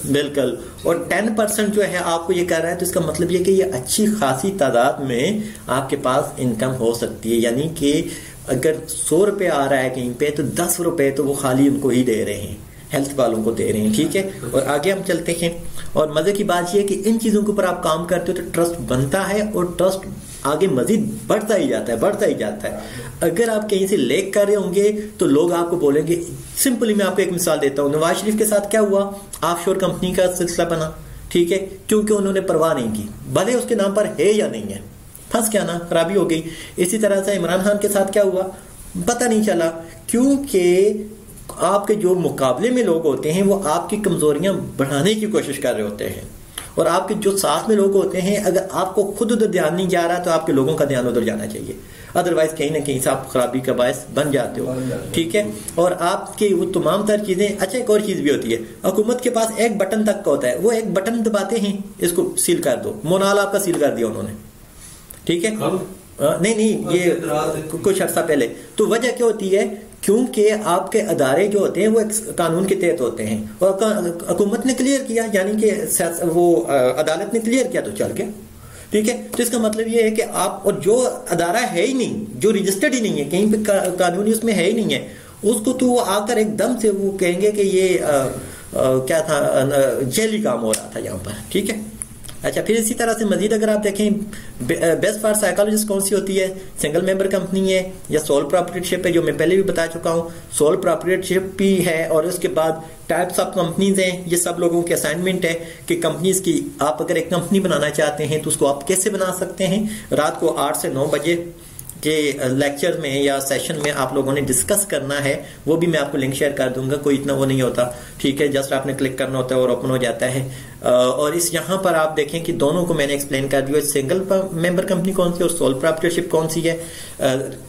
Speaker 2: बिल्कुल। और 10% जो है आपको ये कह रहा है, तो इसका मतलब ये कि ये अच्छी खासी तादाद में आपके पास इनकम हो सकती है। यानी कि अगर 100 रुपए आ रहा है कहीं पे, तो 10 रुपए तो वो खाली उनको ही दे रहे हैं, हेल्थ वालों को दे रहे हैं, ठीक है। और आगे हम चलते हैं, और मजे की बात यह है कि इन चीजों के ऊपर आप काम करते हो तो ट्रस्ट बनता है, और ट्रस्ट आगे मजीद बढ़ता ही जाता है, बढ़ता ही जाता है। अगर आप कहीं से लेक कर रहे होंगे तो लोग आपको बोलेंगे। सिंपली मैं आपको एक मिसाल देता हूँ, नवाज शरीफ के साथ क्या हुआ, ऑफशोर कंपनी का सिलसिला बना, ठीक है, क्योंकि उन्होंने परवाह नहीं की, भले उसके नाम पर है या नहीं है, फंस गया ना, खराबी हो गई। इसी तरह से इमरान खान के साथ क्या हुआ, पता नहीं चला, क्योंकि आपके जो मुकाबले में लोग होते हैं वो आपकी कमजोरियां बढ़ाने की कोशिश कर रहे होते हैं, और आपके जो साथ में लोग होते हैं, अगर आपको खुद उधर ध्यान नहीं जा रहा तो आपके लोगों का ध्यान उधर जाना चाहिए, अदरवाइज कहीं ना कहीं से आप खराबी का बायस बन जाते हो, ठीक है। और आपकी वो तमाम तर चीजें। अच्छा, एक और चीज भी होती है, हुकूमत के पास एक बटन तक का होता है, वो एक बटन दबाते हैं, इसको सील कर दो, मोनाल आपका सील कर दिया उन्होंने, ठीक है। नहीं, ये कुछ अर्सा पहले। तो वजह क्या होती है, क्योंकि आपके अदारे जो होते हैं वो एक कानून के तहत होते हैं, और हुकूमत ने क्लियर किया, यानी कि वो अदालत ने क्लियर किया तो चल गया, ठीक है। तो इसका मतलब ये है कि आप, और जो अदारा है ही नहीं, जो रजिस्टर्ड ही नहीं है, कहीं पे कानूनी उसमें है ही नहीं है, उसको तो वो आकर एकदम से वो कहेंगे कि ये क्या था, जेली काम हो रहा था यहाँ पर, ठीक है। अच्छा, फिर इसी तरह से मजीद अगर आप देखें, बेस्ट फॉर साइकोलॉजिस्ट कौन सी होती है, सिंगल मेंबर कंपनी है या सोल प्रोप्राइटरशिप है, जो मैं पहले भी बता चुका हूँ, सोल प्रोप्राइटरशिप भी है। और उसके बाद टाइप्स ऑफ कंपनीज हैं, ये सब लोगों के असाइनमेंट है कि कंपनीज की, आप अगर एक कंपनी बनाना चाहते हैं तो उसको आप कैसे बना सकते हैं। रात को 8 से 9 बजे के लेक्चर में या सेशन में आप लोगों ने डिस्कस करना है, वो भी मैं आपको लिंक शेयर कर दूंगा, कोई इतना वो नहीं होता, ठीक है, जस्ट आपने क्लिक करना होता है और ओपन हो जाता है। और इस यहाँ पर आप देखें कि दोनों को मैंने एक्सप्लेन कर दिया, सिंगल मेंबर कंपनी कौन सी और सोल प्रोप्राइटरशिप कौन सी है।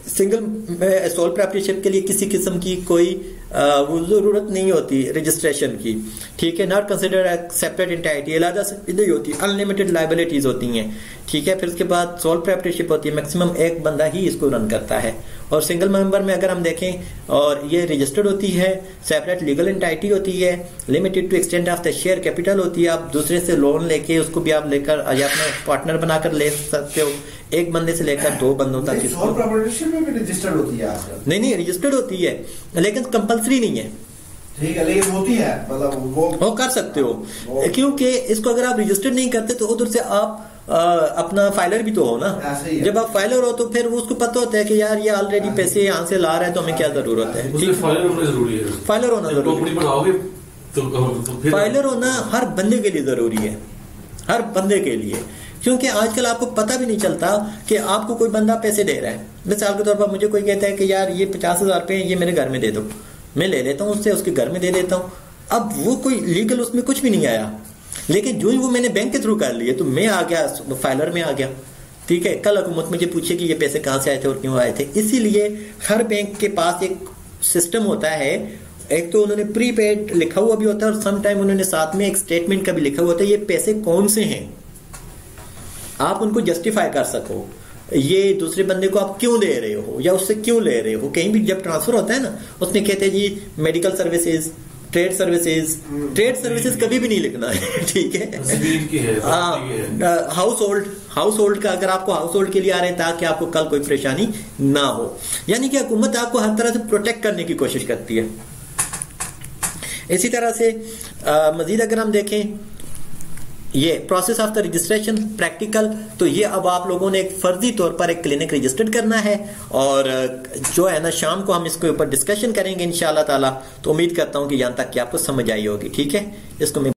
Speaker 2: सिंगल सोल प्रोप्राइटरशिप के लिए किसी किस्म की कोई वो जरूरत नहीं होती रजिस्ट्रेशन की, ठीक है, नॉट कंसिडर सेपरेट एंटिटी, अलग से नहीं होती, अनलिमिटेड लाइबिलिटीज होती हैं, ठीक है। फिर उसके बाद सोल प्रोप्राइटरशिप होती है, मैक्सिमम एक बंदा ही इसको रन करता है। और सिंगल मेंबर में अगर हम देखें, और ये रजिस्टर्ड होती है, सेपरेट लीगल एंटिटी होती है, limited to extent of the share capital होती है, आप दूसरे से लोन लेके उसको भी आप लेकर अपने पार्टनर बनाकर ले सकते हो, एक बंदे से लेकर 2 बंदों तक।
Speaker 4: सोल प्रोप्राइटरशिप में भी रजिस्टर्ड होती है आजकल?
Speaker 2: नहीं, रजिस्टर्ड होती है लेकिन कंपलसरी नहीं है,
Speaker 4: ठीक है, लेकिन होती है, मतलब वो
Speaker 2: कर सकते हो, क्योंकि इसको अगर आप रजिस्टर्ड नहीं करते तो उधर से आप अपना फाइलर भी तो हो ना। जब आप फाइलर हो तो फिर उसको पता होता है कि यार ये ऑलरेडी पैसे यहाँ से ला रहा है तो हमें क्या जरूरत है,
Speaker 5: फाइलर होना जरूरी है,
Speaker 2: फाइलर होना जरूरी है, फाइलर होना हर बंदे के लिए जरूरी है, हर बंदे के लिए। क्योंकि आजकल आपको पता भी नहीं चलता कि आपको कोई बंदा पैसे दे रहा है। मिसाल के तौर पर मुझे कोई कहता है कि यार ये 50,000 रुपए ये मेरे घर में दे दो, मैं ले लेता हूँ उससे, उसके घर में दे देता हूँ। अब वो कोई लीगल उसमें कुछ भी नहीं आया, लेकिन जो ही वो मैंने बैंक के थ्रू कर लिए तो मैं आ गया, फाइलर में आ गया। ठीक है, कल हुकूमत मुझे पूछे कि ये पैसे कहाँ से आए थे और क्यों आए थे। इसीलिए हर बैंक के पास एक सिस्टम होता है, एक तो उन्होंने प्रीपेड लिखा हुआ भी होता है और सम टाइम उन्होंने साथ में एक स्टेटमेंट का भी लिखा हुआ होता है, ये पैसे कौन से हैं, आप उनको जस्टिफाई कर सको, ये दूसरे बंदे को आप क्यों दे रहे हो या उससे क्यों ले रहे हो। कहीं भी जब ट्रांसफर होता है ना, उसमें कहते हैं जी मेडिकल सर्विसेज, ट्रेड सर्विसेज कभी भी नहीं लिखना है। ठीक है, हाउस होल्ड का अगर आपको हाउस होल्ड के लिए आ रहे हैं ताकि आपको कल कोई परेशानी ना हो। यानी कि हुकूमत आपको हर तरह से प्रोटेक्ट करने की कोशिश करती है। इसी तरह से मजीद अगर हम देखें ये process of the registration practical, तो ये अब आप लोगों ने एक फर्जी तौर पर एक क्लिनिक रजिस्टर्ड करना है और जो है ना शाम को हम इसके ऊपर डिस्कशन करेंगे इंशाल्लाह ताला। तो उम्मीद करता हूं कि यहां तक कि आपको समझ आई होगी। ठीक है, इसको मैं